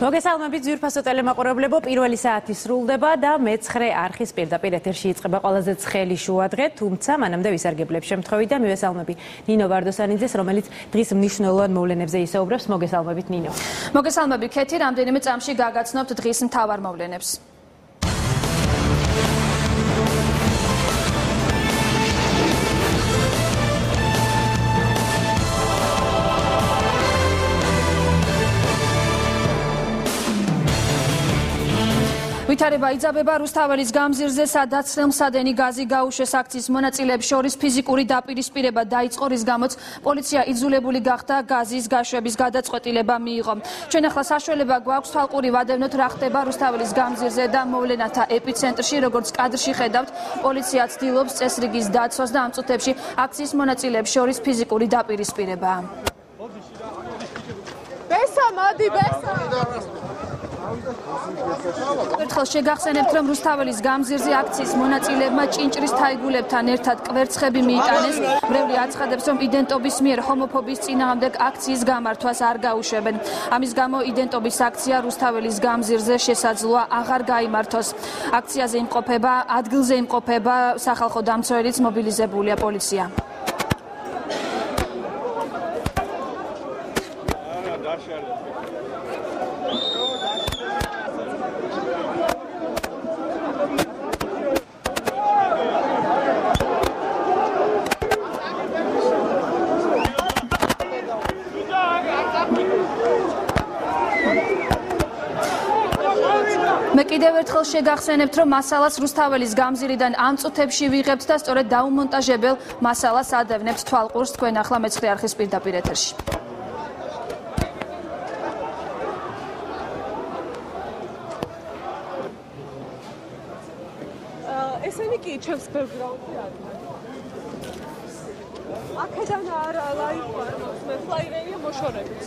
მოგესალმებით ძვირფასო ტელემაყურებლებო, პირველი საათი სრულდება და მე-9 არხის პირდაპირ ეთერში იწყება ყველაზე ცხელი შუადღე, თუმცა მანამდე ვისარგებლებ შემთხვევით და მივესალმები ნინო ვარდოსანიძეს, რომელიც დღის მნიშვნელოვან მოვლენებზე ისაუბრებს. მოგესალმებით ნინო. მოგესალმები ქეთი, რამდენიმე წამში გაგაცნობთ დღის მთავარ მოვლენებს. ვითარება იძაბება რუსთაველის გამზირზე, სადაც ხელმსადენი გაზი გაუშვეს. აქციის მონაწილეებს შორის ფიზიკური დაპირისპირება დაიწყო, რის გამოც პოლიცია იძულებული გახდა გაზის გაშვების გადაწყვეტილება მიიღო. ჩვენ ახლა საშუალება გვაქვს თვალყური ვადევნოთ, რა ხდება რუსთაველის გამზირზე და მოვლენათა ეპიცენტრში. როგორც კადრში ხედავთ, პოლიცია ცდილობს წესრიგის დაცვას და ამ წუთებში აქციის მონაწილეებს შორის ფიზიკური დაპირისპირებაა. ერთხელ შეგახსენებთ, რომ რუსთაველის გამზირზე აქციის მონაწილეებმა ჭინჭრის თაიგულებთან ერთად კვერცხები მიიტანეს. მრევლი აცხადებს, რომ იდენტობის მიერ ჰომოფობიის წინააღმდეგ აქციის გამართვას არ გაუშვებენ. ამის გამო იდენტობის აქცია რუსთაველის გამზირზე შესაძლოა აღარ გაიმართოს. აქციაზე ადგილზე იმყოფება სახალხო დამცველიც, მობილიზებულია პოლიცია. მე კიდევ ერთხელ შეგახსენებთ, რომ მასალას რუსთაველის გამზირიდან ამ წუთებში ვიღებთ და სწორედ დაუმონტაჟებელ მასალას ადევნებთ თვალყურს. თქვენ ახლა მე-9 არხის პირდაპირ ეთერში. ესენი კი ჩემს ბექგრაუნდში არიან. აქედან არა ლაივს მე ფლაიერია მოშორებით.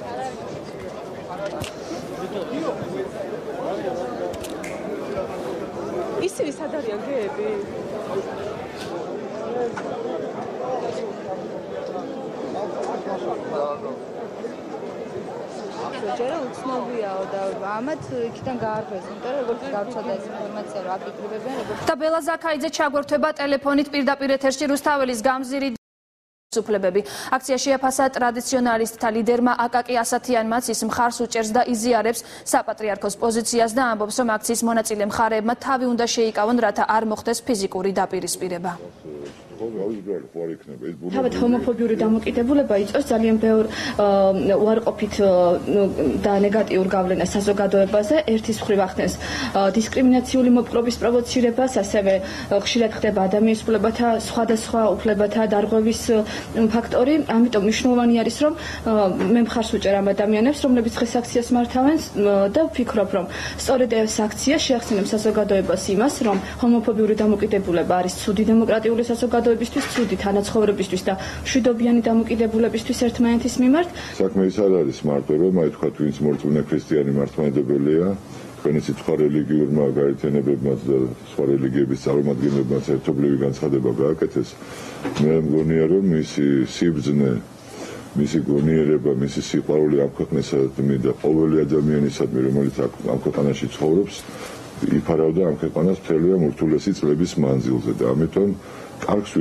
ისინი სად არიან გეები? ჯერა უცნობიაო და ამათ იქიდან გაარღვეს, იმიტომ რომ როგორც გავცოდა ეს ინფორმაცია, რომ აფიქრებებენ როგორც და ბელა ზაქაიძე ჩაგვერთვება ტელეფონით პირდაპირ ეთერში. რუსთაველის გამზირი უფლებები. აქცია შეაფასა ტრადიციონალისტთა ლიდერმა აკაკი ასათიანმაც, ის მხარს უჭერს და იზიარებს საპატრიარქოს პოზიციას და ამბობს, რომ აქციის მონაწილე მხარეებმა თავი უნდა შეიკავონ, რათა არ მოხდეს ფიზიკური დაპირისპირება. თავად ჰომოფობიური დამოკიდებულება იწვევს ძალიან ბევრ უარყოფით და ნეგატიურ გავლენას საზოგადოებაზე. ერთის მხრივ ახდენს დისკრიმინაციული მოპყრობის პროვოცირებას, ასევე ხშირად ხდება ადამიანის უფლებათა სხვადასხვა უფლებათა დარღვევის ფაქტორი. ამიტომ მნიშვნელოვანი არის, რომ მე მხარს უჭერ ამ ადამიანებს, რომლებიც დღეს აქციას მართავენ და ვფიქრობ, რომ სწორედ ეს აქცია შეახსენებს საზოგადოებას იმას, რომ ჰომოფობიური დამოკიდებულება არის ცუდი დემოკრატიული საზოგადოებისთვის, ცუდი თანაცხოვრებისთვის და მშვიდობიანი დამოკიდებულებისთვის ერთმანეთის მიმართ. საქმე ის არ არის მარტო, რომ აი თქვა ვინც მორწმუნე ქრისტიანი მართლმადიდებელია, თქვენი სიტყვა რელიგიურმა გაერთიანებებმაც და სხვა რელიგიების წარმომადგენლებმაც ერთობლივი განცხადება გააკეთეს. მე მგონია, რომ მისი სიბრძნე, მისი გონიერება, მისი სიყვარული ამ ქვეყნისადმი და ყოველი ადამიანისადმი, რომელიც ამ ქვეყანაში ცხოვრობს, იფარავდა ამ ქვეყანას მთელი ამ ურთულესი წლების მანძილზე და ამიტომ კარგს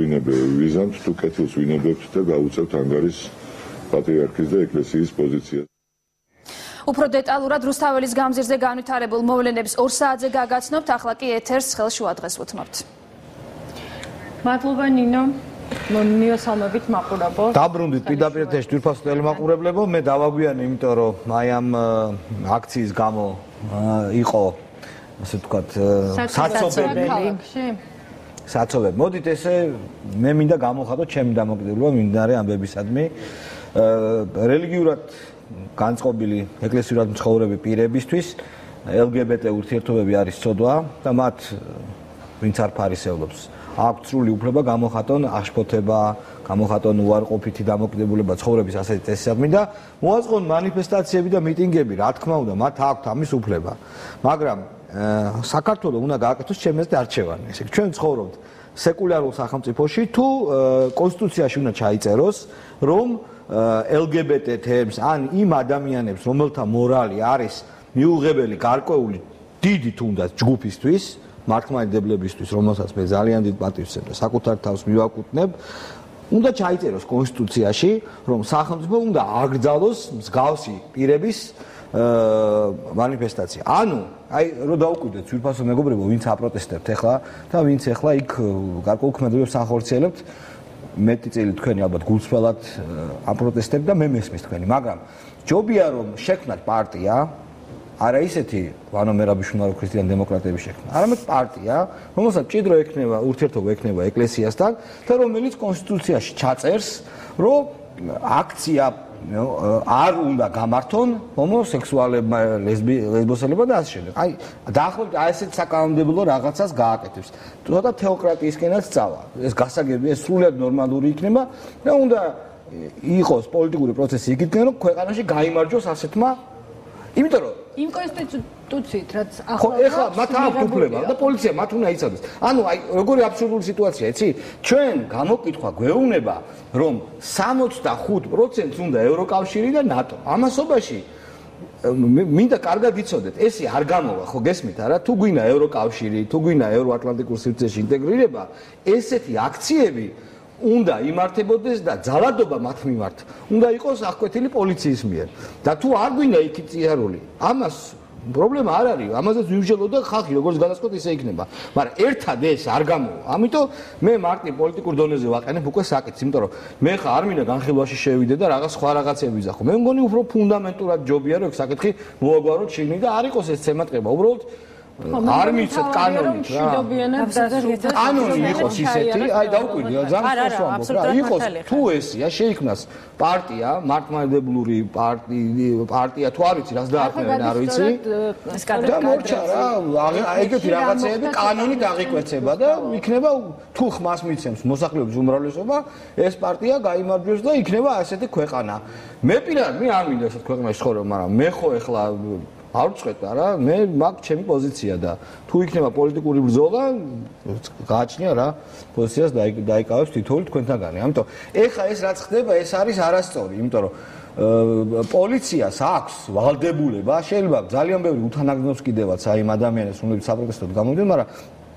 ვიზამთ, თუ კეთილს ვინებებთ და გაუწევთ ანგარის პატრიარქის და ეკლესიის პოზიციას. უფრო დეტალურად რუსთაველის გამზირზე განვითარებულ მოვლენებს 2 საათზე გაგაცნობთ, ახლა კი ეთერს ხელ შუადღეს უთმობთ. მადლობა ნინო. მივესალმებით მაყურებო. დაბრუნდით პირდაპირ ეთერში ძვირფასო ტელემაყურებლებო. მე დავაგვიანე, იმიტომ რომ აი ამ აქციის გამო იყო ასე ვთქვათ საცობები. მოდით ესე მე მინდა გამოვხატოთ ჩემი დამოკიდებულება მიმდინარე ამბებისადმი. რელიგიურად განწყობილი ეკლესიურად მცხოვრები პირებისთვის LGBT ურთიერთობები არის ცოდვა და მათ ვინც არ ფარისევლობს აქვს სრული უფლება გამოხატონ აშფოთება, გამოხატონ უარყოფითი დამოკიდებულება ცხოვრების ასეთი წესისადმი და მოაწყონ მანიფესტაციები და მიტინგები, რა თქმა უნდა, მათ აქვთ ამის უფლება. მაგრამ საქართველოს უნდა გააკეთოს ჩემს არჩევანი. ესე იგი ჩვენ ცხოვრობთ სეკულარულ სახელმწიფოში, თუ კონსტიტუციაში უნდა ჩაიწეროს, რომ LGBT თემს ან იმ ადამიანებს, რომელთა მორალი არის მიუღებელი გარკვეული დიდი თუნდაც ჯგუფისთვის, მართლმადიდებლებისთვის, რომელსაც მე ძალიან დიდ პატივს ვცემ და საკუთარ თავს მივაკუთვნებ, უნდა ჩაიწეროს კონსტიტუციაში, რომ სახელმწიფო უნდა აკრძალოს მსგავსი პირების მანიფესტაცია. ანუ, რომ დაუკვირდეთ ძვირფასო მეგობრებო, ვინც აპროტესტებთ ახლა და ვინც ახლა იქ გარკვეულ ქმედებებს ახორციელებთ, მეტი წელი თქვენი ალბათ გულწრფელად აპროტესტებთ და მე მესმის თქვენი, მაგრამ ჯობია რომ შექმნათ პარტია, არა ისეთი ვანო მერაბიშვილმა რო ქრისტიან დემოკრატები შექმნა, არამედ პარტია, რომელსაც ჭიდრო ექნება, ურთიერთობა ექნება ეკლესიასთან და რომელიც კონსტიტუციაში ჩაწერს, რომ აქცია არ უნდა გამართონ ჰომოსექსუალებმა, ლესბოსელებმა და ასე შემდეგ. აი, დაახლოებით ასეთ საკანონმდებლო რაღაცას გააკეთებს. ცოტა თეოკრატიისკენაც წავა. ეს გასაგებია, ეს სრულიად ნორმალური იქნება და უნდა იყოს პოლიტიკური პროცესი იქითკენ, რომ ქვეყანაში გაიმარჯვოს ასეთმა, იმიტომ რომ იმ კონსტიტუციით, რაც ახლა მათ აქვს უფლება და პოლიცია მათ უნდა იცოდეს. ანუ აი როგორი აბსურდული სიტუაცია, იცი? ჩვენ გამოკითხვა გვეუბნება, რომ 65% უნდა ევროკავშირი და ნატო. ამასობაში მინდა კარგად იცოდეთ, ესე არ გამოვა, ხო გესმით არა? თუ გვინდა ევროკავშირი, თუ გვინდა ევროატლანტიკურ სივრცეში ინტეგრირება, ესეთი აქციები უნდა იმართებოდეს და ძალადობა მათ მიმართ უნდა იყოს აღკვეთილი პოლიციის მიერ. და თუ არ გვინდა იქით წიარული, ამას პრობლემა არ არის, ამაზეც ვიმსჯელო და ხალხი როგორც გადასკოთ ისე იქნება. მაგრამ ერთად ეს არ გამოვა. ამიტომ მე მარტივ პოლიტიკურ დონეზე ვაყენებ უკვე საკითხს, იმიტომ რომ მე ხა არ მინდა განხილვაში შევიდე და რაღაც სხვა რაღაცები ვიზახო. მე მგონი უფრო ფუნდამენტურად ჯობია რომ საკითხი მოაგვაროთ შიგნით და არ იყოს ეს ცემატყება. უბრალოდ არ მიცეთ კანონით რა. კანონი იყოს ისეთი, აი დაუკვირდი, ძალიან სწორს ვამბობ რა. იყოს თუ ესია, შეიქმნას პარტია, მართლმადიდებლური პარტია, თუ არ ვიცი, რას დაარქმევენ, არ ვიცი. და მორჩა რა, ეგეთი რაღაცეები კანონით აღიკვეცება და იქნება თუ ხმას მიცემს მოსახლეობის უმრავლესობა, ეს პარტია გაიმარჯვებს და იქნება ასეთი ქვეყანა. მე პირადად მე არ მინდა ესეთ ქვეყანაში ცხოვრება, მაგრამ მე ხო ეხლა არ ვწყვეტ არა, მე მაქვს ჩემი პოზიცია და თუ იქნება პოლიტიკური ბრძოლა, გააჩნია რა, პოზიციას დაიკავებს თითოეული თქვენთაგანი. ამიტომ ეხა ეს რაც ხდება, ეს არის არასწორი, იმიტომ რომ პოლიციას აქვს ვალდებულება, შეიძლება ძალიან ბევრი უთანაგნობს კიდევაც აი იმ ადამიანებს, რომლებიც საპროტესტოდ გამოდიან, მაგრამ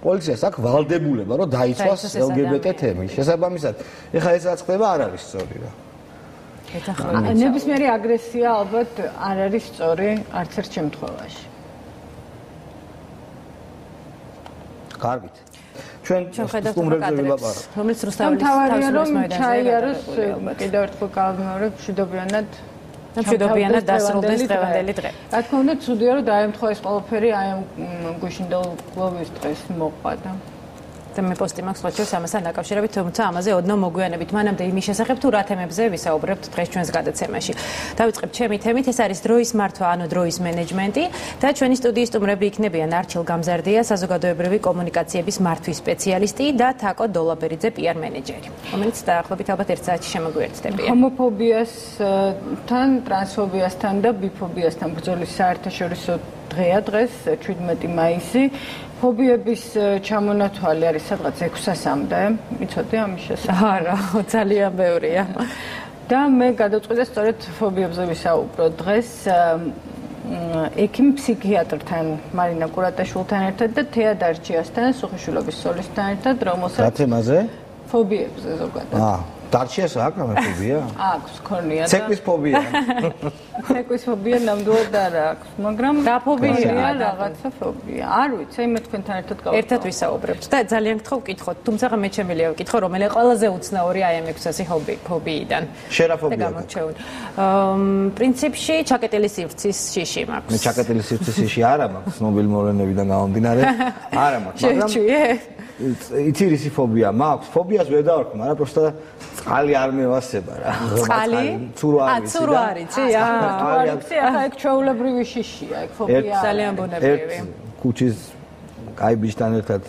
პოლიციას აქვს ვალდებულება, რომ დაიცვას LGBT თემი. შესაბამისად, ეხა ეს რაც ხდება, არ არის სწორი რა. ნებისმიერი აგრესია ალბათ არ არის სწორი არც ერთ შემთხვევაში. კარგით. ჩვენ სტუმრებზე ვილაპარაკთ. რომელიც რუსთაველის თავისუფლების მოედანზე ჩაიაროს კიდევ ერთხელ გავიმეორებ მშვიდობიანად დასრულდეს დღევანდელი დღე. რა თქმა უნდა, ცუდია რომ დაემთხვა ეს ყველაფერი აი ამ გუშინდელობის დღეს მოყვა და მე პოსტი მაქვს ხოჩოს ამასთან დაკავშირებით, თუმცა ამაზე ოდნავ მოგვიანებით. მანამდე იმის შესახებ თუ რა თემებზე ვისაუბრებთ დღეს ჩვენს გადაცემაში. დავიწყებ ჩემი თემით, ეს არის დროის მართვა, ანუ დროის მენეჯმენტი და ჩვენი სტუდიის სტუმრები იქნებიან არჩილ გამზარდია, საზოგადოებრივი კომუნიკაციების მართვის სპეციალისტი და თაკო დოლაბერიძე, PR მენეჯერი, რომელიც დაახლოებით ალბათ 1 საათში შემოგვიერთდებიან. ჰომოფობიასთან, ტრანსფობიასთან და ბიფობიასთან ბრძოლის საერთაშორისო დღეა დღეს 17 მაისი. ფობიების ჩამონათვალი არის სადღაც 600-მდე, იცოდი ამის შესახებ? არა, ძალიან ბევრია. და მე გადავწყვიტე სწორედ ფობიებზე ვისაუბრო დღეს ექიმ ფსიქიატრთან მარინა კურატაშვილთან ერთად და თეა დარჩიასთან, სუხიშვილობის სოლისტთან ერთად, რომელსაც რა თემაზე? ფობიებზე ზოგადად. დარჩიას აქვს ამ ფობია? აქვს, ქონია და ცეკვის ფობია. ცეკვის ფობია ნამდვილად არ აქვს, მაგრამ რა ფობია? რაღაცა ფობია. არ ვიცი, მე თქვენთან ერთად გავაკეთე. ერთად ვისაუბრებთ და ძალიან გთხოვ ვკითხოთ, თუმცა მე შემიძლია ვკითხო, რომელი ყველაზე უცნაური აი ამ 600 ფობიიდან. შენ რა ფობია? გამორჩეული. პრინციპში ჩაკეტილი სივრცის შიში მაქვს. მე ჩაკეტილი სივრცის შიში არა მაქვს, ცნობილი მოვლენებიდან გამომდინარე. არა მაქვს, მაგრამ იცი რისი ფობია მაქვს? ფობიას ვერ დავარქვი, მაგრამ просто წყალი არ მევასება რა. წყალი? ცურო არის. ცურო არის, ახლა ეგ ჩვეულებრივი შიშია, ეგ ფობია. ძალიან ბუნებრივი. ქუჩის კაი ბიჭთან ერთად,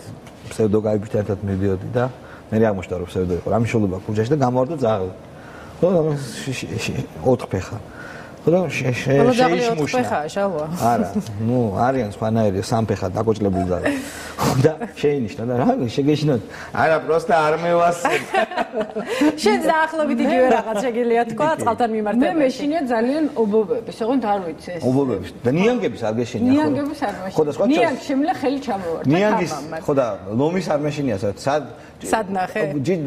ფსევდო კაი ბიჭთან ერთად მივიდოდი და მე აღმოჩნდა რომ ფსევდო იყო. რა მნიშვნელობა ქუჩაში და გამოვარდა ძაღლი. ხო, 4 ფეხა. ხო, შეიშმუშნა. არა, ნუ არიან სხვანაირი 3 ფეხა დაკოჭლებული ძაღლი. და შეინიშნა და რა შეგეშინოთ? არა, просто არ მევასება. შენ დაახლოებით იგივე რაღაც შეგიძლია თქვა წყალთან მიმართებაში. მე მეშინია ძალიან ობობების, ოღონდ არ ვიცი ეს. ობობების და ნიანგების არ გეშინია ხო? ნიანგების არ მეშინია. ხო და სხვა ნიანგ შემიძლია ხელი ჩამოვარდა. ნიანგის ხო და ლომის არ მეშინია სად ნახე?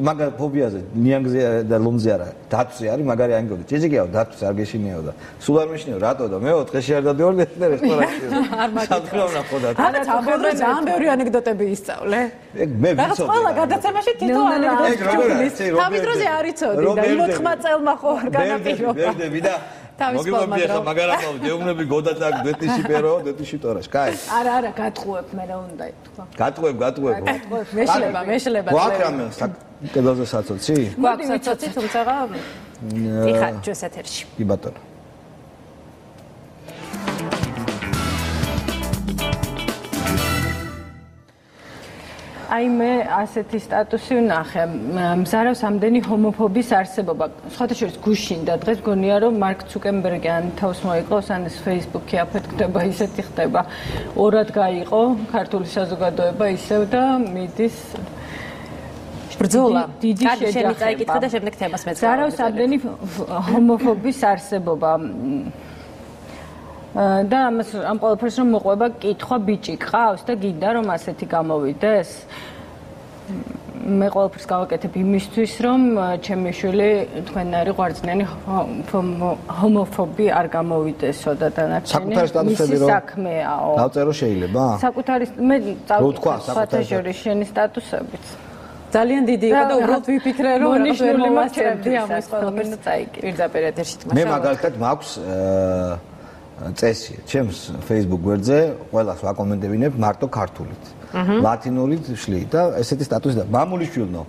მაგარ ფობიაზე ნიანგზე და ლომზე არა დათვზე არის მაგარი ანგები ჭეჭიკიაო დათვს არ გეშინიაო და სულ არ მეშინიო რატო და მე 4 დღეში არ დავდივარ რესტორანში არ მაგითხრა ხოდა არა ძალიან ბევრი ანეკდოტები ისწავლე ეგ მე ვიცოდი ყველა გადაცემაში თითო ანეკდოტი თავის დროზე არ იცოდი და იმ 4 წელმა ხო არ განაპირობა ვერდები და მოგიყვები ახლა მაგარაფა დეუბნები გოდაძაკ დეტიში პერო დეტიში ტორაშ კაი არა გატყუებ მე რა უნდა ითქვა გატყუებ მეშლება გვაქრამე კედელზე საწოცი გვაქვს საწოცი თუმცა ეხა ჩვენს ეთერში კი ბატონო აი მე ასეთი სტატუსი ვნახე მზარავს ამდენი ჰომოფობის არსებობა სხვათა შორის გუშინდა დღეს გონია რომ მარკ ცუკერბერგი ან თავს მოიკლავს ან ეს Facebook-ი აფეთქდება ისეთი ხდება ორად გაიყო ქართული საზოგადოება ისევ და მიდის ბრძოლა დიდი შეჯახება და შემდეგ თემას მეცხრა მზარავს ამდენი ჰომოფობის არსებობა და ამ ყველაფერს რომ მოყვება კითხვა ბიჭი ყავს და გინდა რომ ასეთი გამოვიდეს მე ყველაფერს გავაკეთებ იმისთვის რომ ჩემი შვილი თქვენარი ღვარწნიანი ჰომოფობი არ გამოვიდესო და დანარჩენი მისი საქმეაო დავწერო შეიძლება საკუთარი მე წავიკითხე სხვათა შორის შენი სტატუსებიც ძალიან დიდი იყო და უბრალოდ ვიფიქრე რომ რაღაც ვერ მოვასწრებდი ამას ყველაფერს წაიკი პირდაპირ ეთერში თმაშა მე მაგალითად მაქვს წესი ჩემს Facebook გვერდზე ყველას ვაკომენტებინებ მარტო ქართულით ლათინურით შლი და ესეთი სტატუსი და მამული შვილნო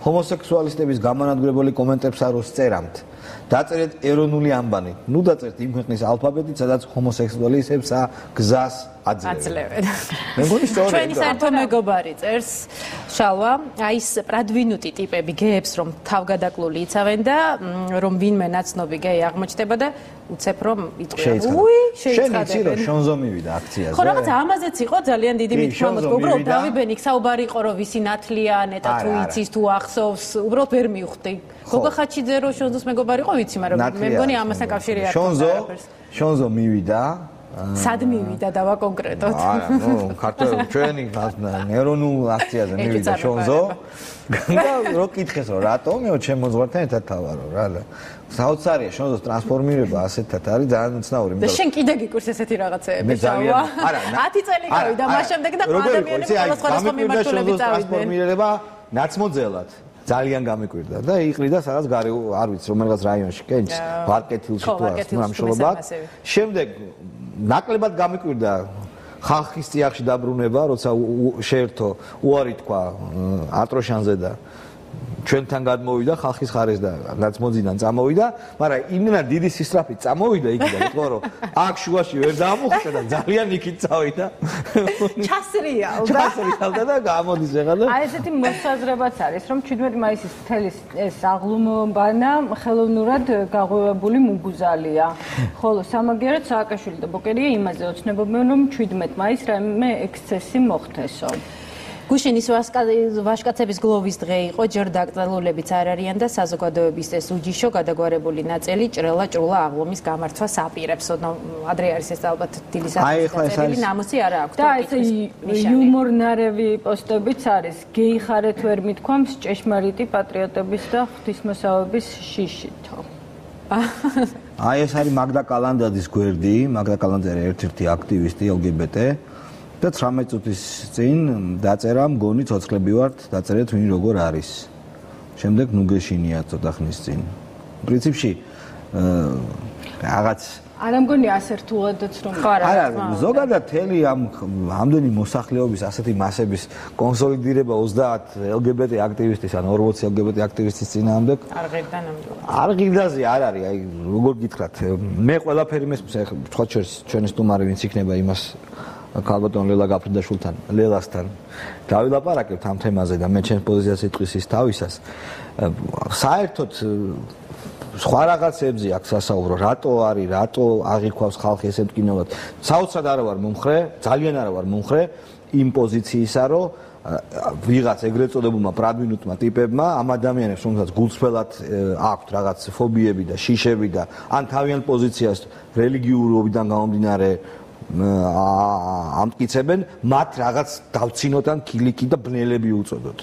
ჰომოსექსუალისტების გამანადგურებელი კომენტებს არ უსწერამთ დაწერეთ ეროვნული ანბანი ნუ დაწერეთ იმ ქვეყნის ალფაბეტით სადაც ჰომოსექსუალისტებსა გზას აძლევენ მე მგონი სწორია ჩვენი საერთო მეგობარი წერს შალვა აი ეს პრადვინუტი ტიპები გეებს რომ თავგადაკლული იცავენ და რომ ვინმე ნაცნობი გეი აღმოჩნდება და უცებ რომ იტყვიან შეიწყადებენ შენ იცი რომ შონზო მივიდა აქციაზე ხო რაღაც ამაზეც იყო ძალიან დიდი მითქმა მოდგა უბრალოდ დავიბენ იქ საუბარი იყო რომ ვისი ნათლია ნეტა თუ იცის თუ ახსოვს უბრალოდ ვერ მივხვდი გოგა ხაჩიძე რო შონზოს მეგობარი იყო ვიცი მაგრამ მე მგონი ამასთან კავშირი არ აქვს შონზო მივიდა სად მივიდა დავა კონკრეტოდ არა ნუ ქართული ჩვენი ეროვნულ აქციაზე მივიდა შონზო და რო კითხეს რომ რატო მე ჩემ მოძღვართან ერთად თავარო რა საოცარია შონზოს ტრანსფორმირება ასეთად არის ძალიან უცნაური და შენ კიდე გიკურს ესეთი რაღაცეები შალვა 10 წელი გავიდა მას შემდეგ და ადამიანები სხვადასხვა მიმართულებით წავიდნენ ტრანსფორმირება ნაცმოძელად ძალიან გამიკვირდა და იყრიდა სადაც გარე არ ვიცი რომელიღაც რაიონში კენჭს ვარკეთილში თუ ამშობლობად შემდეგ ნაკლებად გამიკვირდა ხალხის წიაღში დაბრუნება როცა შეერთო უარი თქვა ატროშანზე და ჩვენთან გადმოვიდა ხალხის ხარეს და რაც მოძიდან წამოვიდა მაგრამ იმენა დიდი სისწრაფით წამოვიდა იქიდან იტყვა რომ აქ შუაში ვერ დაამოხტა და ძალიან იქით წავიდა ჩასრიალდა და გამოდის ახლა აი ესეთი მოსაზრებაც არის რომ 17 მაისის თელის ეს აღლუმბანა ხელოვნურად გაღვივებული მუგუზალია ხოლო სამაგიეროდ სააკაშვილი და ბოკერია იმაზე ოცნებობენ რომ 17 მაისს რაიმე ექსცესი მოხდესო გუშინის ვაჟკაცების გლოვის დღე იყო, ჯერ დაკრძალულებიც არ არიან და საზოგადოების ეს უჯიშო გადაგვარებული ნაწილი ჭრელა-ჭრულა აღლომის გამართვას აპირებს. ადრე არის ეს ალბათ დილის აღწერილი ნამოსი არა აქვს. და ეს იუმორნარევი პოსტებიც არის. გეი ხარეთ ვერ მithქვამს ჭეშმარიტი პატრიოტების და ღვთისმოსავების შიშითო. აი ეს არის მაგდა კალანდაძის გვერდი, მაგდა კალანდაძე ერთ-ერთი აქტივისტი LGBT და 19 წუთის წინ დაწერა მგონი ცოცხლები ვართ, დაწერეთ ვინ როგორ არის. შემდეგ ნუ გეშინია ცოტა ხნის წინ. პრინციპში რაღაც არა მგონი ასე რთულადაც რომ არა ზოგადად თელი ამდენი მოსახლეობის ასეთი მასების კონსოლიდირება 30 LGBT აქტივისტის ან 40 LGBT აქტივისტის წინააღმდეგ არ ღირდა ნამდვილად. არ ღირდაზე არ არის, აი როგორ გითხრათ, მე ყველაფერი მესმის სხვა ჩვენი სტუმარი ვინც იქნება იმას ქალბატონ ლელა გაფრინდაშვილთან, ლელასთან დავილაპარაკებთ ამ თემაზე და მე ჩემს პოზიციას იტყვის ის თავისას. საერთოდ სხვა რაღაცებზე აქ სასაუბრო, რატო არის, რატო აღიქვავს ხალხი ესე მტკივნეულად. საოცრად არა ვარ მომხრე, ძალიან არა ვარ მომხრე იმ პოზიციისა, რომ ვიღაც ეგრეთ წოდებულმა პრადვინუტმა ტიპებმა ამ ადამიანებს, რომელსაც გულწრფელად აქვთ რაღაც ფობიები და შიშები და ან თავიანთ პოზიციას რელიგიურობიდან გამომდინარე ამტკიცებენ, მათ რაღაც დავცინოთ ან კილიკი და ბნელები უწოდოთ.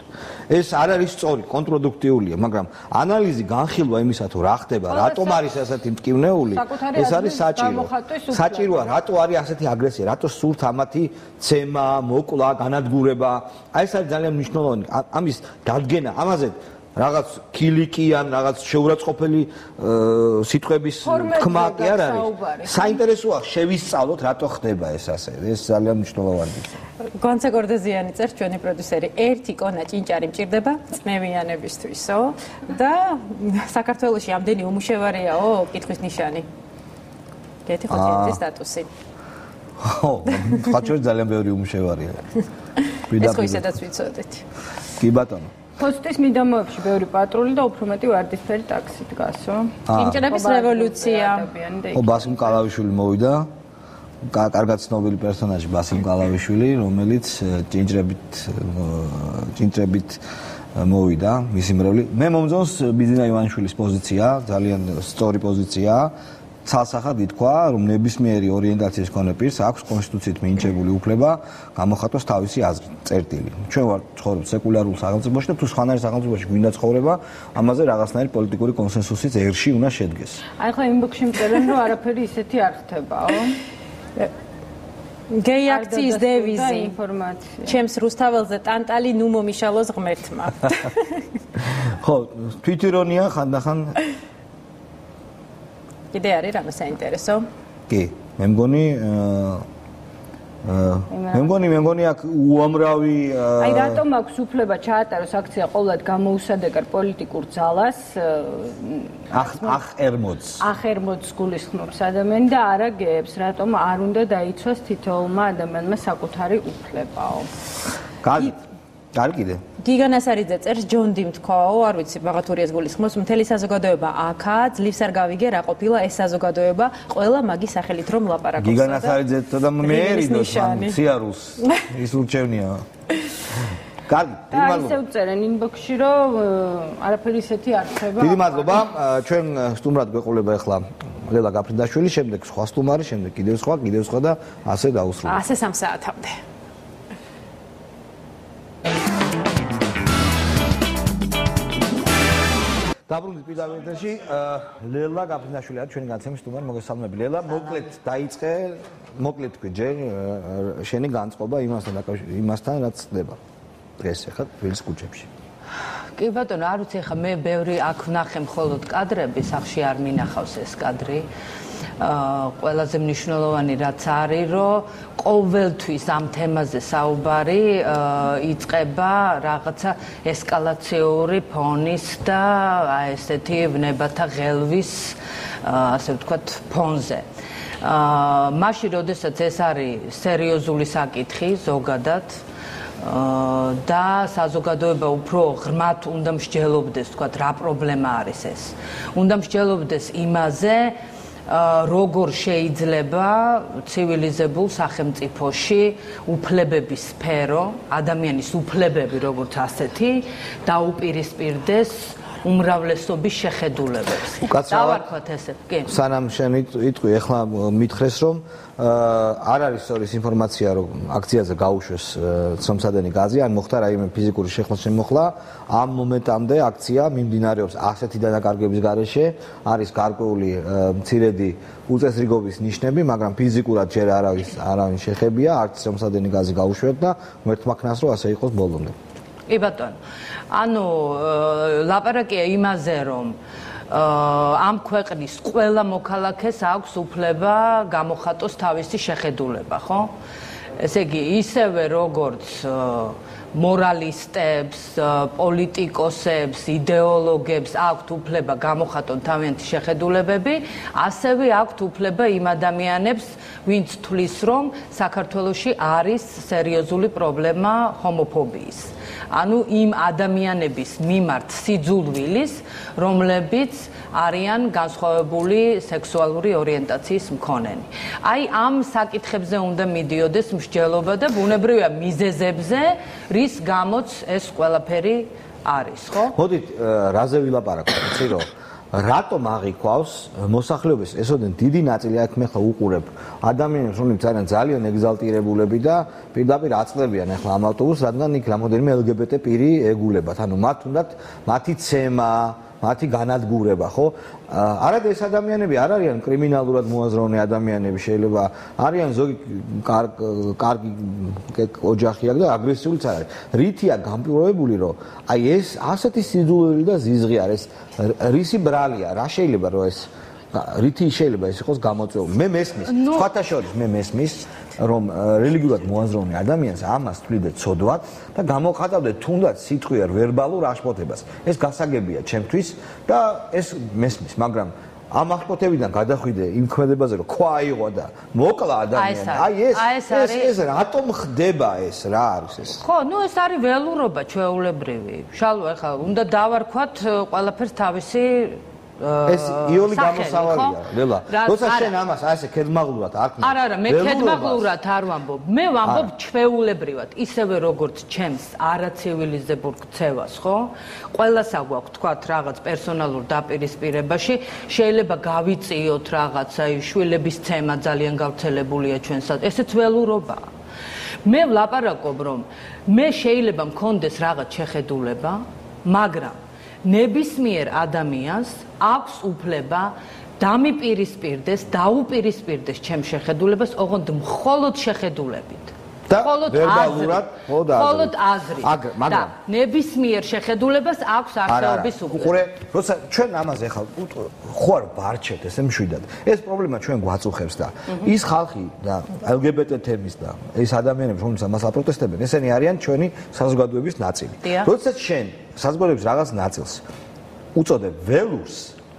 ეს არ არის სწორი, კონტრპროდუქტიულია, მაგრამ ანალიზი განხილვა იმისა თუ რა ხდება, რატომ არის ასეთი მტკივნეული, ეს არის საჭირო. საჭიროა, რატო არის ასეთი აგრესია, რატო სურთ ამათი ცემა, მოკლა, განადგურება. აი ეს არის ძალიან მნიშვნელოვანი. ამის დადგენა, ამაზე რაღაც კილიკი ან რაღაც შეურაცხყოფელი სიტყვების თქმა კი არ არის. საინტერესოა შევისწავლოთ რატო ხდება ეს ასე. ეს ძალიან მნიშვნელოვანია. გონცა გორდეზიანი წერს ჩვენი პროდიუსერი, ერთი კონა ჭინჭარი მჭირდება წნევიანებისთვისო და საქართველოში ამდენი უმუშევარიაო? კითხვის ნიშანი. გეთი ხოთიანის სტატუსი. ხო, ხაჭვე ძალიან ბევრი უმუშევარია. ეს ხო ისედაც ვიცოდეთ. კი ბატონო. პოსტის მიდამოებში ბევრი პატრული და უფრო მეტი ვარდისფერი ტაქსი დგასო. ჭინჭრების რევოლუცია. ხო, ბასიმ კალავიშვილი მოვიდა. კარგად ცნობილი პერსონაჟი ბასიმ კალავიშვილი, რომელიც ჭინჭრებით მოვიდა მისი მრევლი. მე მომწონს ბიძინა ივანიშვილის პოზიცია, ძალიან სწორი პოზიციაა. ცალსახად ითქვა, რომ ნებისმიერი ორიენტაციის მქონე პირს აქვს კონსტიტუციით მინიჭებული უფლება გამოხატოს თავისი აზრი, წერტილი. ჩვენ ვართ ცხოვრობ სეკულარულ სახელმწიფოში და თუ სხვანაირ სახელმწიფოში გვინდა ცხოვრება, ამაზე რაღაცნაირი პოლიტიკური კონსენსუსიც ერში უნდა შედგეს. აი ხა ინბოქსში მწერენ, რომ არაფერი ისეთი არ ხდებაო. გეი აქციის დევიზი. ინფორმაცია. ჩემს რუსთაველზე ტანტალი ნუ მომიშალოს ღმერთმა. ხო, თვითირონია ხანდახან კიდე არის რამე საინტერესო? კი, მე მგონი აქ უამრავი აი რატომ აქვს უფლება ჩაატაროს აქცია ყოველად გამოუსადეგარ პოლიტიკურ ძალას ახერმოძს გულისხმობს ადამიანი და არა გეებს, რატომ არ უნდა დაიცვას თითოეულმა ადამიანმა საკუთარი უფლებაო. კარგი. გიგა ნასარიძე წერს ჯონ დი მთქვაო, არ ვიცი, ბაღათურიას გულისხმობს, მთელი საზოგადოება აქაა, ძლივს არ გავიგე რა ყოფილა ეს საზოგადოება, ყველა მაგის სახელით რომ ლაპარაკობს. გიგა ნასარიძე და მეერიდოს სიარულს ის ურჩევნია. კარგი, მადლობა. ისევ წერენ ინბოქსში, რომ არაფერი ისეთი არ ხდება. დიდი მადლობა. ჩვენ სტუმრად გვეყოლება ახლა ლელა გაფრინდაშვილი, შემდეგ სხვა სტუმარი, შემდეგ კიდევ სხვა და ასე დაუსრულებთ. ასე 3 საათამდე. დაბრუნდით პირდაპირ ეთერში, ლელა გაფრინდაშვილი არის ჩვენი განცემის სტუმარი, მოგესალმები. ლელა, მოკლედ დაიწყე, მოკლედ თქვი ჯერ შენი განწყობა იმასთან რაც ხდება დღეს ახლა თბილისის ქუჩებში. კი ბატონო, არ ვიცი ახლა მე ბევრი აქ ვნახე მხოლოდ კადრები, სახში არ მინახავს ეს კადრი. ყველაზე მნიშვნელოვანი რაც არის, რომ ყოველთვის ამ თემაზე საუბარი იწყება რაღაცა ესკალაციური ფონის და ესეთი ვნებათა ღელვის, ასე ვთქვათ, ფონზე. მაშინ, როდესაც ეს არის სერიოზული საკითხი ზოგადად და საზოგადოება უფრო ღრმად უნდა მსჯელობდეს, ვთქვათ, რა პრობლემა არის ეს. უნდა მსჯელობდეს იმაზე, როგორ შეიძლება ცივილიზებულ სახელმწიფოში უფლებების სფერო, ადამიანის უფლებები როგორც ასეთი, დაუპირისპირდეს უმრავლესობის შეხედულებებს. დავარქვათ ესე. კი. სანამ შენ იტყვი, ახლა მითხრეს, რომ არ არის სწორი ინფორმაცია, რომ აქციაზე გაუშვეს ცრომსადენი გაზი, ან მოხდა რაიმე ფიზიკური შემოხლა. ამ მომენტამდე აქცია მიმდინარეობს ასეთი დანაკარგების გარეშე, არის გარკვეული მცირედი უწესრიგობის ნიშნები, მაგრამ ფიზიკურად ჯერ არავინ შეხებია, არც ცრომსადენი გაზი გაუშვეთ და ღმერთმა ქნას, რომ ასე იყოს ბოლომდე. კი ბატონო. ანუ ლაპარაკია იმაზე, რომ ამ ქვეყნის ყველა მოქალაქეს აქვს უფლება გამოხატოს თავისი შეხედულება, ხო? ესე იგი, ისევე როგორც მორალისტებს, პოლიტიკოსებს, იდეოლოგებს აქვთ უფლება გამოხატონ თავიანთი შეხედულებები, ასევე აქვთ უფლება იმ ადამიანებს, ვინც თვლის, რომ საქართველოში არის სერიოზული პრობლემა ჰომოფობიის. ანუ იმ ადამიანების მიმართ სიძულვილის, რომლებიც არიან განსხვავებული სექსუალური ორიენტაციის მქონენი. აი ამ საკითხებზე უნდა მიდიოდეს მსჯელობა და ბუნებრივია მიზეზებზე, რის გამოც ეს ყველაფერი არის, ხო? მოდით რაზე ვილაპარაკოთ, იცი რომ რატომ აღიქვავს მოსახლეობის ესოდენ დიდი ნაწილი აქ მე ხა უყურებ ადამიანებს რომლებიც არიან ძალიან ეგზალტირებულები და პირდაპირ აწყდებიან ახლა ამ ავტობუსს რადგან იქ რამოდენიმე LGBT პირი ეგულებათ ანუ მათ უნდათ მათი ცემა მათი განადგურება ხო არადა ეს ადამიანები არ არიან კრიმინალურად მოაზროვნე ადამიანები შეიძლება არიან ზოგი კარგი ოჯახი აქვს და აგრესიულიც არ არის რითია განპირობებული რომ აი ეს ასეთი სიძულველი და ზიზღი არის რისი ბრალია რა შეიძლება რომ ეს რითი შეიძლება ეს იყოს გამოწვეული მე მესმის სხვათა შორის მე მესმის რომ რელიგიურად მოაზროვნე ადამიანს ამას თვლიდე ცოდვად და გამოხატავდე თუნდაც სიტყვიერ ვერბალურ აშფოთებას ეს გასაგებია ჩემთვის და ეს მესმის მაგრამ ამ აშფოთებიდან გადახვიდე იმ ქმედებაზე რომ ქვა აიღო და მოკლა ადამიანი აი ეს რატომ ხდება ეს რა არის ეს ხო ნუ ეს არის ველურობა ჩვეულებრივი შალვა ეხლა უნდა დავარქვათ ყველაფერს თავისი ეს იული გამოსავალია ლელა როცა შენ ამას აი ესე ქედმაღლურად არ ქმნის არა მე ქედმაღლურად არ ვამბობ მე ვამბობ ჩვეულებრივად ისევე როგორც ჩემს არაცივილიზებურ ქცევას ხო ყველას აგვაქვს თქვათ რაღაც პერსონალურ დაპირისპირებაში შეიძლება გავიწიოთ რაღაცა შვილების ცემა ძალიან გავრცელებულია ჩვენსაც ესეც ველურობაა მე ვლაპარაკობ რომ მე შეიძლება მქონდეს რაღაც შეხედულება მაგრამ ნებისმიერ ადამიანს აქვს უფლება დამიპირისპირდეს, დაუპირისპირდეს ჩემ შეხედულებას, ოღონდ მხოლოდ შეხედულებით. მხოლოდ აზრით. და ნებისმიერ შეხედულებას აქვს არსებობის უფლება. უყურე, როცა ჩვენ ამაზე ახლა ხო არ ვარჩევთ ესე მშვიდად. ეს პრობლემა ჩვენ გვაწუხებს და ის ხალხი და LGBT თემის და ეს ადამიანები რომლებიც ამას აპროტესტებენ, ესენი არიან ჩვენი საზოგადოების ნაწილი. როცა შენ საზოგადოების რაღაც ნაწილს უწოდებ ველურს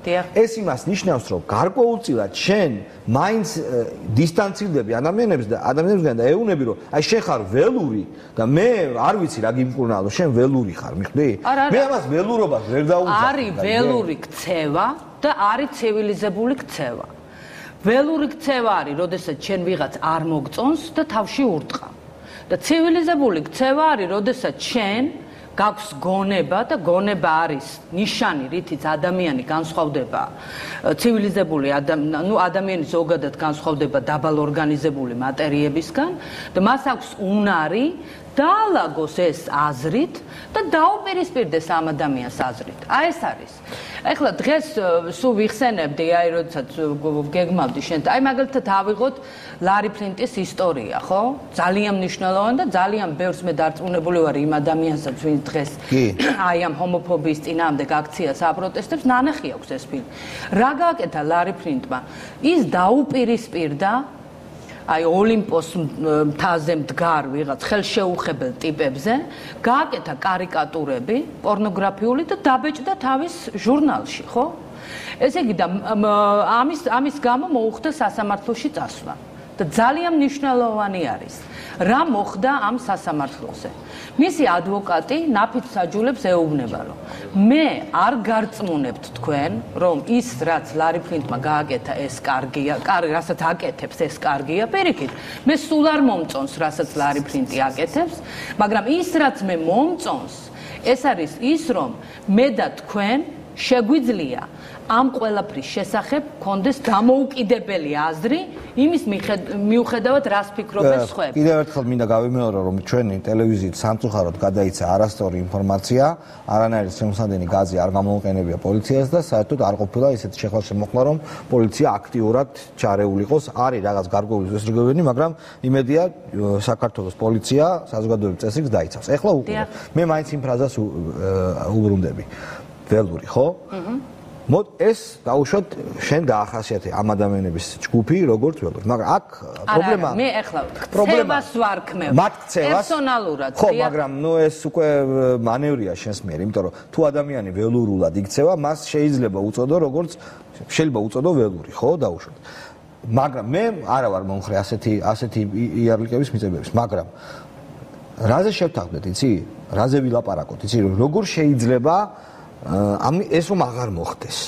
ეს იმას ნიშნავს რომ გარკვეულწილად შენ მაინც დისტანცირდები ადამიანებისგან და ეუბნები რომ აი შენ ხარ ველური და მე არ ვიცი რა გიმკურნალო შენ ველური ხარ მიხვდი მე ამას ველურობას ვერ დაუძახ არის ველური ქცევა და არის ცივილიზებული ქცევა ველური ქცევა არის როდესაც შენ ვიღაც არ მოგწონს და თავში ურტყა და ცივილიზებული ქცევა არის როდესაც შენ გაქვს გონება და გონება არის ნიშანი, რითიც ადამიანი განსხვავდება ცივილიზებული ადამიანი ზოგადად განსხვავდება დაბალ ორგანიზებული მატერიებისგან და მას აქვს უნარი დაალაგოს ეს აზრით და დაუპირისპირდეს ამ ადამიანს აზრით. აი ეს არის. ეხლა დღეს სულ ვიხსენებდი, აი როდესაც გეგმავდი შენ. აი მაგალითად ავიღოთ ლარი ფლინტის ისტორია, ხო? ძალიან მნიშვნელოვანი და ძალიან ბევრს მე დარწმუნებული ვარ იმ ადამიანსაც, ვინც დღეს აი ამ ჰომოფობიის წინააღმდეგ აქციას აპროტესტებს, ნანახი აქვს ეს ფილმი. რა გააკეთა ლარი ფლინტმა? ის დაუპირისპირდა აი ოლიმპოს მთაზე მდგარ ვიღაც ხელშეუხებელ ტიპებზე გააკეთა კარიკატურები პორნოგრაფიული და დაბეჭდა თავის ჟურნალში ხო ესე იგი და ამის გამო მოუხდა სასამართლოში წასვლა და ძალიან მნიშვნელოვანი არის რა მოხდა ამ სასამართლოზე მისი ადვოკატი ნაფიც საჯულებს ეუბნება რომ მე არ გარწმუნებთ თქვენ რომ ის რაც ლარი ფლინტმა გააკეთა ეს კარგია რასაც აკეთებს ეს კარგია პირიქით მე სულ არ მომწონს რასაც ლარი ფლინტი აკეთებს მაგრამ ის რაც მე მომწონს ეს არის ის რომ მე და თქვენ შეგვიძლია ამ ყველაფრის შესახებ კონდეს დამოუკიდებელი აზრი იმის მიუხედავად რას ფიქრობენ სხვები. კიდევ ერთხელ მინდა გავიმეორო რომ ჩვენი ტელევიზიით სამწუხაროდ გადაიცა არასწორი ინფორმაცია, არანაირი შემოსადენი გაზი არ გამოუყენებია პოლიციას და საერთოდ არ ყოფილა ისეთი შეხვალ-შემოხლა რომ პოლიცია აქტიურად ჩარეული იყოს. არის რაღაც გარკვეული ზუსტებები, მაგრამ იმედია საქართველოს პოლიცია საზოგადოების წესრიგს დაიცავს. ეხლა უკვე მე მაინც იმ ფრაზას უბრუნდები. ველური, ხო? მოდ ეს დაუშვათ შენ დაახასიათე ამ ადამიანების ჯგუფი როგორც ველური, მაგრამ აქ პრობლემა მე ეხლა ქცევას ვარქმევ. მათ ქცევას პერსონალურად. ხო, მაგრამ ნუ ეს უკვე მანევრია შენს მიერ, იმიტომ რომ თუ ადამიანი ველურულად იქცევა, მას შეიძლება უწოდო როგორც შეიძლება უწოდო ველური, ხო, დაუშვათ. მაგრამ მე არა ვარ მომხრე ასეთი იარლიკების მიწებების, მაგრამ რაზე შევთანხმდეთ, იცი? რაზე ვილაპარაკოთ, იცი? Როგორ შეიძლება ეს რომ აღარ მოხდეს?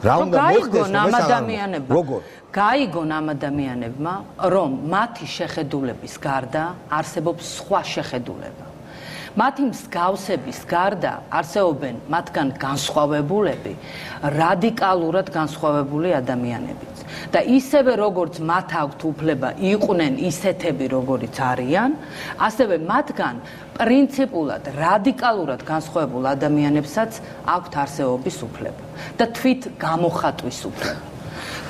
რა უნდა მოხდეს ამ ადამიანებმა? როგორ? გაიგონ ამ ადამიანებმა, რომ მათი შეხედულების გარდა არსებობს სხვა შეხედულება. მათი მსგავსების გარდა არსებობენ მათგან განსხვავებულები, რადიკალურად განსხვავებული ადამიანებიც. და ისევე როგორც მათ აქვთ უფლება იყვნენ ისეთები, როგორიც არიან, ასევე მათგან პრინციპულად, რადიკალურად განსხვავებულ ადამიანებსაც აქვთ არსებობის უფლება და თვით გამოხატვის უფლება.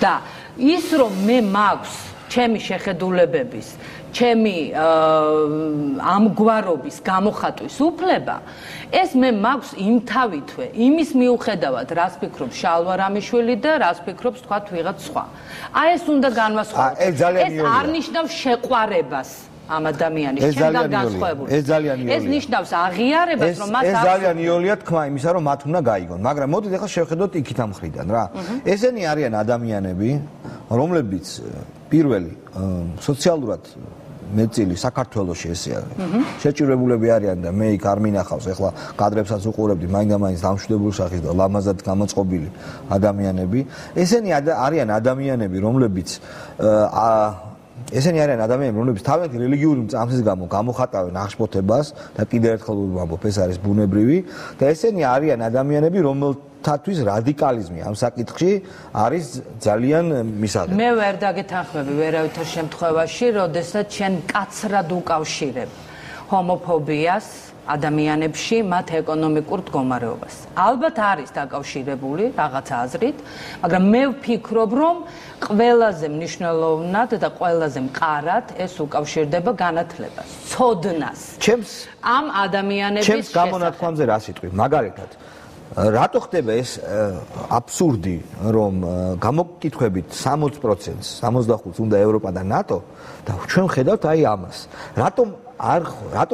და ის რომ მე მაქვს ჩემი შეხედულებების ჩემი ამგვარობის გამოხატვის უფლება, ეს მე მაქვს იმთავითვე, იმის მიუხედავად, რას ფიქრობს შალვა რამიშვილი და რას ფიქრობს თქვათ ვიღაც სხვა. აი ეს უნდა განვასხვაოთ. ეს არ ნიშნავს შეყვარებას ამ ადამიანის შემდგარ განსხვავებული. ეს ძალიან იოლია. ეს ნიშნავს აღიარებას, რომ მას ეს ძალიან იოლია თქმა იმისა, რომ მათ უნდა გაიგონ. მაგრამ მოდით ახლა შევხედოთ იქით ამ მხრიდან რა. ესენი არიან ადამიანები, რომლებიც პირველი სოციალურად მეწილი საქართველოში ესე არის. შეჭირებულები არიან და მე იქ არ მინახავს, ეხლა კადრებსაც უყურებდი, მაინდა-მაინც დამშვიდებული სახის და ლამაზად გამოწყობილი ადამიანები. ესენი არიან ადამიანები, რომლებიც თავიანთი რელიგიური მწამსის გამო გამოხატავენ აღშფოთებას და კიდევ ერთხელ ვამბობ, ეს არის ბუნებრივი და ესენი არიან ადამიანები, რომელთათვის რადიკალიზმი ამ საკითხში არის ძალიან მისაღები. მე ვერ დაგეთანხმები ვერავითარ შემთხვევაში, როდესაც შენ კაცრად უკავშირებ ჰომოფობიას ადამიანებში მათ ეკონომიკურ მდგომარეობას. ალბათ არის დაკავშირებული რაღაც აზრით, მაგრამ მე ვფიქრობ, რომ ყველაზე მნიშვნელოვნად და ყველაზე მყარად ეს უკავშირდება განათლებას, ცოდნას. ამ ადამიანების ჩემს გამონათქვამზე რა სიტყვი, მაგალითად რატო ხდება ეს აბსურდი, რომ გამოკითხვებით 60%, 65% უნდა ევროპა და ნატო და ჩვენ ხედავთ აი ამას. რატომ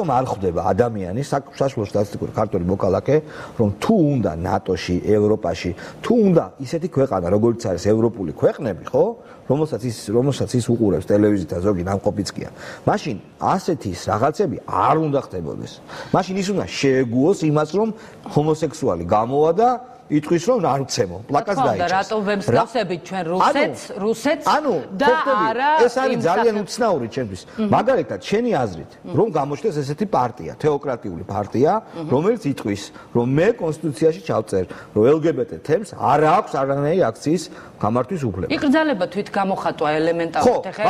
არ ხვდება ადამიანი საშუალო სტატისტიკური ქართველი მოქალაქე, რომ თუ უნდა ნატოში, ევროპაში, თუ უნდა ისეთი ქვეყანა, როგორც არის ევროპული ქვეყნები, ხო? რომელსაც ის უყურებს ტელევიზიით და ზოგი ნამყოფიც კი. მაშინ ასეთი რაღაცები არ უნდა ხდებოდეს. მაშინ ის უნდა შეეგუოს იმას, რომ ჰომოსექსუალი გამოვა და იტყვის რომ არ ვცემო, პლაკატს დაიჭერს. რატო ვემსგავსებით ჩვენ რუსეთს და არა ეს არის ძალიან უცნაური ჩემთვის. მაგალითად, შენი აზრით, რომ გამოჩნდეს ესეთი პარტია, თეოკრატიული პარტია, რომელიც იტყვის, რომ მე კონსტიტუციაში ჩავწერ, რომ LGBT თემს არ აქვს არანაირი აქციის გამართვის უფლება. იკრძალება თვით გამოხატვა ელემენტარულად, ეხლა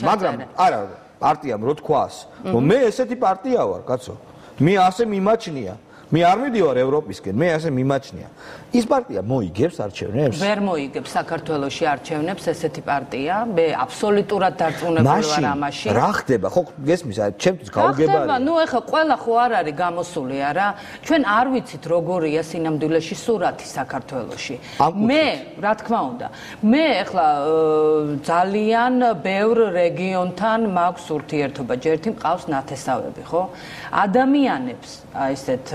მაგრამ არა, პარტიამ რო თქვას, რომ მე ესეთი პარტია ვარ, კაცო. მე ასე მიმაჩნია. მე არ მიდივარ ევროპისკენ, მე ასე მიმაჩნია. ის პარტია მოიგებს არჩევნებს? ვერ მოიგებს საქართველოში არჩევნებს ესეთი პარტია. მე აბსოლუტურად დარწმუნებული ვარ ამაში. რა ხდება? ხო, გესმის, ჩემთვის გაუგებარია. ნუ ეხლა ყველა ხო არ არის გამოსული არა? ჩვენ არ ვიცით როგორია სინამდვილეში სურათი საქართველოში. მე, რა თქმა უნდა, მე ეხლა ძალიან ბევრ რეგიონთან მაქვს ურთიერთობა. ჯერთი მყავს ნათესავები, ხო? ადამიანებს, აი ესეთ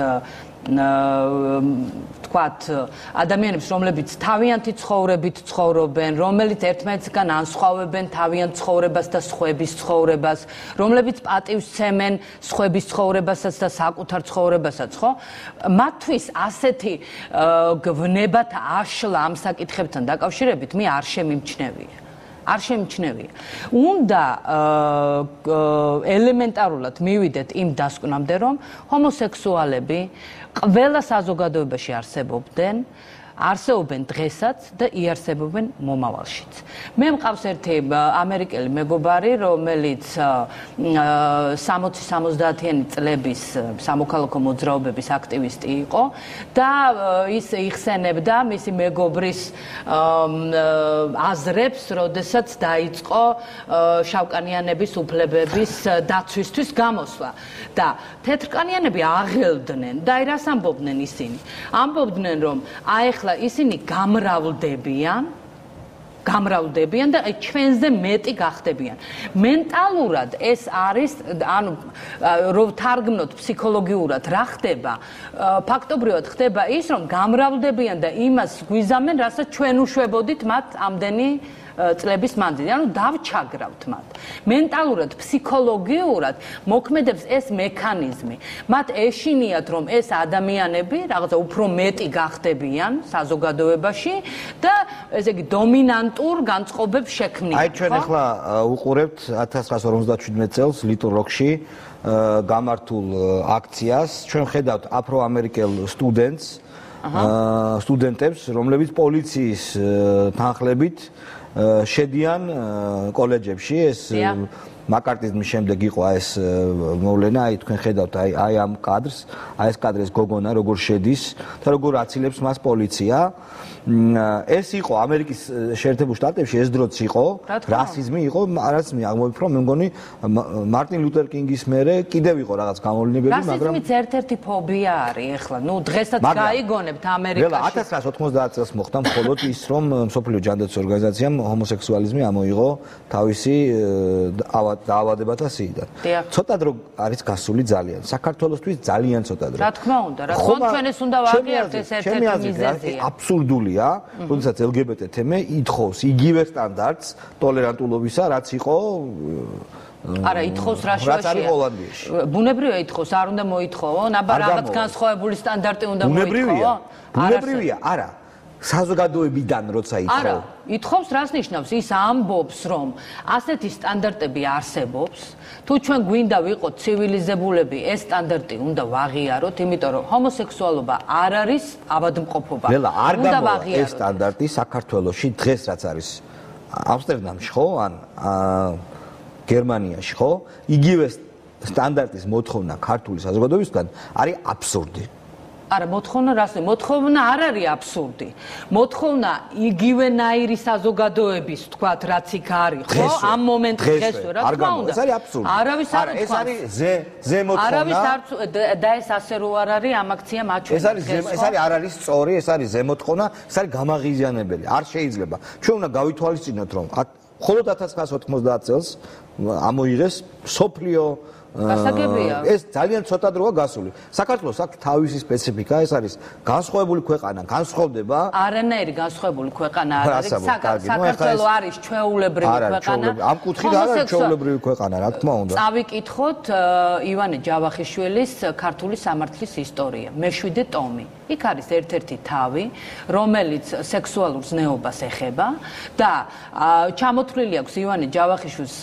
თქვათ ადამიანებს, რომლებიც თავიანთი ცხოვრებით ცხოვრობენ, რომელიც ერთმანეთისგან ანსხვავებენ თავიანთ ცხოვრებას და სხვების ცხოვრებას, რომლებიც პატივს სცემენ სხვების ცხოვრებასაც და საკუთარ ცხოვრებასაც, ხო? მათთვის ასეთი გვნებათა აშლა ამ საკითხებთან დაკავშირებით მე არ შემიმჩნევია. არ შემჩნევია. უნდა ელემენტარულად მივიდეთ იმ დასკვნამდე, რომ ჰომოსექსუალები ყველა საზოგადოებაში არსებობენ დღესაც და იარსებობენ მომავალშიც. მე მყავს ერთი ამერიკელი მეგობარი, რომელიც 60-70-იანი წლების სამოქალაქო მოძრაობების აქტივისტი იყო და ის იხსენებდა მისი მეგობრის აზრებს, როდესაც დაიწყო შავკანიანების უფლებების დაცვისთვის გამოსვლა. და თეთრკანიანები აღელდნენ და აი რას ამბობდნენ ისინი? ამბობდნენ, რომ აი ახლა ისინი გამრავლდებიან და ჩვენზე მეტი გახდებიან. მენტალურად ეს არის, ანუ რომ თარგმნოთ ფსიქოლოგიურად რა ხდება, ფაქტობრივად ხდება ის, რომ გამრავლდებიან და იმას გვიზამენ, რასაც ჩვენ უშვებოდით მათ ამდენი წლების მანძილზე. ანუ დავჩაგრავთ მათ. მენტალურად, ფსიქოლოგიურად მოქმედებს ეს მექანიზმი. მათ ეშინიათ, რომ ეს ადამიანები რაღაცა უფრო მეტი გახდებიან საზოგადოებაში და ესე იგი დომინანტურ განწყობებს შექმნიან. აი ჩვენ ახლა უყურებთ 1957 წელს ლიტლ როკში გამართულ აქციას. ჩვენ ხედავთ აფრო-ამერიკელ სტუდენტებს, რომლებიც პოლიციის თანხლებით შედიან კოლეჯებში. ეს მაკარტიზმის შემდეგ იყო ეს მოვლენა. აი თქვენ ხედავთ აი ამ კადრს, აი ეს კადრის გოგონა როგორ შედის და როგორ აცილებს მას პოლიცია. ეს იყო ამერიკის შეერთებულ შტატებში ეს დროც იყო, რასიზმი იყო, რაც აღმოიფრო, მე მგონი მარტინ ლუთერ კინგის მერე კიდევ იყო რაღაც გამოვლენები, მაგრამ რასიზმიც ერთ-ერთი ფობია არის ახლა. ნუ დღესაც გაიგონებთ ამერიკაში. 1990 წელს მოხდა მხოლოდ ის, რომ მსოფლიო ჯანდაცვის ორგანიზაციამ ჰომოსექსუალიზმი ამოიღო თავისი დაავადებათა სიიდან. ცოტა დრო არის გასული ძალიან. საქართველოსთვის ძალიან ცოტა დრო. რა თქმა უნდა, რა თქმა ჩვენ ეს უნდა ვაღიაროთ ეს ერთ-ერთი მიზეზია. აბსურდულია, როდესაც LGBT თემა ითხოვს იგივე სტანდარტს ტოლერანტულობისა, რაც იყო არა, ითხოვს რა შუაშია. ბუნებრივია ითხოვს, არ უნდა მოითხოვო, აბა რაღაც განსხვავებული სტანდარტი უნდა მოითხოვო. ბუნებრივია, არა. საზოგადოებიდან როცა ითხოვს. არა, ითხოვს რას ნიშნავს? ის ამბობს, რომ ასეთი სტანდარტები არსებობს. თუ ჩვენ გვინდა ვიყოთ ცივილიზებულები, ეს στანდარტი უნდა ვაღიაროთ, იმიტომ რომ ჰომოსექსუალობა არ არის ავადმყოფობა. უნდა ვაღიაროთ. ეს სტანდარტი საქართველოში დღეს რაც არის ამსტერდამში ხო, ან გერმანიაში ხო, იგივე სტანდარტის მოთხოვნა ქართული საზოგადოებისგან არის აბსურდი. არა, მოთხოვნა არ არის აბსურდი. მოთხოვნა იგივენაირი საზოგადოების, თქვათ, რაც იქ არის, ხო? ამ მომენტში დღესვე, რა თქმა უნდა. ეს არის აბსურდი. არავის არ ეს არის ზე მოთხოვნა. არავის არ და ეს ასე რო არ არის ამ აქცია მაჩვენებს. ეს არის არ არის სწორი, ეს არის ზე მოთხოვნა, ეს არის გამაღიზიანებელი. არ შეიძლება. ჩვენ უნდა გავითვალისწინოთ, რომ მხოლოდ 1990 წელს ამოიღეს სოფლიო ეს ძალიან ცოტა დროა გასული. საქართველოს აქვს თავისი სპეციფიკა, ეს არის განსხვავებული ქვეყანა, განსხვავდება. არანაირი განსხვავებული ქვეყანა არ არის. საქართველოს არის ჩვეულებრივი ქვეყანა. ამ კუთხით არ არის ჩვეულებრივი ქვეყანა, რა თქმა უნდა. წავიკითხოთ ივანე ჯავახიშვილის ქართული სამართლის ისტორია, მე-7 ტომი. იქ არის ერთ-ერთი თავი, რომელიც სექსუალურ ზნეობას ეხება და ჩამოთვლილი აქვს ივანე ჯავახიშვილის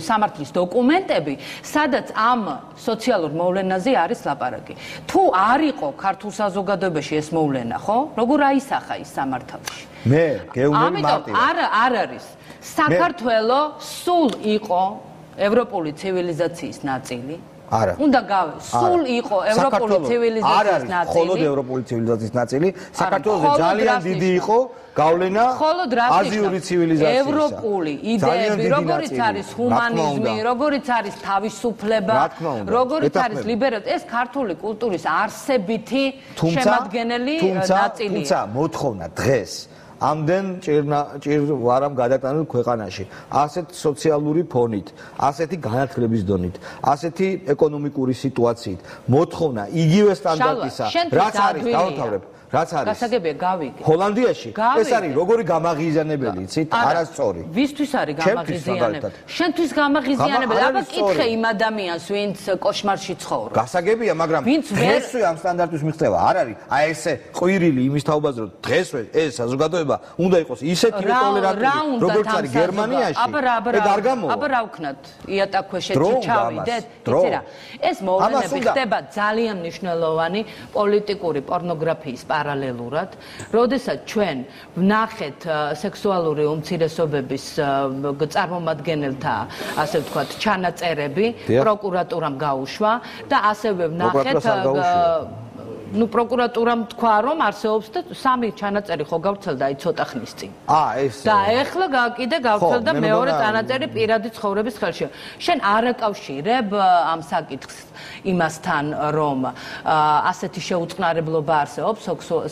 სამართლის დოკუმენტები, სადაც ამ სოციალურ მოვლენაზე არის ლაპარაკი. თუ არ იყო ქართულ საზოგადოებაში ეს მოვლენა, ხო? როგორ აისახა ის სამართალში? მე გეუბნები მარტივად. ამიტომ არ არის. საქართველო სულ იყო ევროპული ცივილიზაციის ნაწილი. არა. უნდა სულ იყო ევროპული ცივილიზაციის ნაწილი. არ არის მხოლოდ ევროპული ცივილიზაციის ნაწილი. საქართველოს ძალიან დიდი იყო გავლენა აზიური ცივილიზაციისა. ევროპული იდეები, როგორიც არის ჰუმანიზმი, როგორიც არის თავისუფლება, როგორიც არის ლიბერალიზმი, ეს ქართული კულტურის არსებითი შემადგენელი ნაწილია. თუმცა მოთხოვნა დღეს ამდენ ჭირ ვარამ გადატანილ ქვეყანაში, ასეთ სოციალური ფონით, ასეთი განათლების დონით, ასეთი ეკონომიკური სიტუაციით, მოთხოვნა იგივე სტანდარტისა, რაც არის, დავთავრებ, რაც არის. გასაგებია, გავიგე. ჰოლანდიაში ეს არის როგორი გამაღიზიანებელი, იცით, არასწორი. ვისთვის არის გამაღიზიანებელი? შენთვის გამაღიზიანებელი. აბა კითხე იმ ადამიანს, ვინც კოშმარში ცხოვრობს. გასაგებია, მაგრამ დღესვე ამ სტანდარტის მიღწევა არ არის. აი ესე ყვირილი იმის თაობაზე, რომ დღესვე ეს საზოგადოება უნდა იყოს ისეთი ტოლერანტული, როგორც არის გერმანიაში. ეგ არ გამოვა. აბა რა ვქნათ? იატაკქვეშეთში ჩავიდეთ. იცი რა? ეს მოვლენები ხდება ძალიან მნიშვნელოვანი პოლიტიკური პორნოგრაფიის პარალელურად, როდესაც ჩვენ ვნახეთ სექსუალური უმცირესობების წარმომადგენელთა, ასე ვთქვათ, ჩანაწერები, პროკურატურამ გაუშვა და ასევე ვნახეთ პროკურატურამ თქვა, რომ არსებობს და 3 ჩანაწერი ხო გავრცელდა აი ცოტა ხნის წინ. ეს და ეხლა კიდე გავრცელდა მეორე ჩანაწერი პირადი ცხოვრების ხელში. შენ არ აკავშირებ ამ საკითხს იმასთან, რომ ასეთი შეუწყნარებლობა არსებობს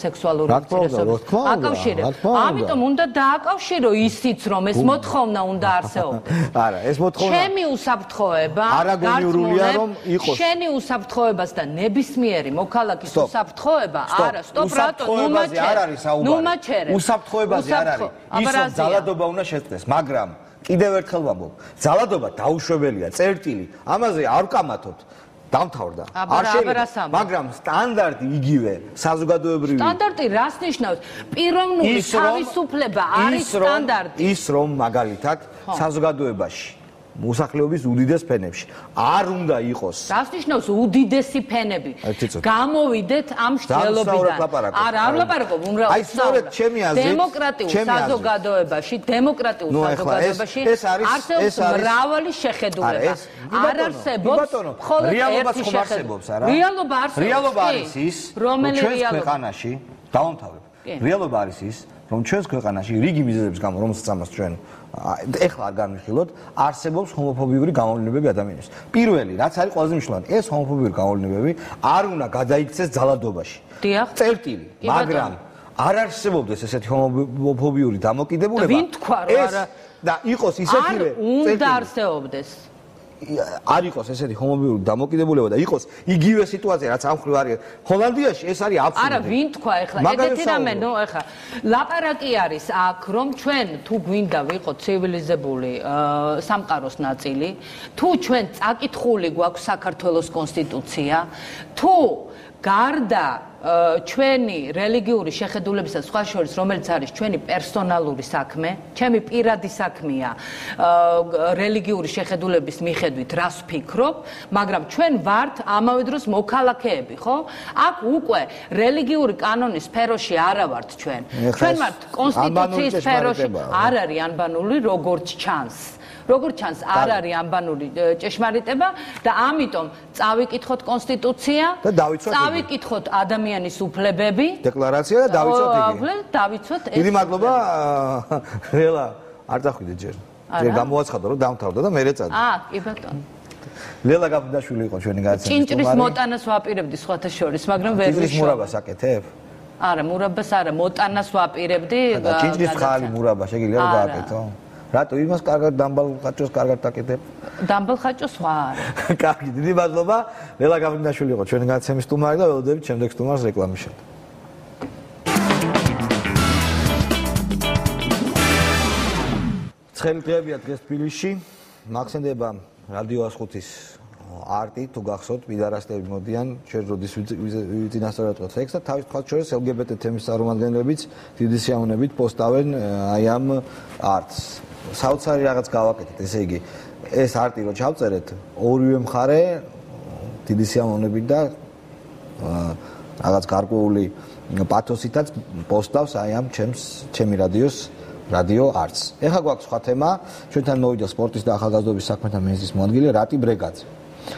სექსუალური უმცირესობების. აკავშირებ. ამიტომ უნდა დააკავშირო ისიც, რომ ეს მოთხოვნა უნდა არსებობდეს. არა, ეს მოთხოვნა ჩემი უსაფრთხოება, არაგონიურულია, რომ იყოს. შენი უსაფრთხოებას და ნებისმიერი მოქალაქის უსაფრთხოება არა სტოპ რატო ნუ მაჩერე უსაფრთხოებაზე არ არის ის რომ ძალადობა უნდა შეწყდეს მაგრამ კიდევ ერთხელ ვამბობ ძალადობა დაუშვებელია წერტილი ამაზე არ ვკამათობთ დამთავრდა არ შეიძლება მაგრამ სტანდარტი იგივე საზოგადოებრივი სტანდარტი რას ნიშნავს პიროვნული თავისუფლება არის სტანდარტი ის რომ მაგალითად საზოგადოებაში მოსახლეობის უდიდეს ფენებში არ უნდა იყოს რას ნიშნავს უდიდესი ფენები გამოვიდეთ ამ შთელობიდან არ ვლაპარაკობ დემოკრატიულ საზოგადოებაში არსებობს მრავალი შეხედულება არ არსებობს მხოლოდ ერთი შეხედულება რეალობა არის ის რომ ჩვენს ქვეყანაში დავამთავრებ რეალობა არის ის რომ ჩვენს ქვეყანაში რიგი მიზეზების გამო რომელსაც ამას ჩვენ ეხლა არ განვიხილოთ არსებობს ჰომოფობიური გამოვლენებები ადამიანებს პირველი რაც არის ყველაზე მნიშვნელოვანი ეს ჰომოფობიური გამოვლენებები არ უნდა გადაიქცეს ძალადობაში წერტილი მაგრამ არ არსებობდეს ესეთი ჰომოფობიური დამოკიდებულება ვინ თქვა რომ არა და იყოს ისეთივე უნდა არსებობდეს არ იყოს ესეთი ჰომოფობიური დამოკიდებულება და იყოს იგივე სიტუაცია რაც ამ ხრივ არის ჰოლანდიაში ეს არის აბსურდი არა ვინ თქვა ეხლა ეგეთი რამე ნუ ეხლა ლაპარაკი არის აქ რომ ჩვენ თუ გვინდა ვიყოთ ცივილიზებული სამყაროს ნაწილი თუ ჩვენ წაკითხული გვაქვს საქართველოს კონსტიტუცია თუ გარდა ჩვენი რელიგიური შეხედულებისა სხვა შორის რომელიც არის ჩვენი პერსონალური საქმე, ჩემი პირადი საქმეა რელიგიური შეხედულების მიხედვით რას ვფიქრობ, მაგრამ ჩვენ ვართ ამავე დროს მოქალაქეები, ხო? აქ უკვე რელიგიური კანონის სფეროში არა ვართ ჩვენ. ჩვენ ვართ კონსტიტუციის სფეროში, არ არის ანბანური როგორც ჩანს. როგორც ჩანს არ არის ანბანური ჭეშმარიტება და ამიტომ წავიკითხოთ კონსტიტუცია და წავიკითხოთ ადამიანის უფლებები დეკლარაცია და დავიცვათ ეს დიდი მადლობა რელა არ დახვიდე ჯერ გამოაცხადო რომ დამთავრდა და მერე წადი კი ბატონო ლელა გაბდაშვილი იყო ჩვენი გადაცემის ჭინჭრის მოტანას ვაპირებდი სხვათა შორის მაგრამ ვერ ჭინჭრის მურაბას აკეთებ არა მურაბას არა მოტანას ვაპირებდი ჭინჭრის ხალი მურაბა შეგიძლია რომ გააკეთო რატო იმას კარგად დამბალ ხაჭოს კარგად დაკეთებ? დამბალ ხაჭოს ვარ. კარგი, დიდი მადლობა. ლელა გაბინაშვილი იყო ჩვენი გადაცემის სტუმარი და ველოდებით შემდეგ სტუმარს რეკლამის შემდეგ. ცხელი დღეებია დღეს თბილისში. მახსენდება რადიო 105-ის არტი თუ გახსოვთ პიდარასტები მოდიან ჩვენ როდის ვიწინასწორებთ ტექსტს და თავის თქვათ შორის LGBT თემის წარმომადგენლებიც დიდი სიამოვნებით პოსტავენ აი ამ არტს. საოცარი რაღაც გავაკეთეთ, ესე იგი, ეს არტი რო ჩავწერეთ, ორივე მხარე დიდი სიამოვნებით და რაღაც გარკვეული პათოსითაც პოსტავს აი ამ ჩემი რადიო არტს. ეხლა გვაქვს სხვა თემა, ჩვენთან მოვიდა სპორტის და ახალგაზრდობის საქმეთა მინისტრის მოადგილე რატი ბრეგაძე.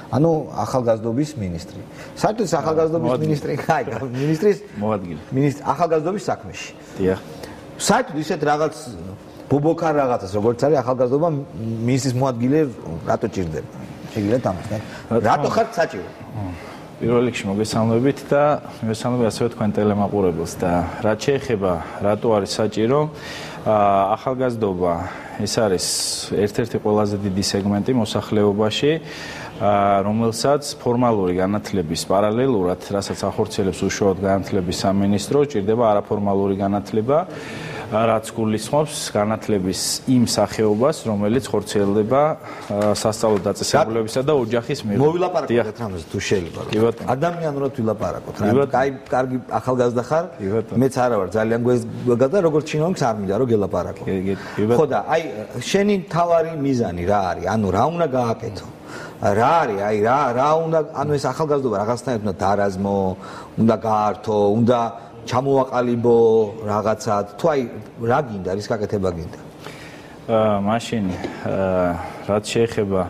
ანუ ახალგაზრდობის მინისტრი. საერთოდ ახალგაზრდობის მინისტრი, აი, მინისტრის მოადგილე. მინისტრი ახალგაზრდობის საქმეში. დიახ. საერთოდ ისეთ რაღაც ბობოქარ რაღაცას, როგორც არის ახალგაზრდობა მინისტრის მოადგილე, რატო ჭირდება? შეგიძლიათ ამბობთ? რატო ხართ საჭირო? პირველ რიგში მოგესალმებით და მოგესალმებით ასევე თქვენ ტელემაყურებელს და რაც შეეხება რატო არის საჭირო ახალგაზრდობა ეს არის ერთ-ერთი ყველაზე დიდი სეგმენტი მოსახლეობაში რომელსაც ფორმალური განათლების პარალელურად რასაც ახორციელებს უშუალოდ განათლების სამინისტრო ჭირდება არაფორმალური განათლება რაც გულისხმობს განათლების იმ სახეობას რომელიც ხორციელდება სასწავლო დაწესებულებისა და ოჯახის მიერ. მოვილაპარაკოთ რამეზე თუ შეიძლება. ადამიანურად ვილაპარაკოთ. კარგი ახალგაზრდა ხარ? მეც არა ვარ ძალიან გვეგა და როგორც ჩინოვნიკს არ მინდა რომ გელაპარაკო. ხო და აი შენი თავარი მიზანი რა არის? ანუ რა უნდა გააკეთო? რა არის? აი რა უნდა ანუ ეს ახალგაზრდობა რაღაცნაირად უნდა დაარაზმო, უნდა გაართო, უნდა ჩამოვაყალიბო რაღაცად თუ აი რა გინდა რის გაკეთება გინდა მაშინ რაც შეეხება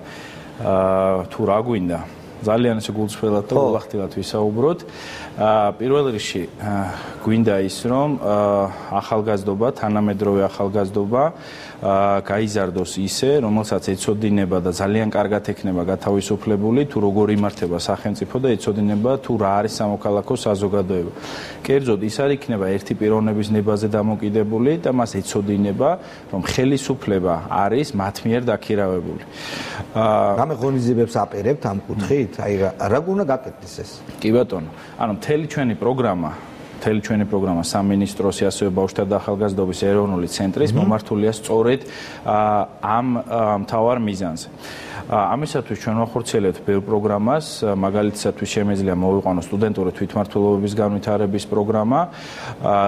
თუ რა გვინდა ძალიან ისე გულწრფელად და ულახდილად ვისაუბროთ პირველ რიგში გვინდა ის რომ ახალგაზრდობა თანამედროვე ახალგაზრდობა გაიზარდოს ისე რომელსაც ეცოდინება და ძალიან კარგად ექნება გათავისუფლებული თუ როგორ იმართება სახელმწიფო და ეცოდინება თუ რა არის სამოქალაქო საზოგადოება კერძოდ ის არ იქნება ერთი პიროვნების ნებაზე დამოკიდებული და მას ეცოდინება რომ ხელისუფლება არის მათ მიერ დაქირავებული რამე ღონისძიებებს აპირებთ ამ კუთხით გეტყვით? აი რა გუნა გაკეთდეს ეს? კი ბატონო. ანუ მთელი ჩვენი პროგრამა სამინისტროს ასევე ბავშვთა და ახალგაზრდობის ეროვნული ცენტრის მომართულია სწორედ ამ მთავარ მიზანზე. ამისათვის ჩვენ ვახორციელებთ ბევრ პროგრამას, მაგალითისათვის შემეძლია მოვიყვანოს სტუდენტური თვითმმართველობების განვითარების პროგრამა,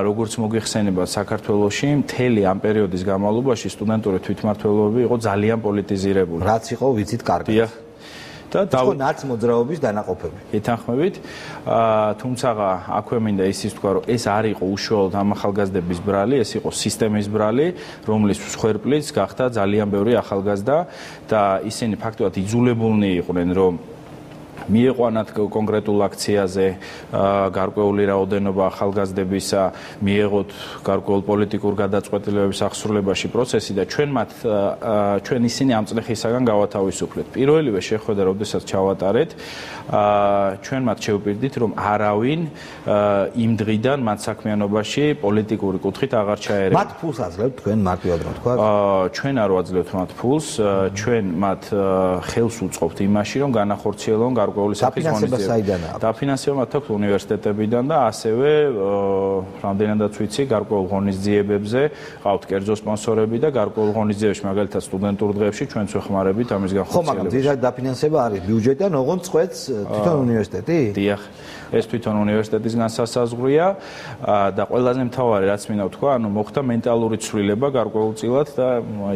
როგორც მოგიხსენება საქართველოში მთელი ამ პერიოდის განმავლობაში სტუდენტური თვითმმართველობები იყო ძალიან პოლიტიზირებული. რაც იყო ვიცით კარგად. და ნაც მოძრაობის დანაყოფები. ეთანხმებით, თუმცა აქვე მინდა ისიც თქვა, რომ ეს არ იყო უშუალოდ ამ ახალგაზრდების ბრალი, ეს იყო სისტემის ბრალი, რომლის მსხვერპლიც გახდა ძალიან ბევრი ახალგაზრდა და ისინი ფაქტობრივად იძულებულნი იყვნენ, რომ მიეყვანათ კონკრეტულ აქციაზე გარკვეული რაოდენობა ახალგაზრდებისა, მიეღოთ გარკვეულ პოლიტიკურ გადაწყვეტილებების აღსრულებაში პროცესი და ჩვენ ისინი ამ წლეხისაგან გავათავისუფლეთ. პირველივე შეხვედრა, როდესაც ჩავატარეთ, ჩვენ მათ შევპირდით, რომ არავინ იმ დღიდან მათ საქმიანობაში პოლიტიკური კუთხით აღარ ჩაერევა. მათ ფულს აძლევთ თქვენ მარტივად რა თქვა? ჩვენ არ ვაძლევთ მათ ფულს, ჩვენ მათ ხელს უწყობთ იმაში, რომ განახორციელონ გარკვეული სახის ღონისძიებები. დაფინანსება მათ აქვს უნივერსიტეტებიდან და ასევე რამდენადაც ვიცი, გარკვეულ ღონისძიებებზე ყავთ კერძო სპონსორები და გარკვეულ ღონისძიებებში, მაგალითად სტუდენტურ დღეებში ჩვენც ვეხმარებით ამის განხორციელებას. ხო, მაგრამ ძირითადად დაფინანსება არის ბიუჯეტიდან, ოღონდ წყვეტს თვითონ უნივერსიტეტი? დიახ. ეს თვითონ უნივერსიტეტისგან სასაზღვრია და ყველაზე მთავარი რაც მინდა ვთქვა, ანუ მოხდა მენტალური ცვლილება გარკვეულწილად და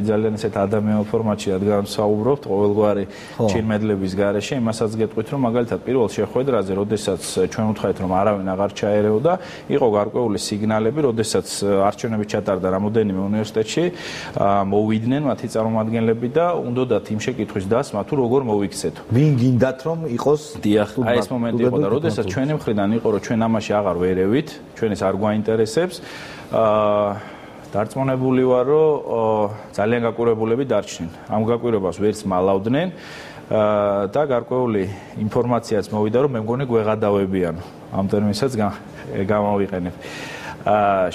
ძალიან ესეთ ადამიანურ ფორმატში რადგან ვსაუბრობთ ყოველგვარი ჩირმედლების გარეშე, იმასაც გეტყვით, რომ მაგალითად პირველ შეხვედრაზე, როდესაც ჩვენ ვთქვით, რომ არავინ აღარ ჩაერეოდა, იყო გარკვეული სიგნალები, როდესაც არჩევნები ჩატარდა რამოდენიმე უნივერსიტეტში, მოვიდნენ მათი წარმომადგენლები და უნდათ იმ შეკითხვის დასმა, თუ როგორ მოვიქცეთო. ვინ გინდათ რომ იყოს? დიახ, აი ეს მომენტი იყო და როდესაც ჩვენი მხრიდან იყო, რომ ჩვენ ამაში აღარ ვერევით, ჩვენ ეს არ გვაინტერესებს. დარწმუნებული ვარ, რომ ძალიან გაკვირვებულები დარჩნენ. ამ გაკვირვებას ვერც მალავდნენ და გარკვეული ინფორმაციაც მოვიდა, რომ მე მგონი გვეღადავებიან. ამ ტერმინსაც გამოვიყენებ.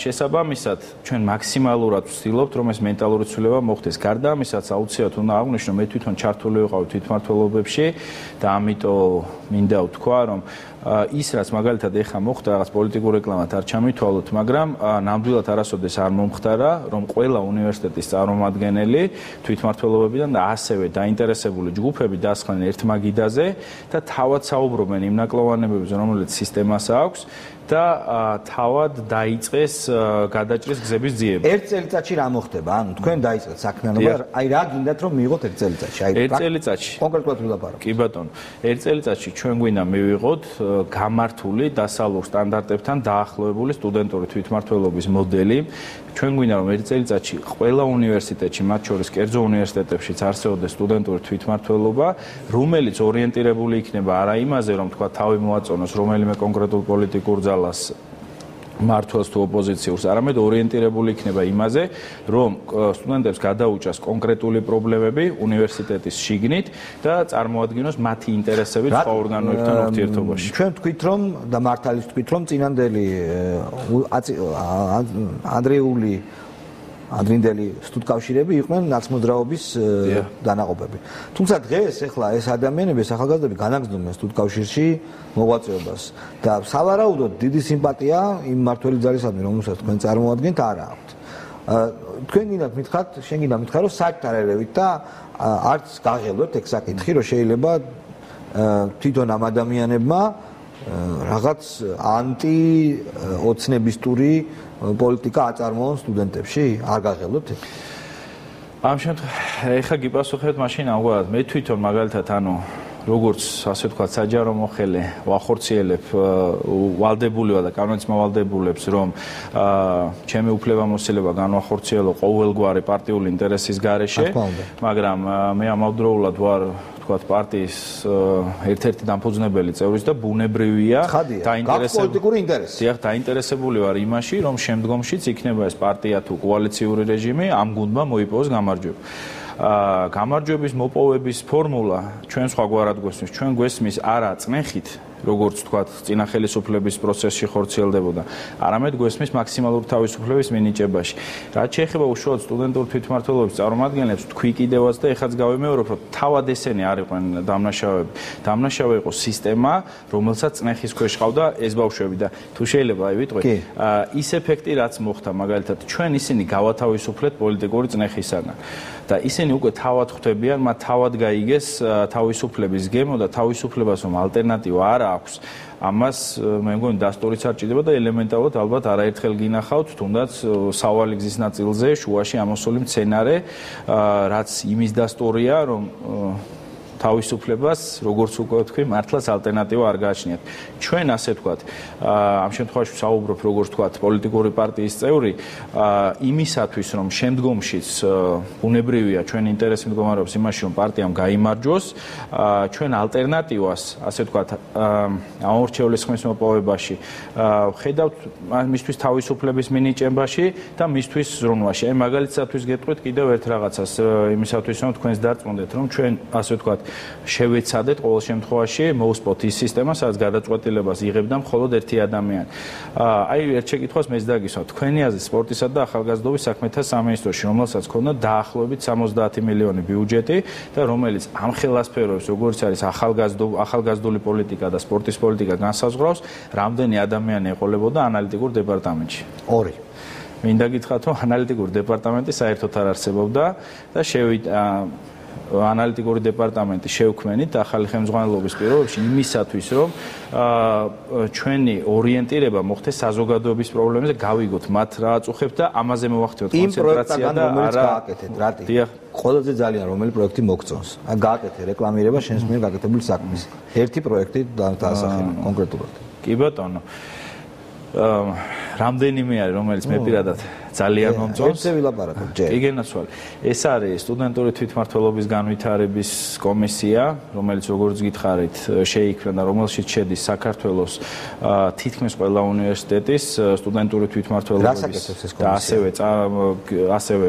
შესაბამისად, ჩვენ მაქსიმალურად ვცდილობთ, რომ ეს მენტალური ცვლილება მოხდეს. გარდა ამისაც, აუცილებლად უნდა აღვნიშნო, მე თვითონ ჩართული ვიყავი თვითმმართველობებში და ამიტომ მინდა ვთქვა, რომ ის რაც მაგალითად ეხა მოხდა, რაღაც პოლიტიკურ რეკლამად არ ჩამითვალოთ, მაგრამ ნამდვილად არასოდეს არ მომხდარა, რომ ყველა უნივერსიტეტის წარმომადგენელი თვითმმართველობებიდან და ასევე დაინტერესებული ჯგუფები დასხნენ ერთ მაგიდაზე და თავად საუბრობენ იმ ნაკლოვანებებზე, რომელიც სისტემას აქვს და თავად დაიწყეს გადაჭრის გზების ძიება. ერთ წელიწადში რა მოხდება? ანუ თქვენ დაიწყეთ საქმიანობა, აი რა გინდათ რომ მიიღოთ ერთ წელიწადში? აი ერთ წელიწადში. კონკრეტულად ვილაპარაკო. კი ბატონო. ერთ წელიწადში ჩვენ გვინდა მივიღოთ გამართული დასავლურ სტანდარტებთან დაახლოებული სტუდენტური თვითმმართველობის მოდელი. ჩვენ გვინდა რომ ერთ წელიწადში ყველა უნივერსიტეტში, მათ შორის კერძო უნივერსიტეტებშიც არსებობდეს სტუდენტური თვითმმართველობა, რომელიც ორიენტირებული იქნება არა იმაზე, რომ თქვა თავი მოაწონოს რომელიმე კონკრეტულ პოლიტიკურ ძალას მართლს თუ ოპოზიციურს, არამედ ორიენტირებული იქნება იმაზე, რომ სტუდენტებს გადაუჭას კონკრეტული პრობლემები უნივერსიტეტის შიგნით და წარმოადგინოს მათი ინტერესები სხვა ორგანოებთან ურთიერთობაში. ჩვენ თქვით რომ და მართალიც თქვით რომ წინანდელი ადრინდელი სტუდკავშირები იყვნენ ნაცმოძრაობის დანაყოფები. თუმცა დღეს ახლა ეს ადამიანები, ეს ახალგაზრდები განაგრძობენ სტუდკავშირში მოღვაწეობას და სავარაუდოდ დიდი სიმპათია იმ მართველი ძალისადმი, რომელსაც თქვენ წარმოადგენთ, არ აქვთ. თქვენ გინდათ მითხრათ, შენ გინდა მითხრა, რომ საერთოდ არ ერევით და არც გაღელვებთ ეგ საკითხი, რომ შეიძლება თვითონ ამ ადამიანებმა რაღაც ანტი-ოცნებისტური პოლიტიკა აწარმოონ სტუდენტებში? არ გაღელვებთ? ამ შემთხვევაში ეხა გიპასუხებთ მაშინ ამგვარად, მე თვითონ მაგალითად როგორც ასე ვთქვათ, საჯარო მოხელე ვახორციელებ ვალდებული ვარ და კანონიც მოვალდებულებს, რომ ჩემი უფლებამოსილება განვახორციელო ყოველგვარი პარტიული ინტერესის გარეშე, მაგრამ მე ამავდროულად ვარ თქვათ პარტიის ერთ-ერთი დამფუძნებელი წევრის და ბუნებრივია დაინტერესებული ვარ იმაში, რომ შემდგომშიც იქნება ეს პარტია თუ კოალიციური რეჟიმი ამ გუნდმა მოიპოვოს გამარჯვება. გამარჯვების მოპოვების ფორმულა ჩვენ სხვაგვარად გვესმის, ჩვენ გვესმის არა წმენხით როგორც თქვათ, წინა ხელისუფლების პროცესში ხორციელდებოდა, არამედ გვესმის მაქსიმალური თავისუფლების მინიჭებაში. რაც შეეხება უშუალოდ სტუდენტურ თვითმმართველობის წარმომადგენლებს, თქვი კიდევაც და ეხაც გავიმეორებ, რომ თავად ესენი არ იყვნენ დამნაშავეები. დამნაშავე იყო სისტემა, რომელსაც წნეხის ქვეშ ყავდა ეს ბავშვები და თუ შეიძლება აი ვიტყვი, ის ეფექტი რაც მოხდა, მაგალითად, ჩვენ ისინი გავათავისუფლეთ პოლიტიკური წნეხისაგან. და ისინი უკვე თავად ხვდებიან, მათ თავად გაიგეს თავისუფლების გემო და თავისუფლებას რომ ალტერნატივა არ აქვს. ამას მე მგონი დასტურიც არ ჭირდება და ელემენტარულად ალბათ არაერთხელ გინახავთ, თუნდაც სავალი გზის ნაწილზე შუაში ამოსული მცენარე, რაც იმის დასტურია, რომ თავისუფლებას, როგორც უკვე ვთქვი, მართლაც ალტერნატივა არ გააჩნიათ. ჩვენ ასე ვთქვათ, ამ შემთხვევაში ვსაუბრობ, როგორც ვთქვათ, პოლიტიკური პარტიის წევრი, იმისათვის, რომ შემდგომშიც ბუნებრივია ჩვენი ინტერესი მდგომარეობს იმაში, რომ პარტიამ გაიმარჯვოს, ჩვენ ალტერნატივას, ასე ვთქვათ, ამორჩეულის ხმის მოპოვებაში, ვხედავთ მისთვის თავისუფლების მინიჭებაში და მისთვის ზრუნვაში. აი მაგალითისათვის გეტყვით კიდევ ერთ რაღაცას, იმისათვის, რომ თქვენს დარწმუნდეთ, რომ ჩვენ, ასე ვთქვათ, შევეცადეთ ყოველ შემთხვევაში მოусპოთ ის სისტემა, სადაც გადაწყვეტილებას იღებდა მხოლოდ ერთი ადამიანი. აი ერთ შეკითხვას მეც დაგისვათ. თქვენი აზრით სპორტისა და ახალგაზრდობის საქმეთა სამინისტროში, რომელსაც ქონდა დაახლოებით 70 მილიონი ბიუჯეტი და რომელიც ამ ხელისფეროებს, როგორც არის ახალგაზრდული პოლიტიკა და სპორტის პოლიტიკა განსაზღვრავს, რამდენი ადამიანი ეყოლებოდა ანალიტიკურ დეპარტამენტში? 2. მინდა გითხრათ, რომ ანალიტიკური დეპარტამენტი საერთოდ არ არსებობდა და ანალიტიკური დეპარტამენტი შევქმნით ახალი ხელმძღვანელობის პირობებში იმისათვის, რომ ჩვენი ორიენტირება მოხდეს საზოგადოების პრობლემებზე, გავიგოთ მათ რა აწუხებთ და ამაზე მოვახდინოთ კონცენტრაცია და არა გააკეთეთ რატი. ყველაზე ძალიან რომელი პროექტი მოგწონს. გააკეთე რეკლამირება შენს მიერ გაკეთებული საქმის. ერთი პროექტი დაასახელე კონკრეტულად. კი ბატონო. რამდენიმე არის, რომელიც მე პირადად ძალიან მომწონს. ესე ვილაპარაკებ ჯერ. კი გენაცვალე. ეს არის სტუდენტური თვითმმართველობის განვითარების კომისია, რომელიც როგორც გითხარით, შეიქმნა და რომელშიც შედის საქართველოს თითქმის ყველა უნივერსიტეტის სტუდენტური თვითმმართველობის და ასევე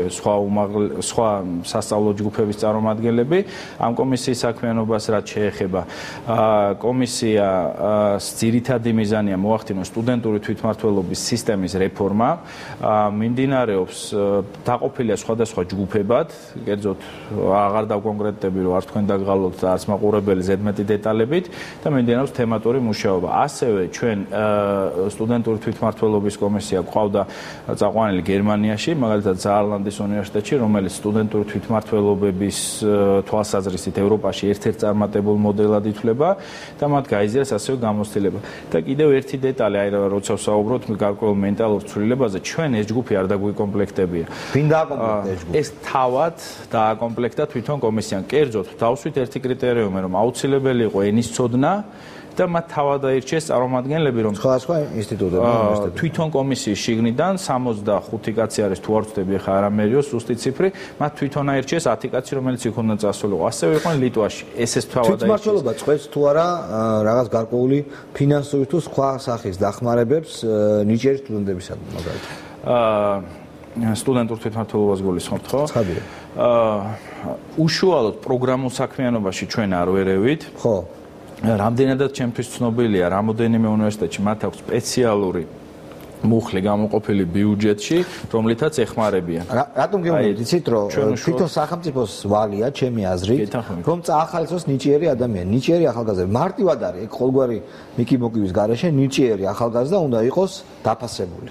სხვა სასწავლო ჯგუფების წარმომადგენლები. ამ კომისიის საქმიანობას რაც შეეხება, კომისიას ძირითადი მიზანია მოახდინოს სტუდენტური თვითმმართველობის სისტემის რეფორმა. მიმდინარეობს დაყოფილია სხვადასხვა ჯგუფებად, კერძოდ აღარ დავკონკრეტები, რომ არ თქვენ დაგღალოთ და არც მაყურებელი ზედმეტი დეტალებით და მიმდინარეობს თემატური მუშაობა. ასევე ჩვენ სტუდენტური თვითმმართველობის კომისია გვყავდა წაყვანილი გერმანიაში, მაგალითად ზაარლანდის უნივერსიტეტში, რომელიც სტუდენტური თვითმმართველობების თვალსაზრისით ევროპაში ერთ-ერთ წარმატებულ მოდელად ითვლება და მათ გაიზიარეს ასევე გამოცდილება. და კიდევ ერთი დეტალი, აი როცა ვსაუბრობთ გარკვეულ მენტალურ ცვლილებაზე, ჩვენ ეს ჯგუფი არ დაგვიკომპლექტებია. ვინ დააკომპლექტა ეს ჯგუფი? ეს თავად დააკომპლექტა თვითონ კომისიამ. კერძოდ, დავსვით ერთი კრიტერიუმი, რომ აუცილებელი იყო ენის ცოდნა და მათ თავად აირჩიეს წარმომადგენლები, რომ სხვა ინსტიტუტები, უნივერსიტეტები. თვითონ კომისიის შიგნიდან 65 კაცი არის, თუ არ ვწდები, ხა არამერიო სუსტი ციფრი, მათ თვითონ აირჩიეს 10 კაცი, რომელიც იქ უნდა წასულიყო. ასევე იყვნენ ლიტვაში. ეს თავად აირჩიეს. თვითმმართველობა წყვეტს თუ არა რაღაც გარკვეული ფინანსური თუ სხვა სახის დახმარებებს ნიჭიერი სტუდენტებისადმი, მაგალითად. სტუდენტურ თვითმმართველობას გულისხმობთ, ხო? ცხადია. უშუალოდ პროგრამულ საქმიანობაში ჩვენ არ ვერევით. ხო. რამდენადაც ჩემთვის ცნობილია, რამოდენიმე უნივერსიტეტში მათ აქვს სპეციალური მუხლი გამოყოფილი ბიუჯეტში, რომლითაც ეხმარებიან. რატომ გეუბნებით, იცით, რომ თვითონ სახელმწიფოს ვალია, ჩემი აზრით, რომ წაახალისოს ნიჭიერი ადამიანი, ნიჭიერი ახალგაზრდა. მარტივად არის, ეგ ყოველგვარი მიკი-მოკივის გარეშე ნიჭიერი ახალგაზრდა უნდა იყოს დაფასებული.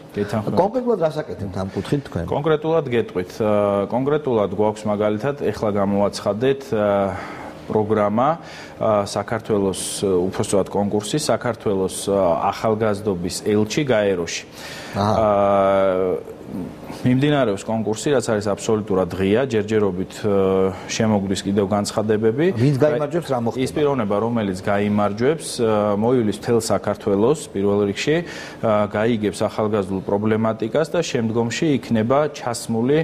კონკრეტულად რას აკეთებთ ამ კუთხით თქვენ? კონკრეტულად გეტყვით. კონკრეტულად გვაქვს მაგალითად, ეხლა გამოვაცხადეთ პროგრამა საქართველოს უпростоად კონკურსი საქართველოს ახალგაზრდობის ელჩი გაეროში. მიმდინარეობს კონკურსი, რაც არის აბსოლუტურად ღია, ჯერჯერობით შემოგვდის კიდევ განცხადებები. ვინც გაიმარჯვებს, რა მოხდება? ის პიროვნება, რომელიც გაიმარჯვებს, მოივლის მთელ საქართველოს პირველ რიგში, გაიგებს ახალგაზრდულ პრობლემატიკას და შემდგომში იქნება ჩასმული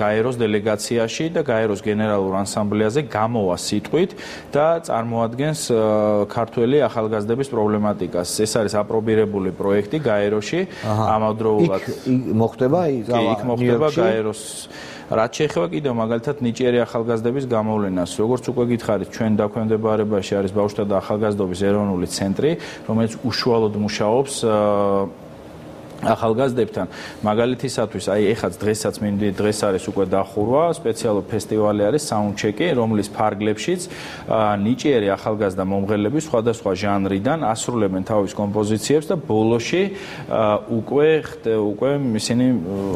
გაეროს დელეგაციაში და გაეროს გენერალურ ასამბლეაზე გამოვა სიტყვით და წარმოადგენს ქართველი ახალგაზრდების პრობლემატიკას. ეს არის აპრობირებული პროექტი გაეროში, ამავდროულად მოხდება იქ მოხდება გაეროს რაც შეეხება კიდევ მაგალითად ნიჭიერი ახალგაზრდების გამოვლენას როგორც უკვე გითხარით ჩვენ დაქვემდებარებაში არის ბავშვთა და ახალგაზრდობის ეროვნული ცენტრი რომელიც უშუალოდ მუშაობს ახალგაზრდებთან მაგალითისათვის აი ეხაც დღესაც მინდი დღეს არის უკვე დახურვა სპეციალური ფესტივალი არის საუნდჩეკი რომლის ფარგლებშიც ნიჭიერი ახალგაზრდა მომღერლები სხვადასხვა ჟანრიდან ასრულებენ თავის კომპოზიციებს და ბოლოში უკვე ისინი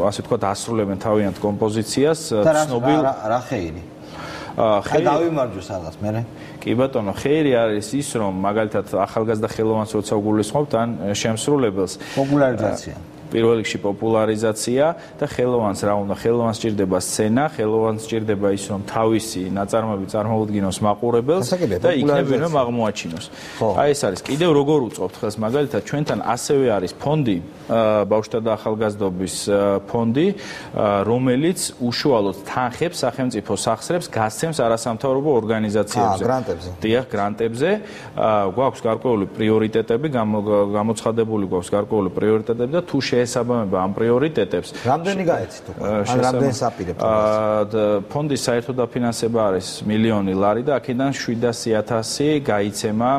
ასე ვთქვათ ასრულებენ თავიანთ კომპოზიციას ცნობილ რა ხეირი ხე დავიმარჯვე სადღაც მე კი ბატონო ხეირი არის ის რომ მაგალითად ახალგაზრდა ხელოვანს როცა გულისხმობთ ან შემსრულებელს პოპულარიზაცია პირველ რიგში პოპულარიზაცია და ხელოვანს რა უნდა ხელოვანს სჭირდება სცენა ხელოვანს სჭირდება ის რომ თავისი ნაწარმოები წარმოუდგინოს მაყურებელს და იქნებინო აღმოაჩინოს აი ეს არის კიდევ როგორ უწყობთ ხელს მაგალითად ჩვენთან ასევე არის ფონდი ბავშვთა და ახალგაზრდობის ფონდი რომელიც უშუალოდ თანხებს სახელმწიფო სახსრებს გასცემს არასამთავრობო ორგანიზაციებზე გრანტებზე დიახ გრანტებზე გვაქვს გარკვეული პრიორიტეტები გამოცხადებული გვაქვს გარკვეული პრიორიტეტები და თუ შეესაბამება ამ პრიორიტეტებს. რამდენი გაეცით უკვე? ან რამდენს აპირებთ? ფონდის საერთო დაფინანსება არის მილიონი ლარი და აქედან 700,000 გაიცემა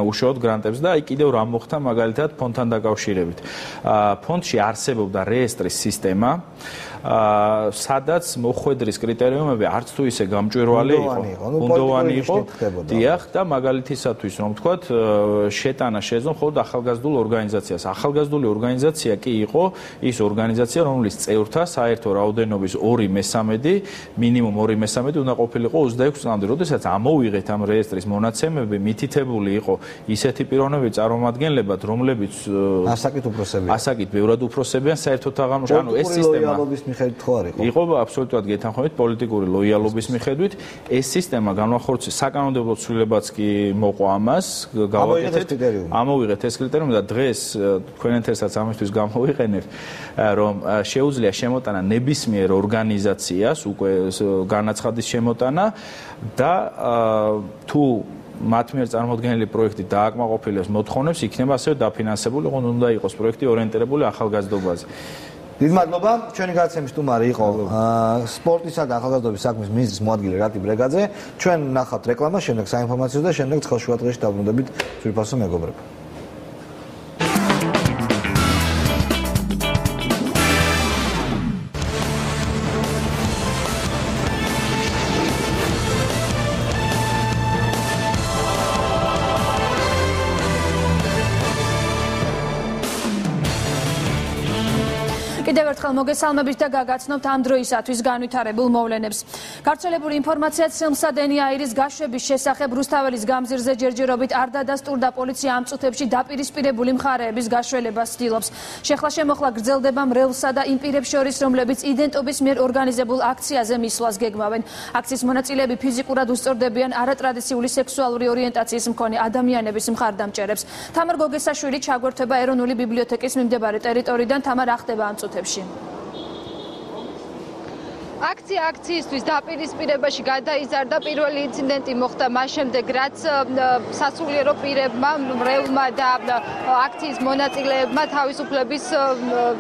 უშუალოდ გრანტებს და აი კიდევ რა მოხდა მაგალითად ფონდთან დაკავშირებით. ფონდში არსებობდა რეესტრის სისტემა სადაც მოხვედრის კრიტერიუმები არც თუ ისე გამჭვირვალე იყო, უნდოვანი იყო. დიახ და მაგალითისათვის რომ ვთქვათ, შეტანა შეეძლო მხოლოდ ახალგაზრდულ ორგანიზაციას. ახალგაზრდული ორგანიზაცია კი იყო ის ორგანიზაცია, რომლის წევრთა საერთო რაოდენობის 2/3, მინიმუმ 2/3 უნდა ყოფილიყო 26 წლამდე. როდესაც ამოვიღეთ ამ რეესტრის მონაცემები, მითითებული იყო ისეთი პიროვნებების წარმომადგენლებად, რომლებიც ასაკით ბევრად უფროსებიან საერთოდ აღამოჩნდა. ანუ ეს სისტემა მიხედვით ხო არ იყო? იყო აბსოლუტურად გეთანხმებით პოლიტიკური ლოიალობის მიხედვით. ეს სისტემა განვახორციელეს საკანონმდებლო ცვლილებაც კი მოყვა ამას, გავაკეთეთ. ამოვიღეთ ეს კრიტერიუმი და დღეს თქვენ ეთერსაც ამისთვის გამოვიყენებთ, რომ შეუძლია შემოტანა ნებისმიერ ორგანიზაციას, უკვე განაცხადის შემოტანა და თუ მათ მიერ წარმოდგენილი პროექტი დააკმაყოფილებს მოთხოვნებს, იქნება ასევე დაფინანსებული, ოღონდ უნდა იყოს პროექტი ორიენტირებული ახალგაზრდობაზე. დიდ მადლობა, ჩვენი გადაცემის სტუმარი იყო სპორტისა და ახალგაზრდობის საქმის მინისტრის მოადგილე რატი ბრეგაძე. ჩვენ ნახავთ რეკლამა, შემდეგ საინფორმაციო და შემდეგ ცხელშუა დღეში დაბრუნდებით ძვირფასო მეგობრებო. კიდევ ერთხელ მოგესალმებით და გაგაცნობთ ამ დროისათვის განვითარებულ მოვლენებს. გავრცელებული ინფორმაციაც სილმსადენი აირის გაშვების შესახებ რუსთაველის გამზირზე ჯერჯერობით არ დადასტურდა პოლიცია ამ წუთებში დაპირისპირებული მხარეების გაშველებას ცდილობს. შეხლა-შემოხლა გრძელდება მრევლსა და იმ პირებს შორის, რომლებიც იდენტობის მიერ ორგანიზებულ აქციაზე მისვლას გეგმავენ. აქციის მონაწილეები ფიზიკურად უსწორდებიან არატრადიციული სექსუალური ორიენტაციის მქონე ადამიანების მხარდამჭერებს. თამარ გოგესაშვილი ჩაგვერთვება ეროვნული ბიბლიოთეკის მიმდებარე ტერიტორიიდან. თამარ, რა ხდება ამ წუთებში? აქციისთვის დაპირისპირებაში გადაიზარდა პირველი ინციდენტი მოხდა მას შემდეგ, რაც სასულიერო პირებმა, მრევლმა და აქციის მონაწილეებმა თავისუფლების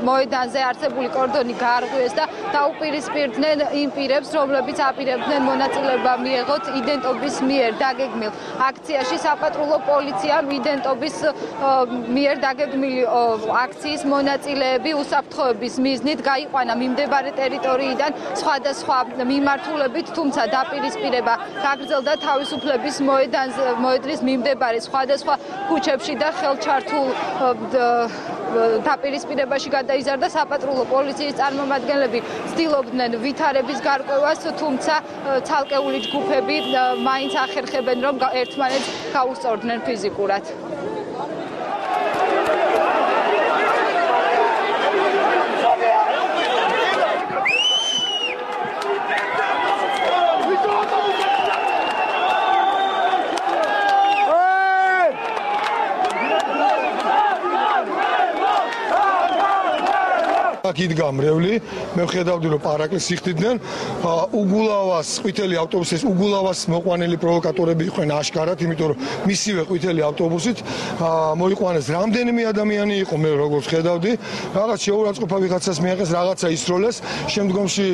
მოედანზე არსებული კორდონი გაარღვიეს და დაუპირისპირდნენ იმ პირებს, რომლებიც აპირებდნენ მონაწილეობა მიეღოთ იდენტობის მიერ დაგეგმილ აქციაში. საპატრულო პოლიციამ იდენტობის მიერ დაგეგმილი აქციის მონაწილეები უსაფრთხოების მიზნით გაიყვანა მიმდებარე ტერიტორიიდან სხვადასხვა მიმართულებით, თუმცა დაპირისპირება გაგრძელდა თავისუფლების მოედნის მიმდებარე სხვადასხვა ქუჩებში და ხელჩართულ დაპირისპირებაში გადაიზარდა საპატრულო პოლიციის წარმომადგენლები ცდილობდნენ ვითარების გარკვევას, თუმცა ცალკეული ჯგუფები მაინც ახერხებენ, რომ ერთმანეთს გაუსწორდნენ ფიზიკურად. აქ იდგა მრევლი, მე ვხედავდი რომ პარაკლის სიხდიდნენ, უგულავას ყვითელი ავტობუსის უგულავას მოყვანილი პროვოკატორები იყვნენ აშკარად, იმიტომ რომ მისივე ყვითელი ავტობუსით მოიყვანეს რამდენიმე ადამიანი იყო, მე როგორც ხედავდი, რაღაც შეურაცხყოფა ვიღაცას მიაღეს, რაღაცა ისროლეს, შემდგომში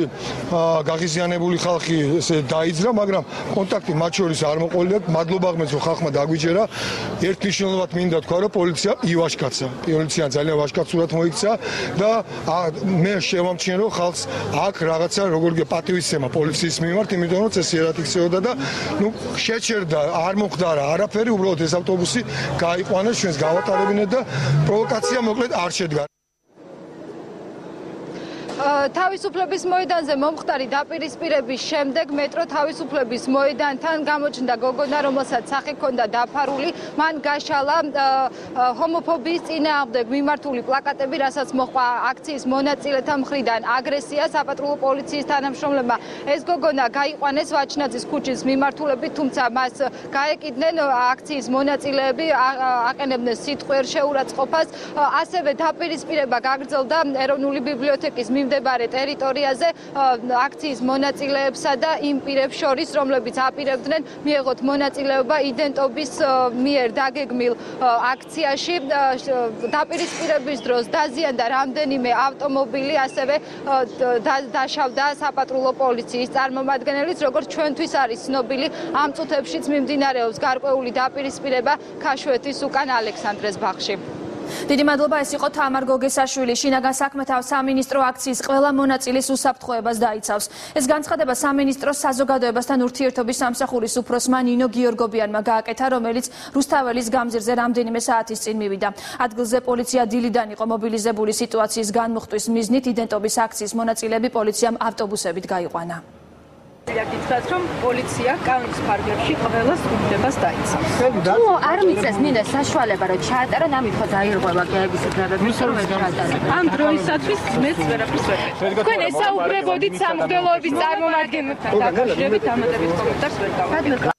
გაღიზიანებული ხალხი ესე დაიძრა, მაგრამ კონტაქტი მათ შორის არ მოყოლია, მადლობა ღმერთს რომ ხალხმა დაგვიჯერა, ერთნიშნულად მინდა თქვა რომ პოლიცია ივაშკაცა, პოლიცია ძალიან ვაშკაცურად მოიქცა და მე შევამჩნიე რომ ხალხს აქ რაღაცა როგორია პატივისცემა პოლიციის მიმართ, იმიტომ რომ წესიერად იქცეოდა და ნუ შეჩერდა, არ მოხდა არაფერი, უბრალოდ ეს ავტობუსი გაიყვანეს, ჩვენს გავატარებინეთ და პროვოკაცია მოკლედ არ შედგა. თავისუფლების მოედანზე მომხდარი დაპირისპირების შემდეგ მეტრო თავისუფლების მოედანთან გამოჩნდა გოგონა, რომელსაც სახე ჰქონდა დაფარული, მან გაშალა ჰომოფობიის წინააღმდეგ მიმართული პლაკატები, რასაც მოჰყვა აქციის მონაწილეთა მხრიდან აგრესია საპატრულო პოლიციის თანამშრომლებმა. ეს გოგონა გაიყვანეს ვაჩნაძის ქუჩის მიმართულებით, თუმცა მას გაეკიდნენ აქციის მონაწილეები, აყენებდნენ სიტყვიერ შეურაცხყოფას, ასევე დაპირისპირება გაგრძელდა ეროვნული ბიბლიოთეკის მიმდებარე ტერიტორიაზე აქციის მონაწილეებსა და იმ პირებს შორის, რომლებიც აპირებდნენ მიეღოთ მონაწილეობა identობის მიერ დაგეგმილ აქციაში. დაპირისპირების დროს დაზიანდა რამდენიმე ავტომობილი, ასევე დაშავდა საპატრულო პოლიციის წარმომადგენელიც, როგორც ჩვენთვის არის ცნობილი, ამ წუთებშიც მიმდინარეობს გარკვეული დაპირისპირება ქაშვეთის უკან ალექსანდრეს ბაღში. დიდი მადლობა, ეს იყო თამარ გოგესაშვილი. შინაგან საქმეთა სამინისტრო აქციის ყველა მონაწილის უსაფრთხოებას დაიცავს. ეს განცხადება სამინისტროს საზოგადოებასთან ურთიერთობის სამსახურის უფროსმა ნინო გიორგობიანმა გააკეთა, რომელიც რუსთაველის გამზირზე რამდენიმე საათის წინ მივიდა. ადგილზე პოლიცია დილიდან იყო მობილიზებული, სიტუაციის განმუხტვის მიზნით identობის აქციის მონაწილეები პოლიციამ ავტობუსებით გაიყვანა. გითხრათ, რომ პოლიცია კანონის ფარგლებში ყველას უფლებას დაიცავს. თუ არ მიწეს მინდა საშუალება, რომ ჩაატარონ, ამით ხო დაირღვევა გეების უფლებები, რომ ვერ ჩაატარონ. ამ დროისათვის მეც ვერაფერს ვერ ვეთქვი. თქვენ ესაუბრებოდით სამღვდელოების წარმომადგენლებთან დაკავშირებით დამატებით კომენტარს ვერ გავაკეთებ.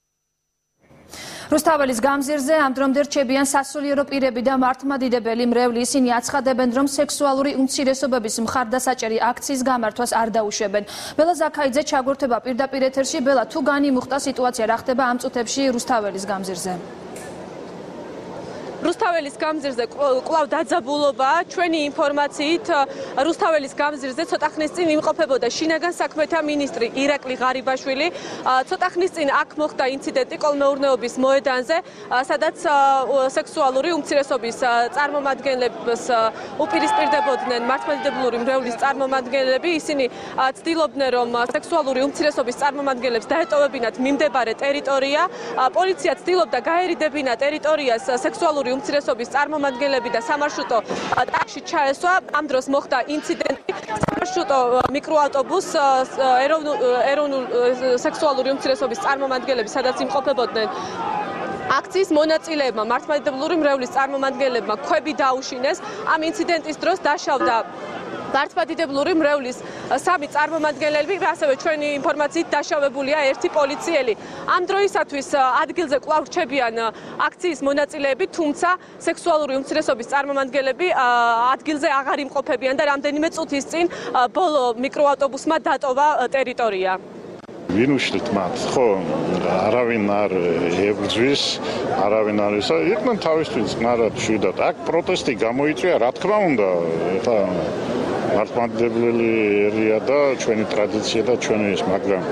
რუსთაველის გამზირზე ამ დრომდე რჩებიან სასულიერო პირები და მართლმადიდებელი მრევლი. ისინი აცხადებენ, რომ სექსუალური უმცირესობების მხარდასაჭერი აქციის გამართვას არ დაუშვებენ. ბელა ზაქაიძე ჩაგურთება პირდაპირ ეთერში. ბელა, თუ განიმუხტა სიტუაცია, რა ხდება ამ წუთებში რუსთაველის გამზირზე? რუსთაველის გამზირზე კვლავ დაძაბულობაა. ჩვენი ინფორმაციით რუსთაველის გამზირზე ცოტა ხნის წინ იმყოფებოდა შინაგან საქმეთა მინისტრი ირაკლი ღარიბაშვილი. ცოტა ხნის წინ აქ მოხდა ინციდენტი კოლმეურნეობის მოედანზე, სადაც სექსუალური უმცირესობის წარმომადგენლებს უპირისპირდებოდნენ მართლმადიდებლური მრევლის წარმომადგენლები. ისინი ცდილობდნენ, რომ სექსუალური უმცირესობის წარმომადგენლებს დაეტოვებინათ მიმდებარე ტერიტორია. პოლიცია ცდილობდა გაერიდებინა ტერიტორიას სექსუალური უმცირესობის წარმომადგენლები და სამარშრუტო ტაქსი ჩაესვა. ამ დროს მოხდა ინციდენტი. სამარშრუტო მიკროავტობუს ეროვნულ სექსუალური უმცირესობის წარმომადგენლები, სადაც იმყოფებოდნენ აქციის მონაწილეებმა, მართლმადიდებლური მრევლის წარმომადგენლებმა ქვები დაუშინეს. ამ ინციდენტის დროს დაშავდა მართლმადიდებლური მრევლის სამი წარმომადგენელი, ასევე ჩვენი ინფორმაციით დაშავებულია ერთი პოლიციელი. ამ დროისათვის ადგილზე კვლავ რჩებიან აქციის მონაწილეები, თუმცა სექსუალური უმცირესობის წარმომადგენლები ადგილზე აღარ იმყოფებიან და რამდენიმე წუთის წინ ბოლო მიკროავტობუსმა დატოვა ტერიტორია. ვინ უშლით მათ? ხო, არავინ არ ებრძვის, არავინ არ ისა. იყვნენ თავისთვის ნარად შვიდად. აქ პროტესტი გამოიწვია, რა თქმა უნდა, ეხლა მართლმადიდებელი ერია და ჩვენი ტრადიცია და ჩვენი ის, მაგრამ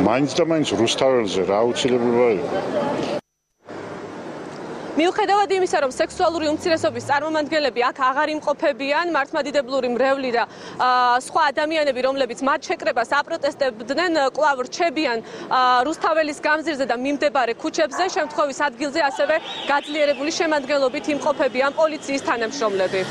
მაინც და მაინც რუსთაველზე რა აუცილებლობა იყო? მიუხედავად იმისა, რომ სექსუალური უმცირესობის წარმომადგენლები აქ აღარ იმყოფებიან, მართლმადიდებლური მრევლი და სხვა ადამიანები, რომლებიც მათ შეკრებას აპროტესტებდნენ, კვლავ რჩებიან რუსთაველის გამზირზე და მიმდებარე ქუჩებზე, შემთხვევის ადგილზე ასევე გაძლიერებული შემადგენლობით იმყოფებიან პოლიციის თანამშრომლები.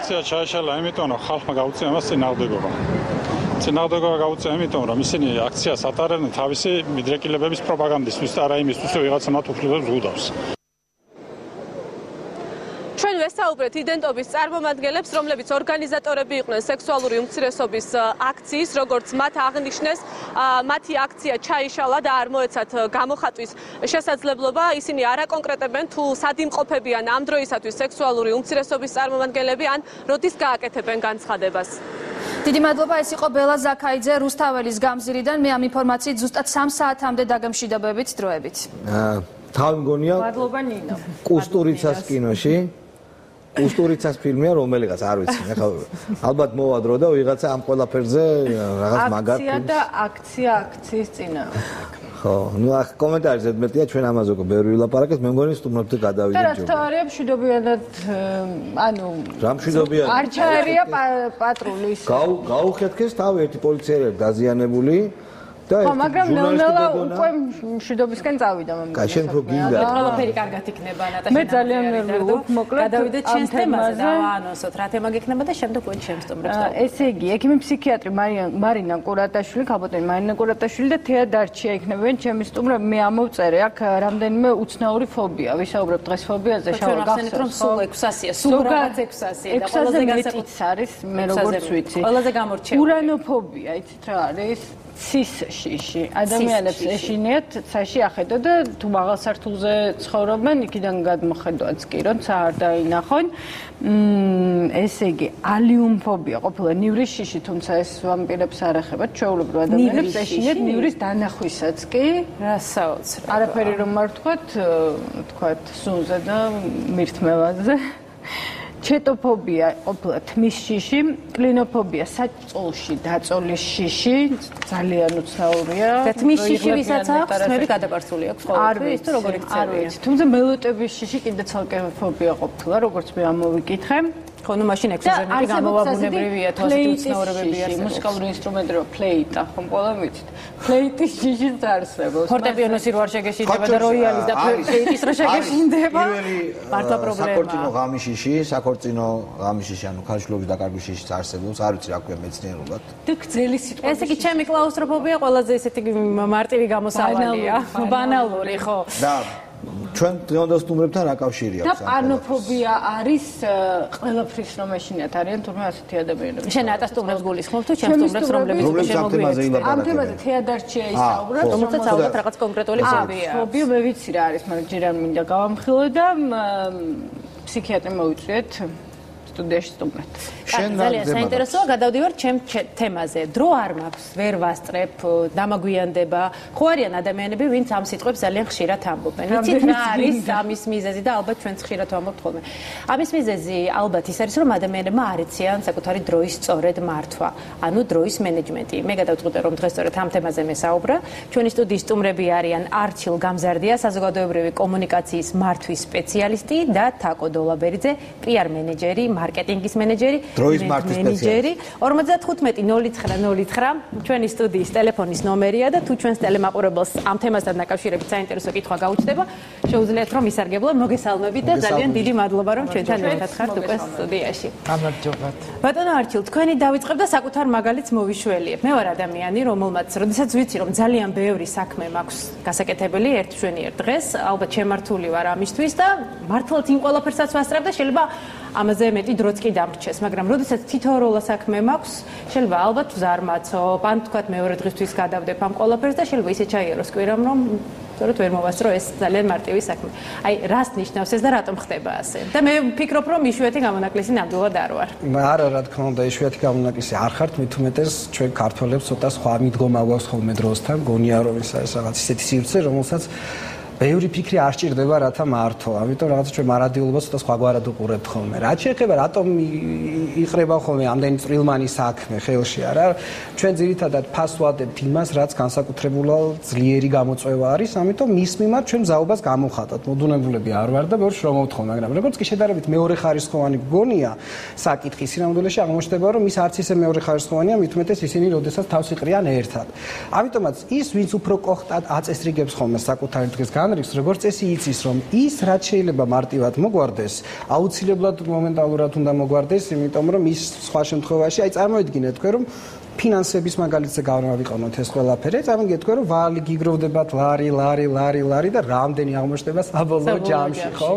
აქცია ჩაეშალა იმიტომ რომ ხალხმა გაუწია მას წინააღმდეგობა. წინააღმდეგობა გაუწია იმიტომ რომ ისინი აქციას ატარებდნენ თავისი მიდრეკილებების პროპაგანდისთვის და არა იმისთვის რომ ვიღაცა მათ უფლებებს უდავს. ჩვენ ვესაუბრეთ იდენტობის წარმომადგენლებს, რომლებიც ორგანიზატორები იყვნენ სექსუალური უმცირესობის აქციის, როგორც მათ აღნიშნეს, მათი აქცია ჩაიშალა და არ მოეცათ გამოხატვის შესაძლებლობა. ისინი არ აკონკრეტებენ თუ სად იმყოფებიან ამ დროისათვის სექსუალური უმცირესობის წარმომადგენლები ან როდის გააკეთებენ განცხადებას. დიდი მადლობა, ეს იყო ბელა ზაქაიძე რუსთაველის გამზირიდან. მე ამ ინფორმაციით ზუსტად 3 საათამდე დაგემშვიდობებით დროებით. თავი მგონია მადლობა ნინო. კუსტურიცას კინოში. კუსტურიცას ფილმია რომელიღაც არ ვიცი. ახლა ალბათ მოვა დრო და ვიღაცა ამ ყველაფერზე რაღაც მაგარ აქცია და აქციის წინააღმდეგ. ხო, ნუ ახ კომენტარი ზედმეტია ჩვენ ამაზე უკვე ბევრი ვილაპარაკეთ, მე მგონი სტუმრობთ გადავიდეთ. და რა თქმა უნდა, მშვიდობიანად, ანუ რა მშვიდობიანად? არ ჩაერია პატრულის. გაუხეთქეს თავი ერთი პოლიციელი დაზიანებული. ხო, მაგრამ ნელ-ნელა უკვე მშვიდობისკენ წავიდა მომგონი. კაი, შენ რო გინდა. ყველაფერი კარგად იქნება, ნატაშა. მე ძალიან ნერვიულობ, მოკლედ გადავიდეთ ჩვენს თემაზე და ვაანონსოთ რა თემა გექნება და შემდეგ უკვე ჩემს სტუმრებს. ესე იგი, ექიმი ფსიქიატრი მარინა კურატაშვილი, ქალბატონი მარინა კურატაშვილი და თეა დარჩია იქნებიან ჩემი სტუმრები. მე ამოვწერე აქ რამდენიმე უცნაური ფობია. ვისაუბრებ დღეს ფობიაზე, შავა გახსენეთ რომ სულ 600-ია, სულ რაღაც 600-ია და ყველაზე მეტიც არის, მე როგორც ვიცი. ყველაზე გამორჩეული. ურანოფობია, იცით რა არის? ცის შიში. ადამიანებს ეშინიათ ცაში ახედო და თუ მაღალ სართულზე ცხოვრობენ, იქიდან გადმოხედვაც კი, რომ ცა არ დაინახონ. ესე იგი, ალიუმფობია ყოფილა ნივრის შიში, თუმცა ეს ვამპირებს არ ეხება, ჩვეულებრივ ადამიანებს ეშინიათ ნივრის დანახვისაც კი. რა საოცრად. არაფერი რომ არ თქვათ, სუნზე და მირთმევაზე. ჩეტოფობია ყოფილა თმის შიში, კლინოფობია საწყულში დაწოლის შიში, ძალიან უცნაურია. და თმის შიში ვისაც აქვს, თმები გადაბარსული აქვს ყოველთვის, თუ როგორ იქცევია. თუმცა მელოტების შიში კიდე ცალკე ფობია ყოფილა, როგორც მე ამოვიკითხე. ხო, ნუ მაშინ ექსოგენები გამოვაბუნებრივია, თვალსაჩინო უცნაურებები არსებობს. მუსიკალური ინსტრუმენტი რო ფლეიტა, ხომ ყველა ვიცით. ფლეიტის შიშიც არსებობს. ფორტეპიანოსი რო არ შეგეშინდება და როიალის და ფლეიტის რო შეგეშინდება. მართლა პრობლემაა. საკორწინო ღამის შიში, საკორწინო ღამის შიში, ანუ ქალიშვილობის დაკარგვის შიშიც არსებობს, არ ვიცი რა ქვია მეცნიერულად. და გძელი სიტყვა. ესე იგი, ჩემი კლაუსტროფობია ყველაზე ესეთი მარტივი გამოსავალია. ბანალური, ხო. და ჩვენ დღევანდელ სტუმრებთან რა კავშირი აქვს? და პანოფობია არის ყველაფრის რომ ეშინიათ არიან თურმე ასეთი ადამიანები. შენ ატა სტუმრებს გულისხმობ თუ ჩემს სტუმრებს რომლებიც შემოგვიეცეთ. ამ თემაზე თეადარჩია ისაუბრა, რომელსაც ალბათ რაღაც კონკრეტული ფობია. ფობია მე ვიცი რა არის, მაგრამ ჯერ არ მინდა გავამხილო და ფსიქიატრი მოვიწვიეთ სტუდიაში სტუმრად. ძალიან საინტერესოა, გადავდივარ ჩემ თემაზე. დრო არ მაქვს, ვერ ვასწრებ, დამაგვიანდება. ხო არიან ადამიანები, ვინც ამ სიტყვებს ძალიან ხშირად ამბობენ. იცით რა არის ამის მიზეზი და ალბათ ჩვენც ხშირად ვამბობთ ხოლმე. ამის მიზეზი ალბათ ის არის, რომ ადამიანებმა არ იციან საკუთარი დროის სწორედ მართვა, ანუ დროის მენეჯმენტი. მე გადავწყვიტე, რომ დღეს სწორედ ამ თემაზე მესაუბრა. ჩვენი სტუდიის სტუმრები არიან არჩილ გამზარდია, საზოგადოებრივი კომუნიკაციის მართვის სპეციალისტი და თაკო დოლაბერიძე, PR მენეჯერი, მარკეტინგის მენეჯერი. დროის მართვის სპეციალისტი 550909 ჩვენი სტუდიის ტელეფონის ნომერია და თუ ჩვენს ტელემაყურებელს ამ თემასთან დაკავშირებით საინტერესო კითხვა გაუჩნდება, შეუძლიათ რომ ისარგებლონ. მოგესალმებით და ძალიან დიდი მადლობა რომ ჩვენთან ერთად ხართ უკვე სტუდიაში. გამარჯობათ. ბატონო არჩილ, თქვენი დავიწყებ და საკუთარ მაგალითს მოვიშველიებ. მე ვარ ადამიანი, რომელმაც როდესაც ვიცი რომ ძალიან ბევრი საქმე მაქვს გასაკეთებელი ერთ შვენიერ დღეს, ალბათ შემართული ვარ ამისთვის და მართლაც იმ ყველაფერსაც ვასწრებ და შეიძლება ამაზე მეტი დროც კი დამრჩეს, მაგრამ როდესაც თითოეულა საქმე მაქვს, შეიძლება ალბათ ვზარმაცობ, ან თქვათ მეორე დღისთვის გადავდებ ამ ყველაფერს და შეიძლება ისე ჩაიაროს კვირამ, რომ სწორედ ვერ მოვასწრო ეს ძალიან მარტივი საქმე. აი, რას ნიშნავს ეს და რატომ ხდება ასე? და მე ვფიქრობ, რომ იშვიათი გამონაკლისი ნამდვილად არ ვარ. არა, რა თქმა უნდა, იშვიათი გამონაკლისი არ ხართ, მით უმეტეს ჩვენ ქართველებს ცოტა სხვა მიდგომა გვაქვს ხოლმე დროსთან, გონია რომ ეს არის რაღაც ისეთი სივრცე, რომელსაც ბევრი ფიქრი არ სჭირდება რათა მართო. ამიტომ რაღაცა ჩვენ მარადიულობას ცოტა სხვაგვარად უყურებთ ხოლმე. რაც შეეხება რატომ იყრება ხოლმე ამდენი წვრილმანი საქმე ხელში არა? ჩვენ ძირითადად ფასს ვადებთ იმას, რაც განსაკუთრებულად ძლიერი გამოწვევა არის, ამიტომ მის მიმართ ჩვენ მზაობას გამოვხატოთ. მოდუნებულები არ ვარ და ბევრს შრომობთ ხოლმე, მაგრამ როგორც კი შედარებით მეორე ხარისხოვანი გონია საკითხი სინამდვილეში აღმოჩნდება, რომ ის არც ისე მეორე ხარისხოვანია, მით უმეტეს ისინი როდესაც თავს იყრიან ერთად. ამიტომაც ის ვინც უფრო კოხტად აწესრიგებს ხოლმე საკუთარი დღის განრიგს, როგორც წესი იცის, რომ ის რაც შეიძლება მარტივად მოგვარდეს, აუცილებლად მომენტალურად უნდა მოგვარდეს, იმიტომ რომ ის სხვა შემთხვევაში, აი წარმოვიდგინეთ თქვენ, რომ ფინანსების მაგალითზე გავავიყენოთ ეს ყველაფერი, წარმოგიდგენთ თქვენ, რომ ვალი გიგროვდებათ ლარი და რამდენი აღმოჩნდება საბოლოო ჯამში, ხო?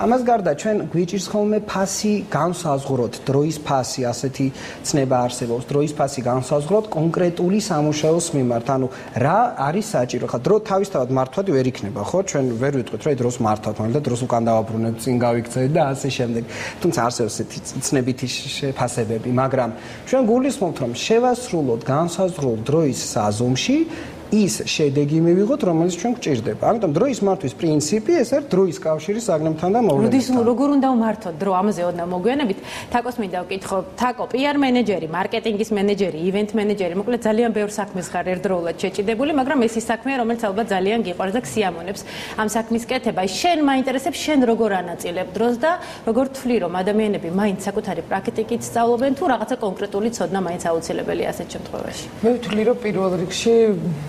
ამას გარდა ჩვენ გვიჭირს ხოლმე ფასი განსაზღვროთ, დროის ფასი, ასეთი ცნება არსებობს, დროის ფასი განსაზღვროთ კონკრეტული სამუშაოს მიმართ. ანუ რა არის საჭირო? ხა დრო თავისთავად მართვადი ვერ იქნება, ხო? ჩვენ ვერ ვიტყვით, რომ დროს მართვათ, მაგრამ და დროს უკან დავაბრუნებთ, წინ გავიქცევით და ასე შემდეგ. თუმცა არსებობს ესეთი ცნებითი შეფასებები, მაგრამ ჩვენ გულისხმობთ, რომ შევასრულოთ განსაზღვრულ დროის საზომში ის შედეგი მივიღოთ, რომელიც ჩვენ გვჭირდება. ამიტომ დროის მართვის პრინციპი ეს არის დროის კავშირის საგნებთან და მოვლენებთან. როგორ უნდა ვმართოთ დრო? ამაზე ოდნა მოგვიანებით. თაკოს მინდა ვკითხო, თაკო, PR მენეჯერი, მარკეტინგის მენეჯერი, ივენთ მენეჯერი, მოკლედ ძალიან ბევრ საქმეს ხარ ერთდროულად შეჭიდებული, მაგრამ ეს ის საქმეა, რომელიც ალბათ ძალიან გიყვარს და გსიამოვნებს ამ საქმის კეთება. შენ მაინტერესებს, შენ როგორ ანაწილებ დროს და როგორ თვლი, რომ ადამიანები მაინც საკუთარი პრაქტიკით სწავლობენ თუ რაღაცა კონკრეტული ცოდნა მაინც აუცილებელია ასეთ შემთხვევაში? მე ვთვლი, რომ პირველ რიგში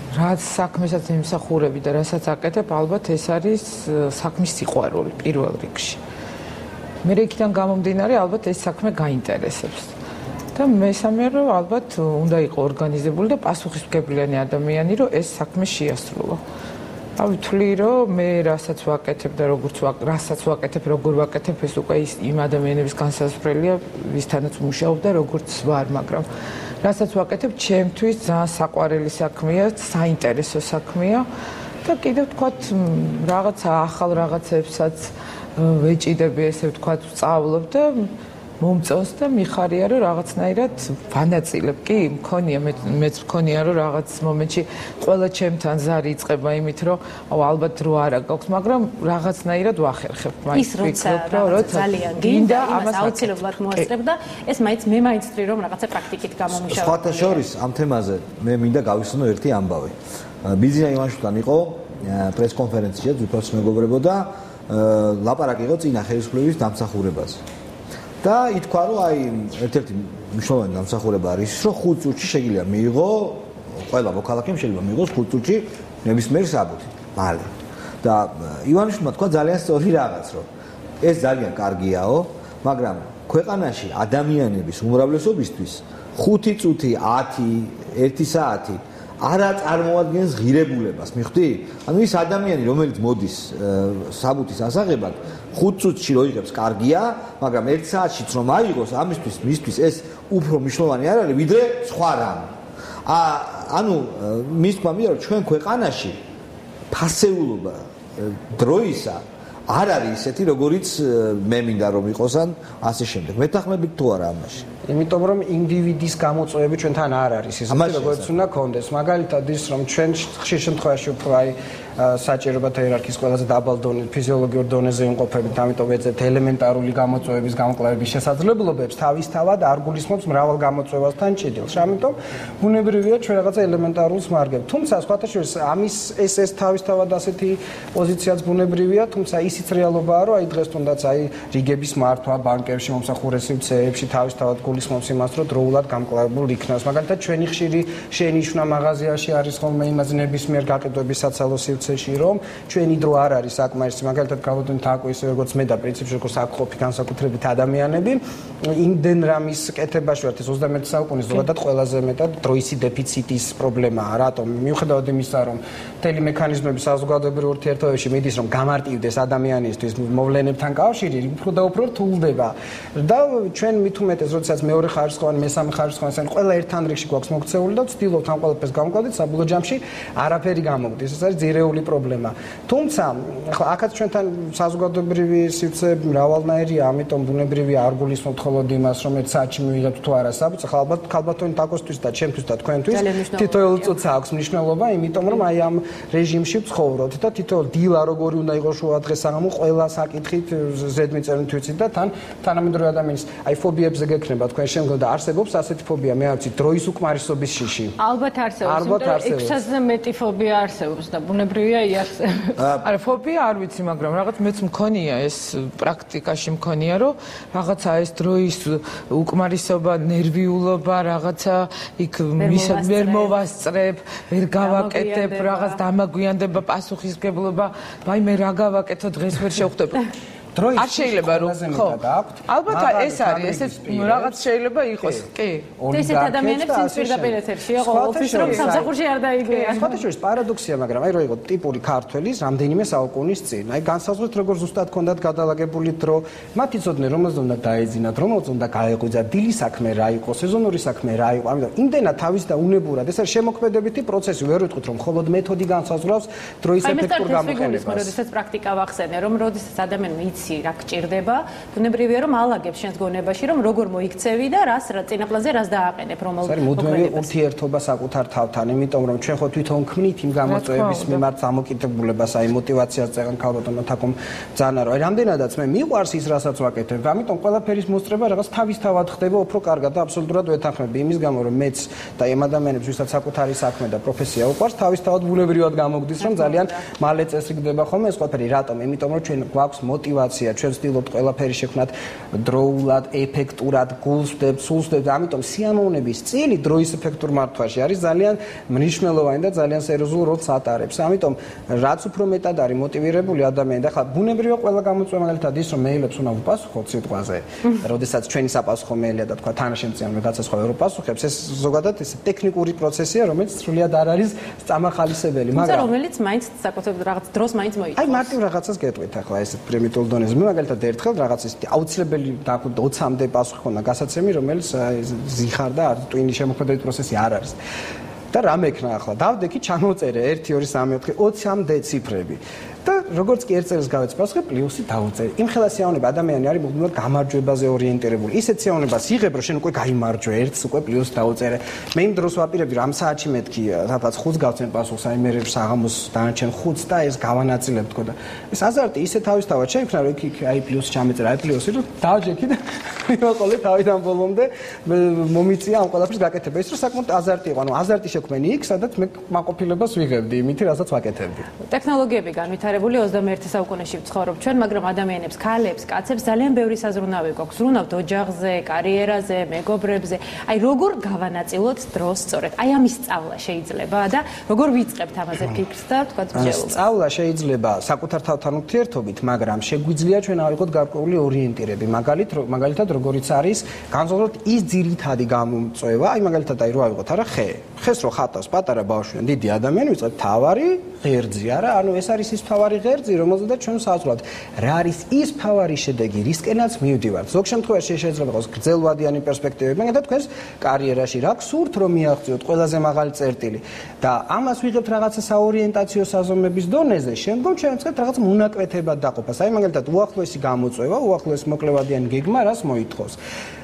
რაც საქმესაც ემსახურები და რასაც აკეთებ, ალბათ ეს არის საქმის სიყვარული პირველ რიგში. მე იქიდან გამომდინარე, ალბათ ეს საქმე გაინტერესებს. და მესამე რომ ალბათ უნდა იყო ორგანიზებული და პასუხისმგებლიანი ადამიანი, რომ ეს საქმე შეასრულო. ვთვლი, რომ მე რასაც ვაკეთებ და რასაც ვაკეთებ, როგორ ვაკეთებ, ეს უკვე იმ ადამიანების განსაზღვრელია, ვისთანაც ვმუშაობ და როგორც ვარ, მაგრამ რასაც ვაკეთებ, ჩემთვის ძალიან საყვარელი საქმეა, საინტერესო საქმეა და კიდევ ვთქვათ, რაღაც ახალ რაღაცებსაც ვეჭიდები, ესე ვთქვათ, ვსწავლობ და მომწონს და მიხარია, რომ რაღაცნაირად ვანაწილებ. კი, მქონია, მეც მქონია, რომ რაღაც მომენტში ყველა ჩემთან ზარი იწყება იმით, რომ ალბათ დრო არა გაქვს, მაგრამ რაღაცნაირად ვახერხებ. ის როცა ძალიან გინდა, ამას აუცილებლად მოასწრებ და ეს მაინც ვთვლი, რომ რაღაცა პრაქტიკით გამომიშავა. სხვათა შორის ამ თემაზე მე მინდა გავიხსენო ერთი ამბავი. ბიზნეს ივანიშვილთან იყო პრესკონფერენცია, ძვირფას მეგობრებო და ლაპარაკი იყო წინა ხელისუფლების დამსახურებაზე. და ითქვა, რომ აი ერთ-ერთი მნიშვნელოვანი დამსახურება არის, რომ 5 წუთში შეიძლება მიიღო ყველა მოქალაქემ შეიძლება მიიღოს 5 წუთში ნებისმიერ საბუთი. მალე. და ივანიშვილმა თქვა ძალიან სწორი რაღაც, რომ ეს ძალიან კარგიაო, მაგრამ ქვეყანაში ადამიანების უმრავლესობისთვის 5 წუთი, 10, 1 საათი არა წარმოადგენს ღირებულებას, მიხვდი? ანუ ის ადამიანი, რომელიც მოდის საბუთის ასაღებად, 5 წუთში რო იღებს, კარგია, მაგრამ 1 საათშიც რომ აიღოს, მისთვის ეს უფრო მნიშვნელოვანი არ არის, ვიდრე სხვა რამ. ანუ მის თქმა მინდა, რომ ჩვენ ქვეყანაში ფასეულობა დროისა არ არის ისეთი, როგორიც მე მინდა რომ იყოს ან ასე შემდეგ. მეთანხმებით თუ არა ამაში? იმიტომ რომ ინდივიდის გამოწვევები ჩვენთან არ არის ისეთი, როგორც უნდა კონდეს. მაგალითად ის რომ ჩვენ ხშირ შემთხვევაში უფრო აი საჭიროებათა იერარქიის ყველაზე დაბალ დონეზე, ფიზიოლოგიურ დონეზე იმყოფებით, ამიტომ ვეძებთ ელემენტარული გამოწვევების გამკლავების შესაძლებლობებს, თავისთავად არ გულისხმობს მრავალ გამოწვევასთან ჭიდილს. ამიტომ ბუნებრივია ჩვენ რაღაცა ელემენტარულს მარგებთ. თუმცა სხვათა შორის ამის ეს თავისთავად ასეთი პოზიციაც ბუნებრივია, თუმცა ისიც რეალობაა, რომ აი დღეს თუნდაც აი რიგების მართვა ბანკებში, მომსახურესი მცეებში თავისთავად გულისხმობს იმას, რომ დროულად გამკლავებულ იქნას. მაგალითად ჩვენი ხშირი შენიშვნა მაღაზიაში არის ხოლმე იმაზე ნებისმიერ გაყიდვების საცალო სივრცეში, რომ ჩვენი დრო არ არის საკმარისი. მაგალითად გავოდენ თაკო ისე როგორც მე და პრინციპში როგორც აკხოფი განსაკუთრებით ადამიანები, იმდენ რამის კეთებაში ვართ ეს 21 საუკუნის ზოგადად ყველაზე მეტად დროისი დეფიციტის პრობლემაა. რატომ? მიუხედავად იმისა, რომ მთელი მექანიზმები საზოგადოებრივ ურთიერთობებში მიდის, რომ გამარტივდეს ადამიანისთვის მოვლენებთან კავშირი, უფრო და უფრო რთულდება. და ჩვენ მით უმეტეს, როდესაც მეორე ხარისხოვანი, მესამე ხარისხოვანი, ან ყველა ერთთან რიგში გვაქვს მოქცეული და ვცდილობთ ამ ყველაფერს გამოვყავდეთ, საბოლოო ჯამში არაფერი გამოგდის. ეს არის ძირეული პრობლემა. თუმცა, ახლა აქაც ჩვენთან საზოგადოებრივი სივრცეები მრავალნაირია, ამიტომ ბუნებრივია არ გულისხმობთ მხოლოდ იმას, რომ 1 საათში მივიღებთ თუ არა საბუთს. ახლა ალბათ ქალბატონი თაკოსთვის და ჩემთვის და თქვენთვის თითოეულ წუთს აქვს მნიშვნელობა, იმიტომ რომ აი ამ რეჟიმში ვცხოვრობთ და თითოეულ დილა როგორი უნდა იყოს შუადღეს საღამო ყველა საკითხით ზედმიწევნით ვიცით და თანამედროვე ადამიანის აი ფობიებზე გექნება თქვენ შემდგომ და არსებობს ასეთი ფობია, მე არ ვიცი, დროის უკმარისობის შიში. ალბათ არსებობს, 600-ზე მეტი ფობია არსებობს და ბუნებრივია ფობია იარსებებს. არა, ფობია არ ვიცი, მაგრამ რაღაც მეც მქონია ეს პრაქტიკაში მქონია, რომ რაღაცა ეს დროის უკმარისობა, ნერვიულობა, რაღაცა იქ ვერ მოვასწრებ, ვერ გავაკეთებ, რაღაც დამაგვიანდება, პასუხისგებლობა, ვაი მე რა გავაკეთო დღეს ვერ შევხვდები. არ შეიძლება რომ ხო ალბათ ეს არის ესეც რაღაც შეიძლება იყოს კი ესეთ ადამიანებს ის პირდაპირ ეთერშია ყოველთვის რომ სამსახურში არ დაიგეა სხვათა შორის პარადოქსია მაგრამ აი რო იყო ტიპური ქართველის რამდენიმე საუკუნის წინ აი განსაზღვრეთ როგორ ზუსტად ქონდათ გადალაგებული დრო მათ იცოდნენ რომელზე უნდა დაეძინათ რომელზე უნდა გაეღვიძათ დილის საქმე რა იყო სეზონური საქმე რა იყო ამიტომ იმდენად თავის და უნებურად ეს არის შემოქმედებითი პროცესი ვერ ვიტყვით რომ მხოლოდ მეთოდი განსაზღვრავს დროის ეფექტურ გამოყენებას როდესაც პრაქტიკა ვახსენე რომ როდესაც ადამიანს რა გჭირდება, ბუნებრივია რომ ალაგებს შენს გონებაში, რომ როგორ მოიქცევი და რას წინაპლანზე რას დააყენებ, რომელ მოქმედებას. ურთიერთობა საკუთარ თავთან, იმიტომ რომ ჩვენ ხო თვითონ ქმნით იმ გამოწვევების მიმართ დამოკიდებულებას, აი мотивაციას წერენ ქალბატონო თაკომ ძანა რომ აი რამდენადაც მე მიყვარს ის რასაც ვაკეთებ, ამიტომ ყველაფერის მოსწრება რაღაც თავისთავად ხდება, უფრო კარგად და აბსოლუტურად ვეთანხმები იმის გამო რომ მეც და იმ ადამიანებს ვისაც საკუთარი საქმე და პროფესია უყვარს, თავისთავად ბუნებრივად გამოგდის რომ ძალიან მალე წესრიგდება ხოლმე ეს ყველაფერი, რატომ? იმიტომ რომ ჩვენ გვაქვს мотивация ჩვენ ვცდილობთ ყველაფერი შექმნათ დროულად, ეფექტურად, გულს ვდებთ, სულს ვდებთ, ამიტომ სიამოვნების წილი დროის ეფექტურ მართვაში არის ძალიან მნიშვნელოვანი და ძალიან სერიოზულ როლს ატარებს. ამიტომ რაც უფრო მეტად არის მოტივირებული ადამიანი და ხა ბუნებრივია ყველა გამოწვევა მაგალითად ის რომ მეილებს უნდა ვუპასუხოთ სიტყვაზე, როდესაც ჩვენი საპასუხო მეილია და თქვა თანაშემწეანო გაცეცხვა ვერ უპასუხებს, ეს ზოგადად ეს ტექნიკური პროცესია, რომელიც სრულიად არ არის წამახალისებელი, მაგრამ რომელიც მაინც საკუთრებულ რაღაც დროს მაინც მოიწევს. აი მარტივ რაღაცას გეტყვით ახლა ეს პრიმიტულ დონეზე მაგალითად ერთხელ რაღაც ის აუცილებელი 20-მდე პასუხი ხონდა გასაცემი რომელიც ზიხარ და ტვინის შემოქმედებითი პროცესი არ არის და რა მექნა ახლა დავდექი ჩამოწერე 1 2 3 4 20-მდე ციფრები და როგორც კი ერთ წელს გავეც პასუხი პლუსი დავწერე იმ ხელა სიამოვნება ადამიანი არის მუდმივად გამარჯვებაზე ორიენტირებული ისეთ სიამოვნებას იღებ რომ შენ უკვე გაიმარჯვე ერთს უკვე პლუსს დავწერე მე იმ დროს ვაპირებდი რომ ამ საათში მეთქი სადღაც 5 გავცემ პასუხს აი მე საღამოს დანარჩენ 5 და ეს გავანაწილებ თქო და ეს აზარტი ისე თავისთავად შეიქმნა რომ იქ აი პლუსი ჩამეწერა აი პლუსი რომ დავჯექი და მივაყოლე თავიდან ბოლომდე მომიწია ამ ყველაფერს გაკეთება ის რომ საკმაოდ აზარტი იყო ანუ აზარტი შექმენი იქ სადაც მე მაყოფილებას ვიღებდი იმით რასაც ვაკეთებდი ტექნოლოგიები განვითარებული 21 საუკუნეში ვცხოვრობ ჩვენ, მაგრამ ადამიანებს, ქალებს, კაცებს ძალიან ბევრი საზრუნავი გვაქვს. ზრუნავთ ოჯახზე, კარიერაზე, მეგობრებზე. აი როგორ გავანაწილოთ დროს სწორედ? აი ამის სწავლა შეიძლება და როგორ ვიწყებთ ამაზე ფიქრს და თქვა მსჯელობას. სწავლა შეიძლება საკუთარ თავთან ურთიერთობით, მაგრამ შეგვიძლია ჩვენ ავიღოთ გარკვეული ორიენტირები. მაგალითად როგორიც არის, განსაზღვროთ ის ძირითადი გამოწვევა, აი მაგალითად აი რო ავიღოთ არა ხე. ხეს რო ხატავს პატარა ბავშვი, დიდი ადამიანი ვიწყებთ თავარი ღერძი, არა? ანუ ეს არის ის თავარი ღერძი, რომელზედაც ჩვენ საუბრობთ. რა არის ის ფავარი შედეგი, რისკენაც მივდივართ. ზოგ შემთხვევაში შეიძლება იყოს გრძელვადიანი პერსპექტივები, მაგალითად თქვენს კარიერაში რა გსურთ რომ მიაღწიოთ ყველაზე მაღალი წერტილი და ამას ვიღებთ რაღაცა საორიენტაციო საზომების დონეზე, შემდგომ ჩვენ ვწყებთ რაღაც მონაკვეთებად დაყოფას. აი მაგალითად უახლოესი გამოწვევა, უახლოეს მოკლევადიანი გეგმა რას მოითხოვს.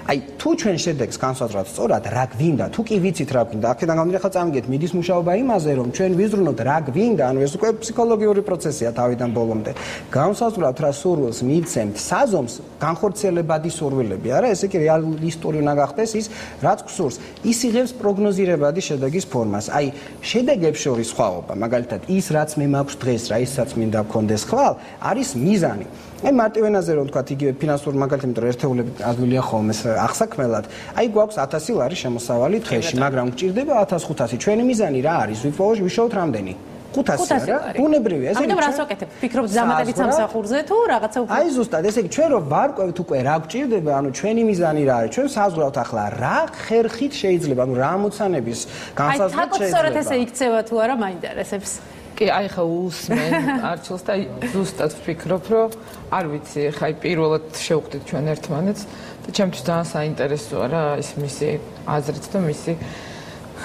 აი თუ ჩვენ შედეგს განსაზღვრავთ სწორად რა გვინდა, თუ კი ვიცით რა გვინდა, აქედან გამომდინარე ხა წამიგეთ მიდის მუშაობა იმაზე რომ ჩვენ ვიზრუნოთ რა გვინდა, ანუ ეს უკვე ფსიქოლოგიური პროცესია თავიდან ბოლომდე. განსაზღვრავთ რა სურვილს მივცემთ, საზომს განხორციელებადი სურვილები, არა, ესე იგი რეალისტური უნდა გახდეს ის, რაც გსურს. ის იღებს პროგნოზირებადი შედეგის ფორმას. აი შედეგებს შორის სხვაობა, მაგალითად ის რაც მე მაქვს დღეს, რა ისაც მინდა გქონდეს ხვალ, არის მიზანი. აი მარტივენაზე რომ თქვა იგივე ფინანსური მაგალითად, იმიტომ რომ ერთეულები ადვილია ხოლმე აღსაქმელად. აი გვაქვს 1000 ლარი შემოსავალი დღეში, მაგრამ გჭირდება 1500. ჩვენი მიზანი რა არის? ვიშოვოთ რამდენი? 500 რა? ბუნებრივია, ესე იგი. ამიტომ რას ვაკეთებ? ფიქრობთ ზამთრობით სამსახურზე თუ რაღაცა უფრო? აი ზუსტად, ესე იგი ჩვენ რომ ვარკვევთ უკვე რა გჭირდება, ანუ ჩვენი მიზანი რა არის? ჩვენ საზღვრავთ ახლა რა ხერხით შეიძლება, ანუ რა ამოცანების განსაზღვრა შეიძლება. აი თაკო სწორედ ესე იქცევა თუ არა მაინტერესებს. კი, აი ხა უსმენ არჩილს და ზუსტად ვფიქრობ, რომ არ ვიცი, ხა პირველად შევხვდით ჩვენ ერთმანეთს და ჩემთვის ძალიან საინტერესოა რა ის მისი აზრით და მისი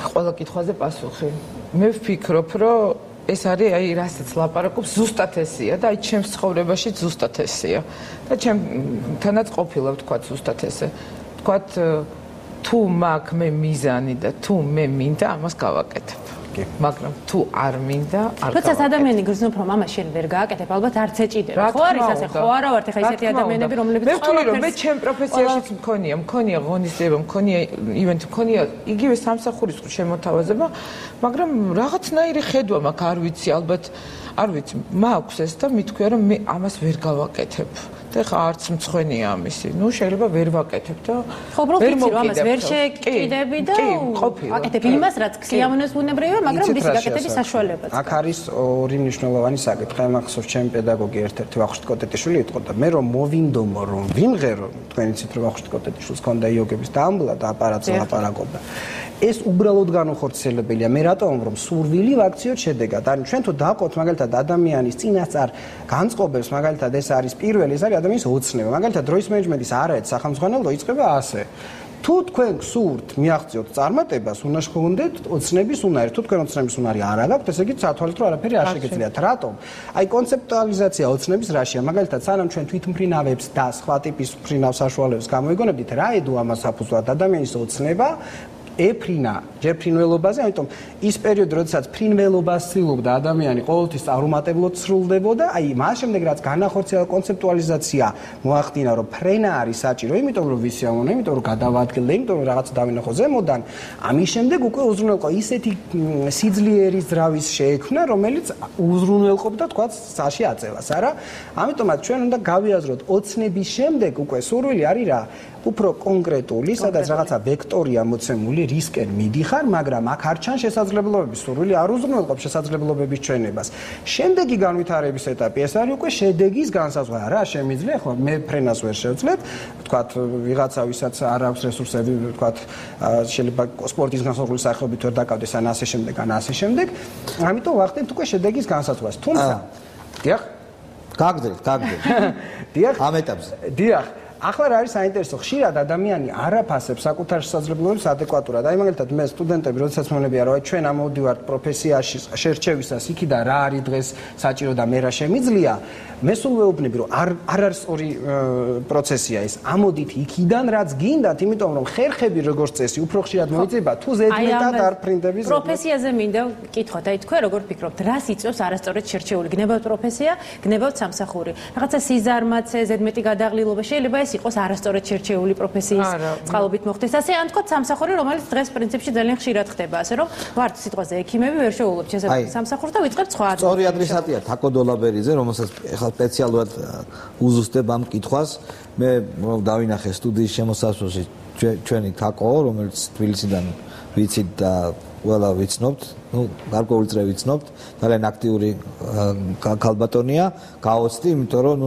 ყველა კითხვაზე პასუხი. მე ვფიქრობ, რომ ეს არის აი რასაც ლაპარაკობს ზუსტად ესია და აი ჩემს ცხოვრებაში ზუსტად ესია და ჩემთანაც ყოფილა ვთქვა ზუსტად ესე. ვთქვა თუ მაქვს მე მიზანი და თუ მე მინდა ამას გავაკეთებ. მაგრამ თუ არ მინდა არ თუმცა ადამიანი გრძნობს რომ ამას შენ ვერ გააკეთებ ალბათ არც ეჭიდება ხო არის ასე ხო არა ვართ ეხა ისეთი ადამიანები რომლებიც მე ვთვლი რომ მე ჩემ პროფესიაშიც მქონია ღონისძიება მქონია იგივე სამსახურის შემოთავაზება მაგრამ რაღაცნაირი ხედვა მაქვს არ ვიცი ალბათ არ ვიცი მაქვს ეს და მithქვია რომ მე ამას ვერ გავაკეთებ და ხა არც მწვენია ამისი ნუ შეიძლება ვერ ვაკეთებ და ხო უბრალოდ ვიცი რომ ამას ვერ შეკიდები და აკეთებ იმას რაც ქსიამონეს ბუნებრივია მაგრამ მისი გაკეთების საშუალებაც აქ არის ორი მნიშვნელოვანი საკითხი მახსოვს ჩემი პედაგოგი ერთ-ერთი ვახუშტი კოტეტიშვილი იყო და მე რომ მოვინდომო რომ ვიმღერო თქვენ იცით რომ ვახუშტი კოტეტიშვილს ჰქონდა იოგების დაამბლა და აპარატზე ლაპარაკობდა ეს უბრალოდ განუხორციელებელია მე რატომ რომ სურვილი ვაქციოთ შედეგად ანუ ჩვენ თუ დავყოთ მაგალითად ადამიანის წინასწარ განწყობებს მაგალითად ეს არის პირველი ეს არის ადამიანის ოცნება მაგალითად დროის მენეჯმენტის არაერთ სახელმძღვანელო იწყება ასე თუ თქვენ გსურთ მიაღწიოთ წარმატებას უნდა შეგონდეთ ოცნების უნარი თუ თქვენ ოცნების უნარი არ აქვს ესე იგი სათვალით რომ არაფერი არ შეგეძლიათ რატომ აი კონცეპტუალიზაცია ოცნების რაშია მაგალითად სანამ ჩვენ თვითმფრინავებს და სხვა ტიპის მფრინავ საშუალებებს გამოიგონებდით რა ედო ამას საფუძვლად ადამიანის ოცნება ეფრინა ჯერ ფრინველობაზე, ამიტომ ის პერიოდი, როდესაც ფრინველობას ცდილობდა ადამიანი ყოველთვის წარუმატებლად სრულდებოდა, აი მას შემდეგ რაც განახორციელა კონცეპტუალიზაცია მოახდინა, რომ ფრენა არის საჭირო, იმიტომ რომ ვისიამოვნე, იმიტომ რომ გადავადგილდე, იმიტომ რომ რაღაც დავინახო ზემოდან, ამის შემდეგ უკვე უზრუნველყო ისეთი სიძლიერის ძრავის შეექმნა, რომელიც უზრუნველყოფდა თქვა საში აწევას, არა? ამიტომაც ჩვენ უნდა გავიაზროთ ოცნების შემდეგ უკვე სურვილი არის რა? უფრო კონკრეტული, სადაც რაღაცა ვექტორია მოცემული, რისკენ მიდიხარ, მაგრამ აქ არ ჩანს შესაძლებლობები, სურვილი არ უზრუნველყოფს შესაძლებლობების ჩვენებას. შემდეგი განვითარების ეტაპი ეს არის უკვე შედეგის განსაზღვრა, რა შემიძლია, ხო, მე ფრენას ვერ შევძლებ, ვთქვათ, ვიღაცა ვისაც არ აქვს რესურსები, ვთქვათ, შეიძლება სპორტის განსაზღვრის სახეობით ვერ დაკავდეს ან ასე შემდეგ, ან ასე შემდეგ. ამიტომ ვახდენთ უკვე შედეგის განსაზღვრას. თუმცა, დიახ, გაგდრით. დიახ, ამ ეტაპზე. დიახ. ახლა რა არის საინტერესო, ხშირად ადამიანი არ აფასებს საკუთარ შესაძლებლობებს ადეკვატურად. აი მაგალითად მე სტუდენტები, როდესაც მომლებია, რომ ჩვენ ამოვდივართ პროფესიაში შერჩევისას, იქიდან რა არის დღეს საჭირო და მე რა შემიძლია, მე სულ ვეუბნები, რომ არ არის ორი პროცესია ეს. ამოდით იქიდან რაც გინდათ, იმიტომ რომ ხერხები როგორც წესი უფრო ხშირად მოიძება, თუ ზედმეტად არ ფრინდები ზედმეტად. პროფესიაზე მინდა ვკითხოთ, აი თქვენ როგორ ფიქრობთ, რას იწვევს არასწორად შერჩეული? გნებავთ პროფესია, გნებავთ სამსახური. რაღაცა სიზარმაცე, ზედმეტი გადაღლილობა შეიძლება ეს იყოს არასწორად შერჩეული პროფესიის წყალობით მოხდეს. ასე ან თქვათ სამსახური, რომელიც დღეს პრინციპში ძალიან ხშირად ხდება, ასე რომ ვართ სიტყვაზე ექიმები, ვერ შევულობთ შესაძლოა სამსახურს და ვიწყებთ სხვა ადგილას. სწორი ადრესატია თაკო დოლაბერიძე, რომელსაც ეხლა სპეციალურად უზუსტებ ამ კითხვას. მე დავინახე სტუდიის შემოსასვლელში ჩვენი თაკო, რომელიც თბილისიდან ვიცით და ყველა ვიცნობთ, ну, გარკვეულწრე ვიცნობთ, ძალიან აქტიური ქალბატონია, გაოცდი, იმიტომ რომ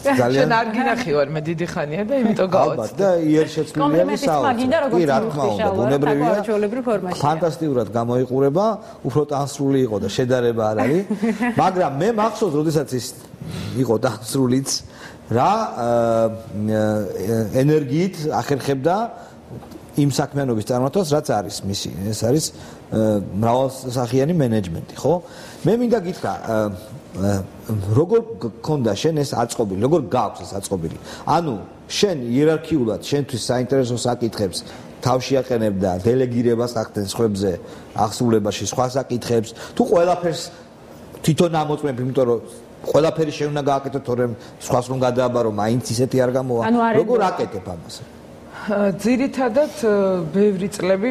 ძალიან არ გინახი ვარ მე დიდი ხანია და იმიტომ გაოცდი. და იერ შეცვლილი საუბარი. რა თქმა უნდა, ბუნებრივია. ფანტასტიკურად გამოიყურება, უფრო ტანსრული იყო და შედარება არ არის, მაგრამ მე მახსოვს, როდესაც ის იყო ტანსრულიც, რა ენერგიით ახერხებდა იმ საქმიანობის წარმართვას, რაც არის მისი, ეს არის მრავალსახიანი მენეჯმენტი, ხო? მე მინდა გითხრა, როგორ გქონდა შენ ეს აწყობილი, როგორ გაქვს ეს აწყობილი? ანუ შენ იერარქიულად შენთვის საინტერესო საკითხებს თავში აყენებ და დელეგირებას ახდენ სხვებზე, აღსრულებაში სხვა საკითხებს, თუ ყველაფერს თვითონ ამოწმებ, იმიტომ რომ ყველაფერი შენ უნდა გააკეთო, თორემ სხვას რომ გადააბარო, მაინც ისეთი არ გამოვა. როგორ აკეთებ ამას? ძირითადად ბევრი წლები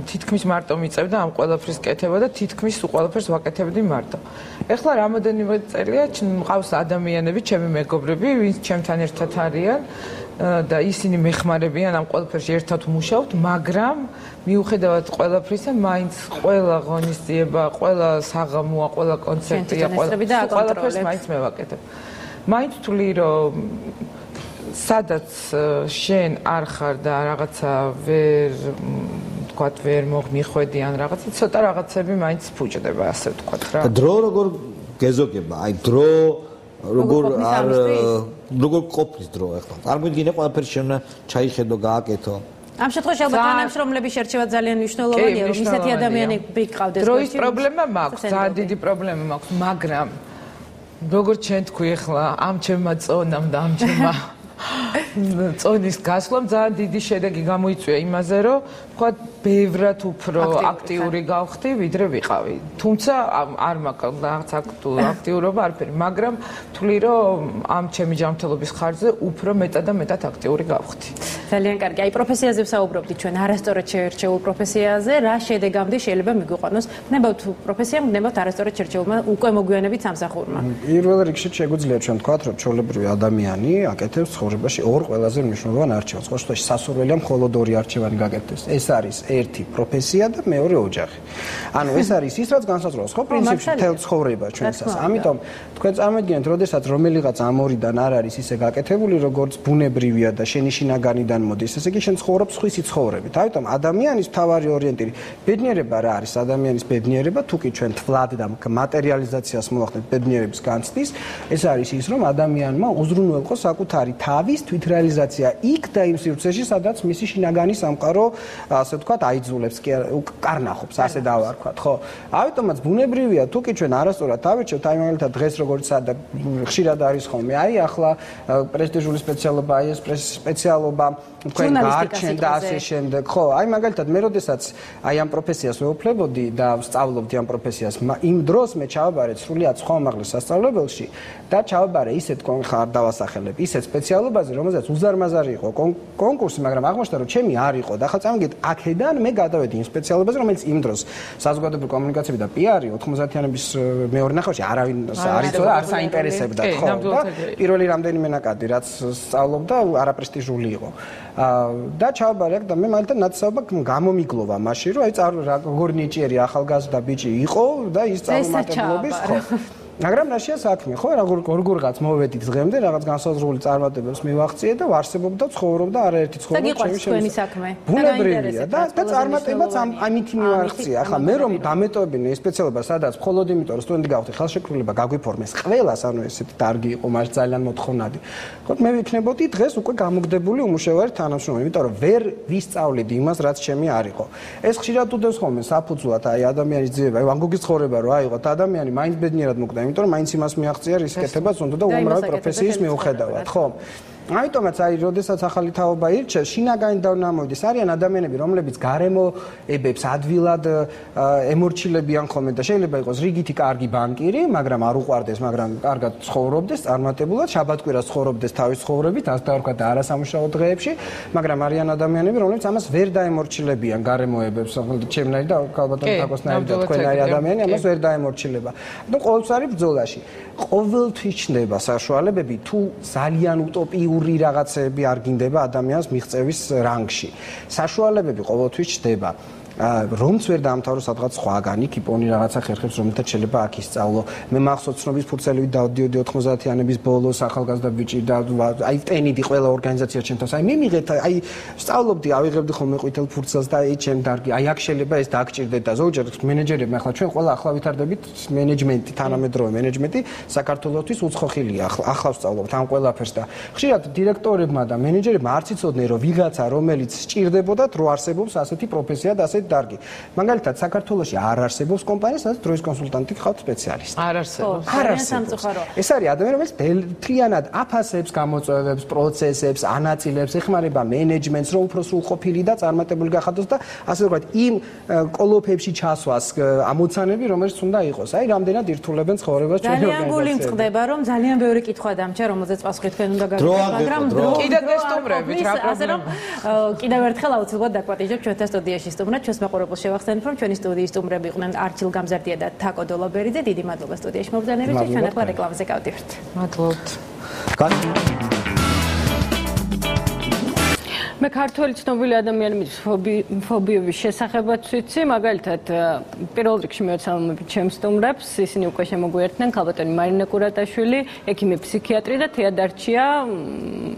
თითქმის მარტო მიწევდა ამ ყველაფრის კეთება და თითქმის ყველაფერს ვაკეთებდი მარტო. ეხლა რამოდენიმე წელია მყავს ადამიანები, ჩემი მეგობრები, ვინც ჩემთან ერთად არიან და ისინი მეხმარებიან ამ ყველაფერში ერთად ვმუშაობთ, მაგრამ მიუხედავად ყველაფრისა, მაინც ყველა ღონისძიება, ყველა საღამოა, ყველა კონცერტია, ყველაფერს მაინც მე ვაკეთებ. მაინც ვთვლი, რომ სადაც შენ არ ხარ და რაღაცა ვერ მიხვედი ან რაღაცა ცოტა რაღაცები მაინც ფუჭდება ასე ვთქვათ რა. დრო როგორ გეზოგება? აი დრო როგორ ყოფნის დრო ახლა? წარმოიდგინე ყველაფერი შენ ჩაიხედო, გააკეთო. ამ შემთხვევაში ალბათ ანებს რომლების შერჩევა ძალიან მნიშვნელოვანია, რომ ისეთი ადამიანები გყავდეს. დროის პრობლემა მაქვს, ძალიან დიდი პრობლემა მაქვს, მაგრამ როგორ ჩვენ თქვი ახლა ამ ჩემმა წონამ და ამ ჩემმა წონის გასვლამ ძალიან დიდი შედეგი გამოიწვია იმაზე, რომ თქვა ბევრად უფრო აქტიური გავხდი, ვიდრე ვიყავი. თუმცა არ მაქვს რაღაც აქტიურობა არაფერი, მაგრამ ვთვლი, რომ ამ ჩემი ჯანმრთელობის ხარჯზე უფრო მეტად და მეტად აქტიური გავხდი. ძალიან კარგი. აი პროფესიაზე ვსაუბრობდით ჩვენ, არასწორად შეერჩეულ პროფესიაზე, რა შედეგამდე შეიძლება მიგვიყვანოს? გნებავთ პროფესიამ, გნებავთ არასწორად შეერჩეულმა უკვე მოგვიანებით სამსახურმა. პირველ რიგში შეგვიძლია ჩვენ ვთქვათ, რომ ჩვეულებრივი ადამიანი აკეთებს ცხოვრებაში ორ ყველაზე მნიშვნელოვან არჩევანს. ხო, შემთხვევაში სასურველია მხოლოდ ორი არჩევანი გაკეთდეს. ეს არის ერთი პროფესია და მეორე ოჯახი. ანუ ეს არის ის, რაც განსაზღვრავს ხო პრინციპში მთელ ცხოვრებას ჩვენსას. ამიტომ თქვენ წარმოიდგინეთ, როდესაც რომელიღაც ამ ორიდან არ არის ისე გაკეთებული, როგორც ბუნებრივია და შენი შინაგანიდან მოდის, ესე იგი შენ ცხოვრობ სხვისი ცხოვრებით. ამიტომ ადამიანის მთავარი ორიენტირი ბედნიერება რა არის? ადამიანის ბედნიერება, თუ კი ჩვენ თვლად და მატერიალიზაციას მოახდენთ ბედნიერების განცდის, ეს არის ის, რომ ადამიანმა უზრუნველყო საკუთარი თავის თვითრეალიზაცია იქ და იმ სივრცეში, სადაც მისი შინაგანი სამყარო, ასე ვთქვათ, აიძულებს, კარნახობს, ასე დავარქვათ, ხო? ამიტომაც ბუნებრივია, თუ კი ჩვენ არასწორად ავირჩევთ, აი მაგალითად დღეს როგორც სადა ხშირად არის ხოლმე, აი ახლა პრესტიჟული სპეციალობა, აი ეს სპეციალობა თქვენ გაარჩენ და ასე შემდეგ. ხო, აი მაგალითად მე როდესაც აი ამ პროფესიას ვეუფლებოდი და ვსწავლობდი ამ პროფესიას, იმ დროს მე ჩავაბარეთ სრულიად სხვა უმაღლეს სასწავლებელში და ჩავაბარე ისეთ ხარ დავასახელებ, ისეთ სპეციალობაზე, რომელზეც უზარმაზარი იყო კონკურსი, მაგრამ აღმოჩნდა რომ ჩემი არ იყო და ახლა წამიგეთ აქედან მე გადავედი იმ სპეციალობაზე, რომელიც იმ დროს საზოგადოებრივი კომუნიკაციები და პიარი 90-იანების მეორე ნახევარში არავინ არ იცოდა, არ საინტერესებდა, ხო? და პირველი რამდენიმე ნაკადი რაც სწავლობდა არაპრესტიჟული იყო. და ჩავაბარე აქ და მე მაგალითად ნაცნობად გამომიგლოვა მაშინ, რომ აი როგორ ნიჭიერი ახალგაზრდა ბიჭი იყო და ის წარმატებლობის ხო. მაგრამ რაშია საქმე, ხო? როგორღაც მოვედით დღემდე, რაღაც განსაზღვრული წარმატებებს მივაღწიე და ვარსებობდა, ცხოვრობდა არაერთი ცხოვრება ჩემი ჩემი საქმე. ბუნებრივია და წარმატებაც ამით მივაღწია. ახლა მე რომ დამეტოვებინე ეს სპეციალობა, სადაც მხოლოდ იმიტომ რომ სტუდენტი გავხდი, ხელშეკრულება გაგვიფორმეს ყველას, ანუ ესეთი დარგი იყო მაშინ ძალიან მოთხოვნადი. ხო, მე ვიქნებოდი დღეს უკვე გამოგდებული უმუშევარი თანამშრომელი, იმიტომ რომ ვერ ვისწავლიდი იმას, რაც ჩემი არ იყო. ეს ხშირად უდევს ხოლმე საფუძვლად აი ადამიანის ძიება, აი ვან გოგის ცხოვრება რო აიღოთ, ადამიანი მაინც ბედნიერად მოკდა, იმიტომ რომ მაინც იმას მიაღწია რისკეთებას უნდა და უამრავი პროფესიის მიუხედავად, ხო? ამიტომაც აი, როდესაც ახალი თაობა ირჩევს, შინაგანი დავნამოიდეს, არიან ადამიანები, რომლებიც გარემოებებს ადვილად ემორჩილებიან ხოლმე და შეიძლება იყოს რიგითი კარგი ბანკირი, მაგრამ არ უყვარდეს, მაგრამ კარგად ცხოვრობდეს, წარმატებულად, შაბათ-კვირას ცხოვრობდეს თავის ცხოვრებით, ასე დავარქვათ და არასამუშაო დღეებში, მაგრამ არიან ადამიანები, რომლებიც ამას ვერ დაემორჩილებიან გარემოებებს, ჩემნაირი და ალბათ თაკოსნაირი და თქვენაირი ადამიანი ამას ვერ დაემორჩილება. და ყოველთვის არის ბრძოლაში. ყოველთვის ჩნდება საშუალებები თუ ძალიან утопიური რაღაცები არ გინდება ადამიანს მიღწევის რანგში. საშუალებები ყოველთვის ჩნდება. რომც ვერ დაამთავროს სადღაც სხვაგან, იქ იპონი რაღაცა ხერხებს, რომელთაც შეიძლება აქ ისწავლო. მე მახსოვს ცნობის ფურცელივით დავდიოდი 90-იანების ბოლოს ახალგაზრდა ბიჭი და აი ტენიდი ყველა ორგანიზაცია ჩემთვის. აი მე მიღეთ, აი სწავლობდი, ავიღებდი ხოლმე ყვითელ ფურცელს და აი ჩემ დარგი. აი აქ შეიძლება ეს დაგჭირდეთ და ზოგჯერ მენეჯერები ახლა ჩვენ ყველა ახლა ვითარდებით მენეჯმენტი, თანამედროვე მენეჯმენტი საქართველოსთვის უცხოხილია. ახლა ვსწავლობთ ამ ყველაფერს და ხშირად დირექტორებმა და მენეჯერებმა არც იცოდნენ რომ ვიღაცა რომელიც სჭირდებოდათ რო არსებობს ასეთი პროფესია და ასეთი დარგი. მაგალითად, საქართველოში არ არსებობს კომპანია, სადაც დროის კონსულტანტი გყავთ სპეციალისტი. არ არსებობს. არ არსებობს. ეს არის ადამიანი, რომელიც მთლიანად აფასებს, გამოწვევებს, პროცესებს, ანაწილებს, ეხმარება მენეჯმენტს, რომ უფრო სრულყოფილი და წარმატებული გახადოს და ასე ვთქვათ, იმ კოლოფებში ჩასვას ამოცანები, რომელიც უნდა იყოს. აი, რამდენად ირთულებენ ცხოვრებას ჩვენი ორგანიზაციები. ძალიან გული მწყდება, რომ ძალიან ბევრი კითხვა დამჭა, რომელზეც პასუხი თქვენ უნდა გაგიგოთ, მაგრამ კიდე გესტუმრებით, რა პრობლემა. კიდევ ერთხელ აუცილებლად დაგვატიჟებ ჩვენთან სტუდიაში სტუმრად, ჩვენს მაყურებელს შევახსენებ, რომ ჩვენი სტუდიის სტუმრები იყვნენ არჩილ გამზარდია და თაკო დოლობერიძე. დიდი მადლობა სტუდიაში მობრძანებისთვის. ჩვენ ახლა რეკლამაზე გავდივართ. მადლობთ. მე ქართველი ცნობილი ადამიანების ფობიების შესახებაც ვიცი, მაგალითად პირველ რიგში მივეცალმებით ჩემს სტუმრებს, ისინი უკვე შემოგვიერთდნენ, ქალბატონი მარინა კურატაშვილი, ექიმი ფსიქიატრი და თეა დარჩია,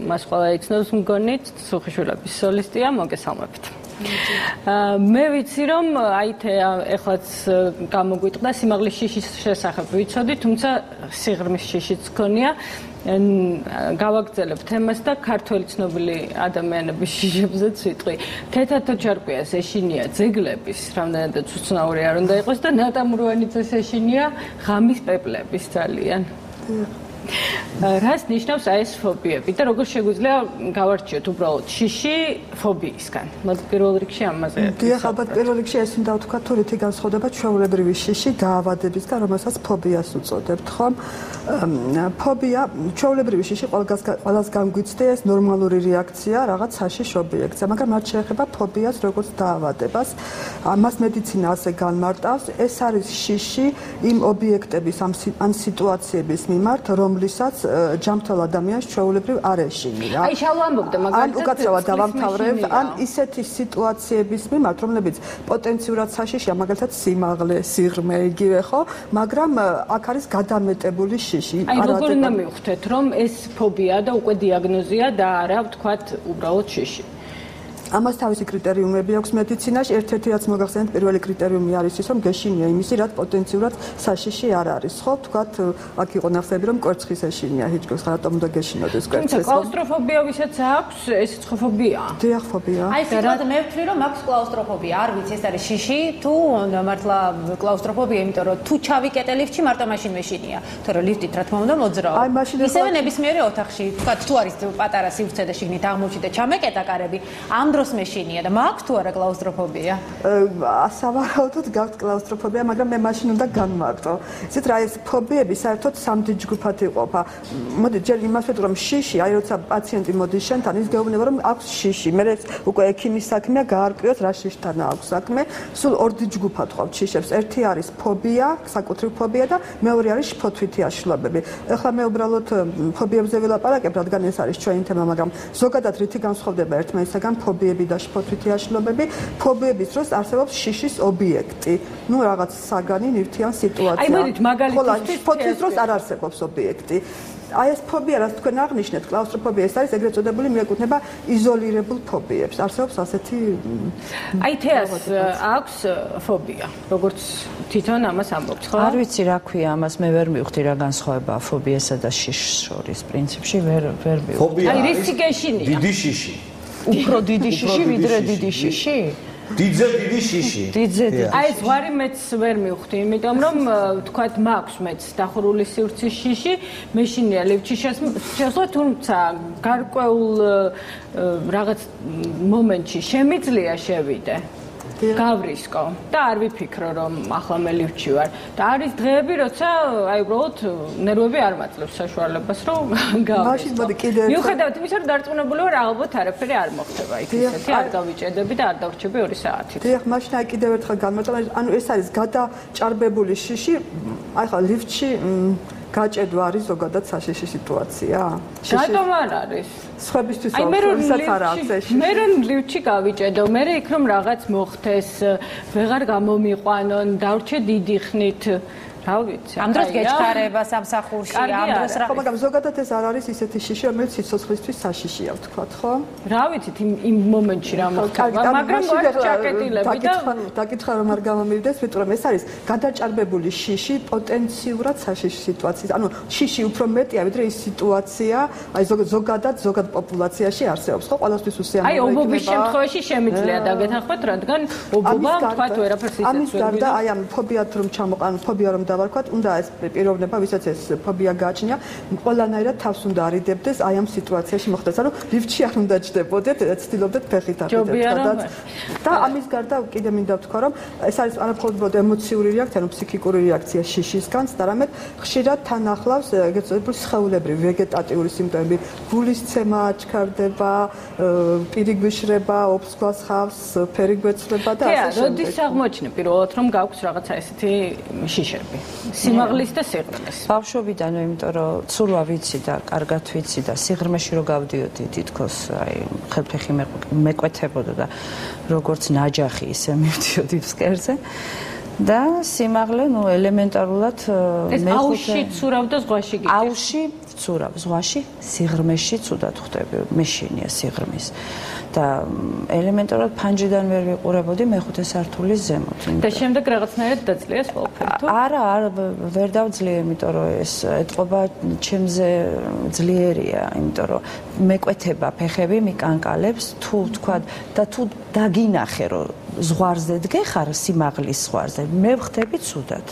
მას ყველა იცნობს მგონი, სუხიშვილების სოლისტია, მოგესალმებით. მე ვიცი რომ აი ეხლაც გამოგვიტყდა სიმაღლის შიშის შესახებ ვიცოდი, თუმცა სიღრმის შიშიც გქონია. გავაგრძელებ თემას და ქართველი ცნობილი ადამიანების შიშებზეც ვიტყვი. თეთრ ჯარკვიას ეშინია ძეგლების, რამდენადაც უცნაური არ უნდა იყოს და ნატამრუანიც ეშინია ღამის პეპლების ძალიან. რას ნიშნავს ეს ფობიები და როგორ შეგვიძლია გავარჩიოთ უბრალოდ შიში ფობიისგან? მოდი პირველ რიგში ამაზე. დიახ, ალბათ პირველ რიგში ეს უნდა ვთქვა, თუ რითი განსხვავდება ჩვეულებრივი შიში დაავადებისგან, რომელსაც ფობიას უწოდებთ, ხომ? ფობია, ჩვეულებრივი შიში ყველას განგვიცდა ეს ნორმალური რეაქცია რაღაც საშიშ ობიექტზე, მაგრამ მათ შეეხება ფობიას როგორც დაავადებას. მას მედიცინა ასე განმარტავს, ეს არის შიში იმ ობიექტების ან სიტუაციების მიმართ, რომლისაც ჯანმრთელ ადამიანს ჩვეულებრივ არ ეშინია. აი შალვა ამბობდა, ან უკაცრავად დავამთავრებ, ან ისეთი სიტუაციების მიმართ, რომლებიც პოტენციურად საშიშია, მაგალითად სიმაღლე, სიღრმე, იგივე ხო, მაგრამ აქ არის გადამეტებული შიში. აი როგორ უნდა მივხვდეთ, რომ ეს ფობია და უკვე დიაგნოზია და არა ვთქვათ უბრალოდ შიში? ამას თავისი კრიტერიუმები აქვს მედიცინაში. ერთ-ერთი რაც მოგახსენეთ, პირველი კრიტერიუმი არის ის, რომ გეშინია იმისი, რაც პოტენციურად საშიში არ არის, ხო? თქვათ, აქ იყო ნახსენები, რომ კვერცხის ეშინია, ჰიჯკოს რატომ უნდა გეშინოდეს კვერცხის? თუმცა კლაუსტროფობია ვისაც აქვს, ესეც ხო ფობია? დიახ, ფობია. აი, სიტყვად მე ვთვლი, რომ აქვს კლაუსტროფობია. არ ვიცი, ეს არის შიში თუ მართლა კლაუსტროფობია, იმიტომ რომ თუ ჩავიკეტე ლიფტში, მარტო მაშინ მეშინია. თორე ლიფტით რა თქმა უნდა მოძრაობ. აი, მაშინ ისევე ნებისმიერი ოთახში, თქვათ, თუ არის პატარა სივრცე და შიგნით აღმოჩნდა ჩამეკეტა კარები, ამ დროს მეშინია და მაქვს თუ არა კლაუსტროფობია? სავარაუდოდ გაქვს კლაუსტროფობია, მაგრამ მე მაშინ უნდა განმარტო. იცით რა, ეს ფობიები საერთოდ სამი ჯგუფად იყოფა. მოდი ჯერ იმას ვეტყვი, რომ შიში, აი როცა პაციენტი მოდის შენთან, ის გეუბნება, რომ აქვს შიში. მე უკვე ექიმის საქმეა გაარკვიოთ რა შიშთან აქვს საქმე. სულ ორი ჯგუფად ყავთ შიშებს. ერთი არის ფობია, საკუთრივ ფობია და მეორე არის შფოთვითი აშლილობები. ეხლა მე უბრალოდ ფობიებზე ვილაპარაკებ, რადგან ეს არის ჩვენი თემა, მაგრამ ზოგადად რითი განსხვავდება ერთმანეთისაგან ფობიები და შფოთვითი აშლილობები? ფობიების დროს არსებობს შიშის ობიექტი. ნუ რაღაც საგანი, ნივთიან სიტუაცია. აი მოდით მაგალითისთვის შფოთვის დროს არ არსებობს ობიექტი. აი ეს ფობია, რაც თქვენ აღნიშნეთ, კლაუსტროფობია, ეს არის ეგრეთ წოდებული, მიეკუთვნება იზოლირებულ ფობიებს. არსებობს ასეთი აი თეას აქვს ფობია, როგორც თვითონ ამას ამბობთ, ხო? არ ვიცი რა ქვია ამას, მე ვერ მივხვდი რა განსხვავებაა ფობიასა და შიშს შორის. პრინციპში ვერ მივხვდი. აი რისი გეშინია? დიდი შიში. უფრო დიდი შიში, ვიდრე დიდი შიში? დიდზე დიდი შიში. დიდზე დიდი. აი ეს ვარი მეც ვერ მივხვდი, იმიტომ რომ თქვათ მაქვს მეც დახურული სივრცის შიში, მეშინია ლიფტში შესვლა, თუმცა გარკვეულ რაღაც მომენტში შემიძლია შევიდე. გავრისკო და არ ვიფიქრო რომ ახლა მე ლიფტში ვარ და არის დღეები როცა აი უბრალოდ ნერვები არ მაძლევს საშუალებას რომ გავრისკო. მიუხედავად იმისა რომ დარწმუნებული ვარ ალბათ არაფერი არ მოხდება იქ ისეთი არ გავიჭედები და არ დავრჩები 2 საათით. დიახ, მაშინ აი კიდევ ერთხელ განმარტო, ანუ ეს არის გადაჭარბებული შიში, აი ხა ლიფტში გაჭედვა არის ზოგადად საშიში სიტუაცია? რატომ არ არის? სხვებისთვის აუცილებლად არ აქვს ეს შიში. მე რომ ლიფტში გავიჭედო, მე იქ რომ რაღაც მოხდეს, ვეღარ გამომიყვანონ, დავრჩე დიდი ხნით. რა ვიცი. ამ დროს გეჩქარება სამსახურში, ამ დროს რა. ხო, მაგრამ ზოგადად ეს არ არის ისეთი შიში, რომელიც სიცოცხლისთვის საშიშია, ვთქვათ, ხო? რა ვიცით იმ მომენტში რა მოხდება, მაგრამ ვარ ჩაკეტილები და დაკითხა რომ არ გამომივიდეს, ვიტყვი რომ ეს არის გადაჭარბებული შიში პოტენციურად საშიში სიტუაციის. ანუ შიში უფრო მეტია, ვიდრე ის სიტუაცია, აი ზოგადად პოპულაციაში არსებობს, ხო? ყველასთვის უსიამოვნო. აი ობობის შემთხვევაში შემიძლია დაგეთანხმოთ, რადგან ობობა თქვათ ვერაფერს ისეც ვერ ამის გარდა აი ამ ფობიათ რომ ჩამოყან, ფობია რომ დავარქვათ, უნდა ეს პიროვნება, ვისაც ეს ფობია გააჩნია, ყველანაირად თავს უნდა არიდებდეს აი ამ სიტუაციაში მოხდეს. ანუ ლიფტში არ უნდა ჯდებოდეთ, ცდილობდეთ ფეხით არიდეთ. და ამის გარდა კიდე მინდა ვთქვა, რომ ეს არის არამხოლოდ ემოციური რეაქცია, ანუ ფსიქიკური რეაქცია შიშისგან, არამედ ხშირად თან ახლავს ეგრეთ წოდებული სხეულებრივი ვეგეტატიური სიმპტომები, გულისცემა აჩქარდება, პირი გვიშრება, ოფს გვასხავს, ფერი გვეცვლება და ასე შემდეგ. როდის აღმოჩნე პირველად რომ გაქვს რაღაცა ესეთი შიშები? სიმაღლის და სიღრმის. ბავშვობიდანვე, იმიტომ რომ ცურვა ვიცი და კარგად ვიცი და სიღრმეში რო გავდიოდი, თითქოს აი ხელფეხი მეკვეთებოდა და როგორც ნაჯახი ისე მივდიოდი ფსკერზე. და სიმაღლე, ნუ ელემენტარულად ეს აუში ცურავ და ზღვაში გიქეს. აუში ცურავ, ზღვაში სიღრმეში ცუდად ხვდები, მეშინია სიღრმის. და ელემენტარულად ფანჯიდან ვერ ვიყურებოდი მეხუთე სართულის ზემოთ. და შემდეგ რაღაცნაირად დაძლიეს ყველაფერი თუ? არა, ვერ დავძლიე, იმიტომ რომ ეს ეთყობა ჩემზე ძლიერია, იმიტომ რომ მეკვეთება ფეხები, მიკანკალებს, თუ თქვა და თუ დაგინახე რომ ზღვარზე დგეხარ სიმაღლის ზღვარზე, მე ვხდები ცუდად.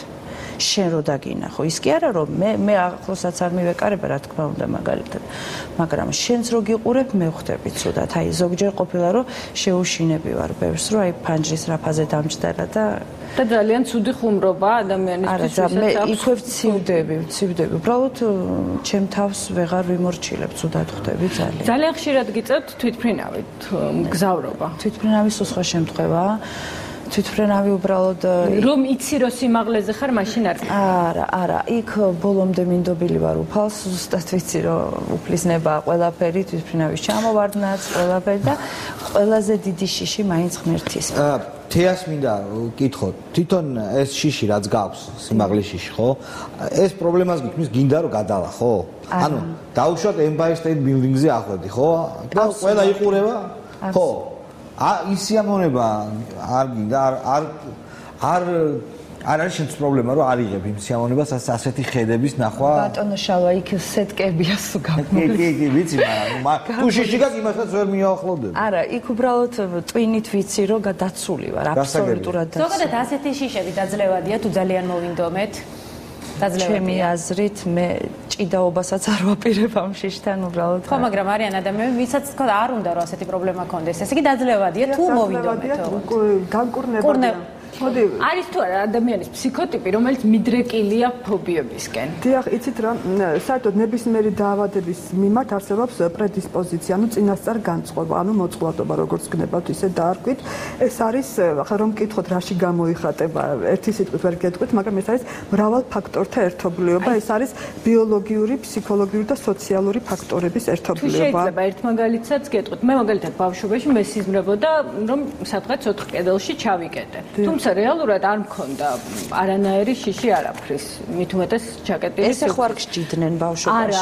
შენ რო დაგინახო ის კი არა რომ მე ახლოსაც არ მივეკარება რა თქმა უნდა მაგალითად მაგრამ შენც რო გიყურებ მე ხვდები ცუდად აი ზოგჯერ ყოფილა რომ შეუშინები ვარ ბევრს რომ აი ფანჯრის რაფაზე დამჯდარა და ძალიან ცუდი ხუმრობა ადამიანისთვის არა მე იქვე ვცივდები უბრალოდ ჩემ თავს ვეღარ ვიმორჩილებ ცუდად ხვდები ძალიან ხშირად გიწევთ თვითმფრინავით მგზავრობა თვითმფრინავის სხვა შემთხვევაა თვითმფრინავი უბრალოდ რომ იცი რომ სიმაღლეზე ხარ მაშინ არა იქ ბოლომდე მინდობილი ვარ უფალს ზუსტად ვიცი რომ უფლის ნება ყველაფერი თვითმფრინავის ჩამოვარდნაც ყველაფერი და ყველაზე დიდი შიში მაინც ღმერთის თეას მინდა ვკითხოთ თვითონ ეს შიში რაც გაქვს სიმაღლის შიში ხო ეს პრობლემას გიქმნის გინდა რომ გადალა ხო ანუ დაუშვათ Empire State Building-ზე ახვედი ხო და ყველა იყურება ხო ის სიამოვნება არ გინდა არ არის შენს პრობლემა რომ არ იღებ იმ სიამოვნებას ასეთი ხედების ნახვა ბატონო შალვა იქ სეტკებია სულ გამოვლილი კი ვიცი მაგრამ თუ შიში გაქვს იმასაც ვერ მიაახლოვდები არა იქ უბრალოდ ტვინით ვიცი რომ დაცული ვარ აბსოლუტურად დაცული ზოგადად ასეთი შიშები დაძლევადია თუ ძალიან მოვინდომეთ ჩემი აზრით მე ჭიდაობასაც არ ვაპირებ ამ შიშთან უბრალოდ ხო მაგრამ არიან ადამიანები ვისაც თქო არ უნდა რომ ასეთი პრობლემა კონდეს ესე იგი დაძლევადია თუ მოვინდომეთო განკურნებადია მოდი არის თუ არა ადამიანის ფსიქოტიპი რომელიც მიდრეკილია ფობიებისკენ დიახ იცით რა საერთოდ ნებისმიერი დაავადების მიმართ არსებობს პრედისპოზიცია ანუ წინასწარ განწყობა ანუ მოწყვლადობა როგორც გნებავთ ისე დაარქვით ეს არის ახლა რომ მკითხოთ რაში გამოიხატება ერთი სიტყვით ვერ გეტყვით მაგრამ ეს არის მრავალ ფაქტორთა ერთობლიობა ეს არის ბიოლოგიური ფსიქოლოგიური და სოციალური ფაქტორების ერთობლიობა თუ შეიძლება ერთ მაგალითსაც გეტყვით მე მაგალითად ბავშვობაში მესიზმრებოდა რომ სადღაც 4 კედელში ჩავიკეტე თუმცა რეალურად არ მქონდა არანაირი შიში არაფრის მით უმეტეს ჯაკეტი ესე ხوار გჭიდნენ ბავშვობაში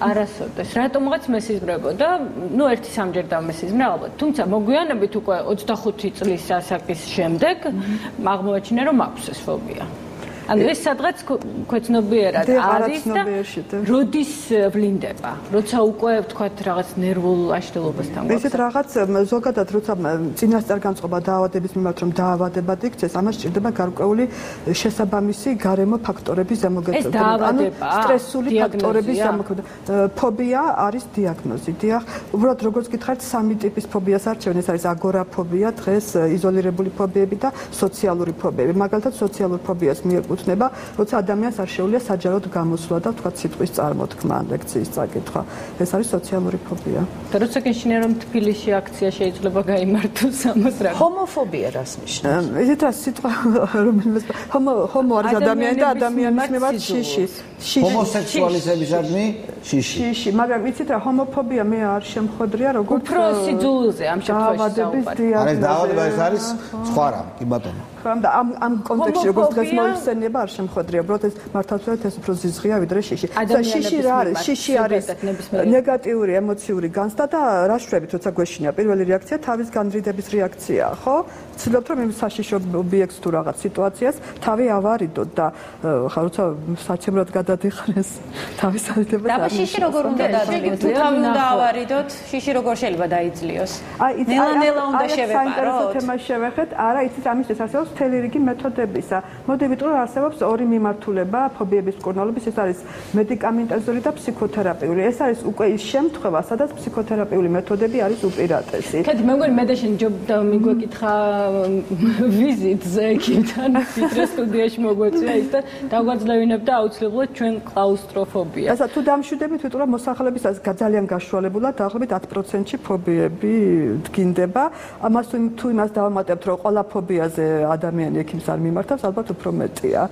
არასოდეს რატომღაც მესიზმრებოდა ნუ 1-3 ჯერ დამესიზმრა ალბათ თუმცა მოგვიანებით უკვე 25 წლის ასაკის შემდეგ აღმოაჩინა რომ აქვს ეს ფობია ანუ ეს სადღაც ქვეცნობიერად არის და როდის ვლინდება როცა უკვე ვთქვათ რაღაც ნერვულ აშლილობასთან გვაქვს ესეთ რაღაც ზოგადად როცა წინასწარ განწყობა დაავადების მიმართ რომ დაავადებად იქცეს ამას სჭირდება გარკვეული შესაბამისი გარემო ფაქტორების ზემოგვეცემა ანუ სტრესული ფაქტორების ზემოქმედება ფობია არის დიაგნოზი დიახ უბრალოდ როგორც გითხარით სამი ტიპის ფობიას არჩევენ ეს არის აგორაფობია დღეს იზოლირებული ფობიები და სოციალური ფობიები მაგალითად სოციალურ ფობიას მიეკუთვნება როცა ადამიანს არ შეუძლია საჯაროდ გამოსვლა და თქვა სიტყვის წარმოთქმა ან ლექციის წაკითხვა ეს არის სოციალური ფობია და როცა გეშინია რომ თბილისში აქცია შეიძლება გაიმართოს ამას რა ჰომოფობია რას ნიშნავს ესეთ რა სიტყვა რომელსაც ჰომო არის ადამიანი და ადამიანის მიმართ შიში ჰომოსექსუალისებისადმი შიში მაგრამ იცით რა ჰომოფობია მე არ შემხვედრია როგორც უფრო სიძულზე ამ შემთხვევაში არის დაავადება ეს არის სხვა რამ კი ბატონო ხომ და ამ კონტექსტში როგორც დღეს მოიხსენიება არ შემხვედრია უბრალოდ ეს მართალწილად ეს უფრო ზიზღია ვიდრე შიში შიში რა არის შიში არის ნეგატიური ემოციური განცდა და რა შვებით როცა გვეშინია პირველი რეაქცია თავის განრიდების რეაქციაა ხო ვცდილობთ რომ იმ საშიშო ობიექტს თუ რაღაც სიტუაციას თავი ავარიდოთ და ხა როცა საჩემრად გადადიხარეს თავის ალდებას და შიში როგორ უნდა დაძლიოთ თუ თავი უნდა ავარიდოთ შიში როგორ შეიძლება დაიძლიოს ნელა უნდა შევეპაროთ თემას შევეხეთ არა იცით ამის ეს არსებობს მთელი რიგი მეთოდებისა. მოდებით რომ არსებობს ორი მიმართულება ფობიების მკურნალობის ეს არის მედიკამენტოზური და ფსიქოთერაპიული. ეს არის უკვე ის შემთხვევა, სადაც ფსიქოთერაპიული მეთოდები არის უპირატესი. კეთდი, მე მგონი მე და შენ ჯობდა მიგვეკითხა ვიზიტზე იქიდან ვიდრე სტუდიაში მოგვეწია ის და დაგვაძლევინებ და აუცილებლად ჩვენ კლაუსტროფობია. ასე თუ დამშვიდებით, ვიტყვა მოსახლებისას ძალიან გაშუალებულად დაახლოებით 10%-ში ფობიები დგინდება. ამას თუ იმას დავამატებთ, რომ ყველა ფობიაზე ადამიანი ექიმს არ მიმართავს, ალბათ უფრო მეტია.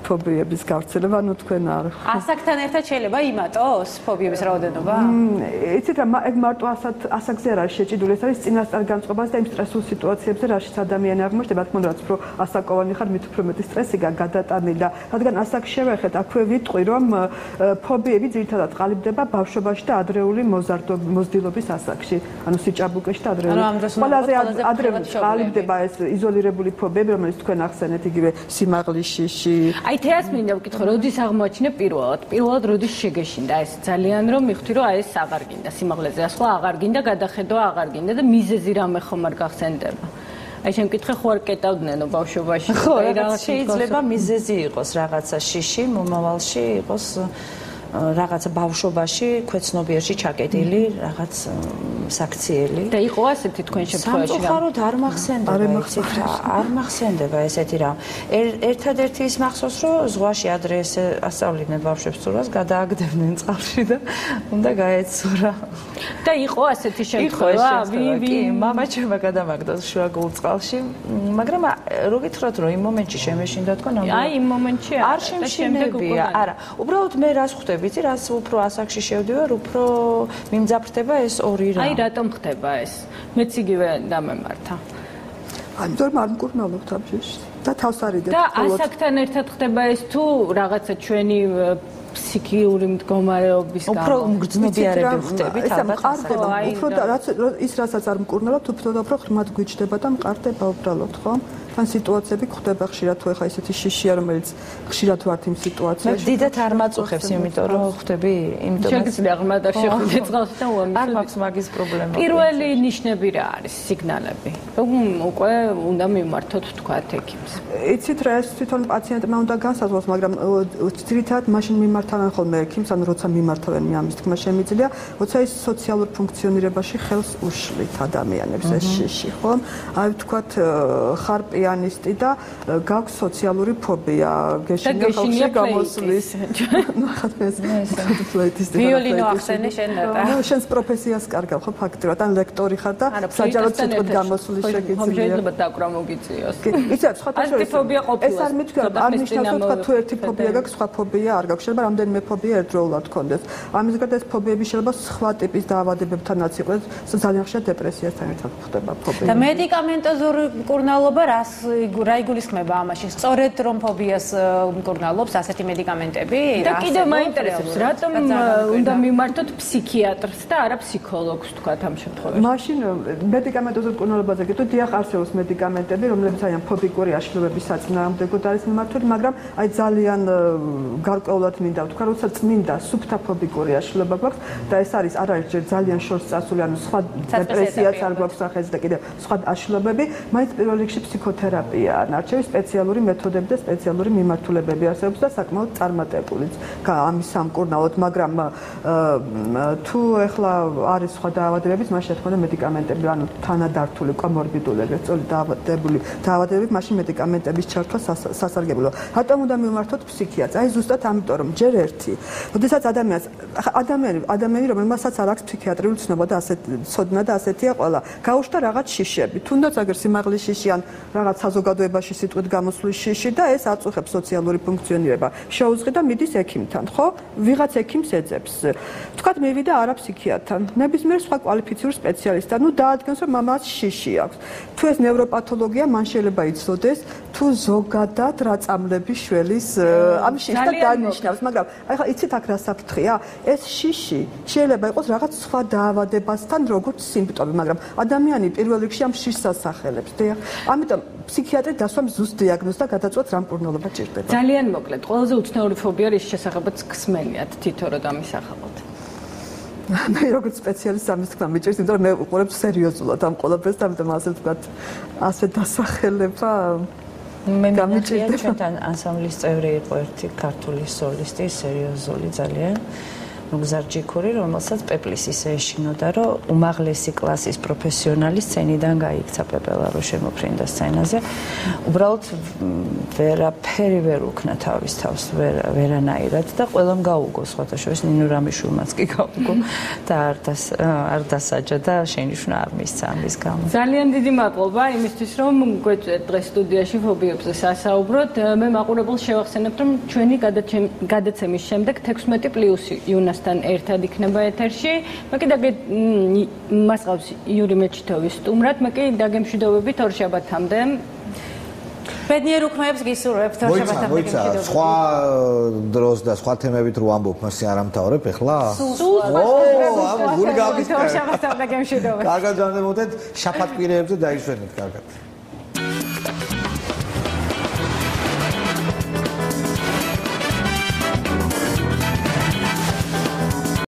ფობიების გავრცელება, ანუ თქვენ არ. ასაკთან ერთად შეიძლება იმატოს ფობიების რაოდენობა? იცით რა, ეგ მარტო ასაკზე არ არის შეჭიდული, ეს არის წინასწარ განწყობაზე და იმ სტრესულ სიტუაციებზე, რაშიც ადამიანი აღმოჩნდება, თქმა უნდა, რაც უფრო ასაკოვანი ხარ, მით უფრო მეტი სტრესი გადატანილი და რადგან ასაკს შევეხეთ, აქვე ვიტყვი, რომ ფობიები ძირითადად ყალიბდება ბავშვობაში და ადრეული მოზრდილობის ასაკში, ანუ სიჭაბუკეში და ადრეული. ყველაზე ადრეული ყალიბდება ეს იზოლირებული ფობიები, რომელიც თქვენ ახსენეთ, იგივე სიმაღლის შიში. აი თეას მინდა ვკითხო, როდის აღმოაჩინე პირველად როდის შეგეშინდა ეს ძალიან რომ მივხვდი რომ აი ეს აღარ გინდა სიმაღლეზე ასვლა აღარ გინდა გადახედვა აღარ გინდა და მიზეზი რამე ხომ არ გახსენდება აი შემკითხე ხო არ კეტავდნენ ბავშვობაში. ხო, შეიძლება მიზეზი იყოს რაღაცა შიში, მომავალში იყოს რაღაცა ბავშვობაში, ქვეცნობიერში ჩაკეტილი რაღაც საქციელი. და იყო ასეთი თქვენ შემთხვევაში? სამწუხაროდ არ მახსენდება ესეთი რამ. ერთადერთი ის მახსოვს, რომ ზღვაში ადრე ასწავლიდნენ ბავშვებს ცურვას, გადააგდებდნენ წყალში და უნდა გაეცურა. და იყო ასეთი შემთხვევა? კი, მამაჩემმა გადამაგდოს შუაგულ წყალში, მაგრამ რო გითხრათ, რომ იმ მომენტში შემეშინდა თქვენ ამ აი იმ მომენტში არ შემშინებია. არა, უბრალოდ მე რას ხვდები ვიცი, რას უფრო ასაკში შევდივარ, უფრო მიმძაფრდება ეს ორი რამ. აი რატომ ხდება ეს? მეც იგივე დამემართა. ამიტომ არ მკურნალობთ ამ შიშს და თავს არიდეთ. და ასაკთან ერთად ხდება ეს თუ რაღაცა ჩვენი ფსიქიური მდგომარეობის გამო. უფრო მგრძნობიარები ხდებით ალბათ. უფრო ის რასაც არ მკურნალობთ, უფრო ღრმად გვიჩდება და მყარდება უბრალოდ, ხო? თან სიტუაციები ხდება ხშირად თუ ეხა ისეთი შიშია რომელიც ხშირად ვართ იმ სიტუაციაში. მე დიდად არ მაწუხებს, იმიტომ რომ ხდები, იმიტომ შეგიძლია ღრმად არ შეხვიდე წყალში და უამრავი. არ მაქვს მაგის პრობლემა. პირველი ნიშნები რა არის, სიგნალები? უკვე უნდა მიმართოთ თქვათ ექიმს. იცით რა, ეს თვითონ პაციენტმა უნდა განსაზღვროს, მაგრამ ძირითადად მაშინ მიმართავენ ხოლმე ექიმს, ანუ როცა მიმართავენ მე ამის თქმა შემიძლია, როცა ის სოციალურ ფუნქციონირებაში ხელს უშლით ადამიანებს ეს შიში, ხო? აი ვთქვათ ხარ პიანისტი და გაქვს სოციალური ფობია, გეშინია ხალხში გამოსulis. ნახეთ ეს ფლეიტისტი. ვიოლინო ახსენე შენ ნატა. შენს პროფესიას კარგავ ხო ფაქტიურად, ან ლექტორი ხარ და საჯაროდ სიტყვით გამოსulis შეგიძლია. შეიძლება დაკვრა მოგიწიოს. იცით, სხვა ფობია ყოფილა. ეს არ მითქვა, არ ნიშნავს რომ თუ ერთი ფობია გაქვს, სხვა ფობია არ გაქვს. შეიძლება რამდენიმე ფობია ერთდროულად გქონდეს. ამის გარდა ეს ფობიები შეიძლება სხვა ტიპის დაავადებებთანაც იყოს, ძალიან ხშირად დეპრესიასთან ერთად ხდება ფობია. და მედიკამენტოზური მკურნალობა რა იგულისხმება ამაში? სწორედ რომ ფობიას მკურნალობს ასეთი მედიკამენტები? და კიდევ მაინტერესებს, რატომ უნდა მიმართოთ ფსიქიატრს და არა ფსიქოლოგს თქვათ ამ შემთხვევაში? მაშინ მედიკამენტოზურ მკურნალობაზე გეტყვით, დიახ, არსებობს მედიკამენტები, რომლებიც აი ამ ფობიკური აშლილობების საწინააღმდეგოდ არის მიმართული, მაგრამ აი ძალიან გარკვეულად მინდა ვთქვა, როცა წმინდა სუფთა ფობიკური აშლილობა გვაქვს და ეს არის არ არის ჯერ ძალიან შორს წასული, ანუ სხვა დეპრესიაც არ გვაქვს სახეზე და კიდევ სხვა აშლილობები, მაინც პირველ რიგში ფსიქოთერაპია, ნარჩევი სპეციალური მეთოდები და სპეციალური მიმართულებები არსებობს და საკმაოდ წარმატებულიც ამის სამკურნალოდ, მაგრამ თუ ეხლა არის სხვა დაავადებებიც, მაშინ რა თქმა უნდა მედიკამენტები, ანუ თანადართული კომორბიდულები, სწორი დაავადებები, მაშინ მედიკამენტების ჩართვა სასარგებლოა. რატომ უნდა მიმართოთ ფსიქიატრს? აი ზუსტად ამიტომ, რომ ჯერ ერთი, როდესაც ადამიანი, რომელმასაც არ აქვს ფსიქიატრიული ცნობა და ასეთ ცოდნა და ასეთია ყველა, გაუშვდა რაღაც შიშები, თუნდაც აგერ სიმაღლის შიში ან რაღაც საზოგადოებაში სიტყვით გამოსulis შიში და ეს აწუხებს სოციალური ფუნქციონირება. შეუძღი და მიდის ექიმთან, ხო? ვიღაც ექიმს ეძებს. თქვათ მივიდა არა ფსიქიატრთან, ნებისმიერ სხვა კვალიფიციური სპეციალისტთან, ნუ დაადგენს რომ მამას შიში აქვს. თუ ეს ნევროპათოლოგია, მან შეიძლება იცოდეს თუ ზოგადად რა წამლები შველის ამ შიშს და დანიშნავს, მაგრამ აი ხა იცით აქ რა საფრთხეა? ეს შიში შეიძლება იყოს რაღაც სხვა დაავადებასთან როგორც სიმპტომი, მაგრამ ადამიანი პირველ რიგში ამ შიშს ასახელებს. ამიტომ ფსიქიატრი დასვამ ზუსტ დიაგნოზს და გადაწყვეტს რა მკურნალობა ჭირდება. ძალიან მოკლედ, ყველაზე უცნაური ფობია რის შესახებაც გსმენიათ თითო რომ დამისახავთ. მე როგორც სპეციალისტი ამის თქმა მიჭირს, იმიტომ რომ მე უყურებ სერიოზულად ამ ყველაფერს, ამიტომ ასე ვთქვათ, ასე დასახელება მე გამიჭირდა. ჩვენთან ანსამბლის წევრი იყო ერთი ქართული სოლისტი, სერიოზული ძალიან. მგზარჯიქური, რომელსაც პეპლის ისე ეშინოდა, რომ უმაღლესი კლასის პროფესიონალი სცენიდან გაიქცა პეპელა, რომ შემოფრინდა სცენაზე. უბრალოდ ვერაფერი ვერ უქნა თავის თავს, ვერანაირად და ყველამ გაუგო, სხვათა შორის ნინო რამიშვილმაც კი გაუგო და არ დასაჯა და შენიშვნა არ მისცა ამის გამო. ძალიან დიდი მადლობა იმისთვის, რომ გვეწვიეთ დღეს სტუდიაში ფობიებზე სასაუბროთ. მე მაყურებელს შევახსენებთ, რომ ჩვენი გადაცემის შემდეგ 16+ იუნას ერთად იქნება ეთერში. მე კიდე მას ყავს იური მეჩითოვის სტუმრად. მე კი დაგემშვიდობებით ორ შაბათამდე. ბედნიერ უქმეებს გისურვებთ ორ შაბათამდე. მოიცა, სხვა დროს და სხვა თემებით რო ამბობ, მასე არ ამთავრებ ახლა? სულ გული გავიქცე. ორ შაბათამდე გემშვიდობებით. კარგად ჯანმრთელობთ, შაფათკვირეებზე დაიშვენეთ კარგად.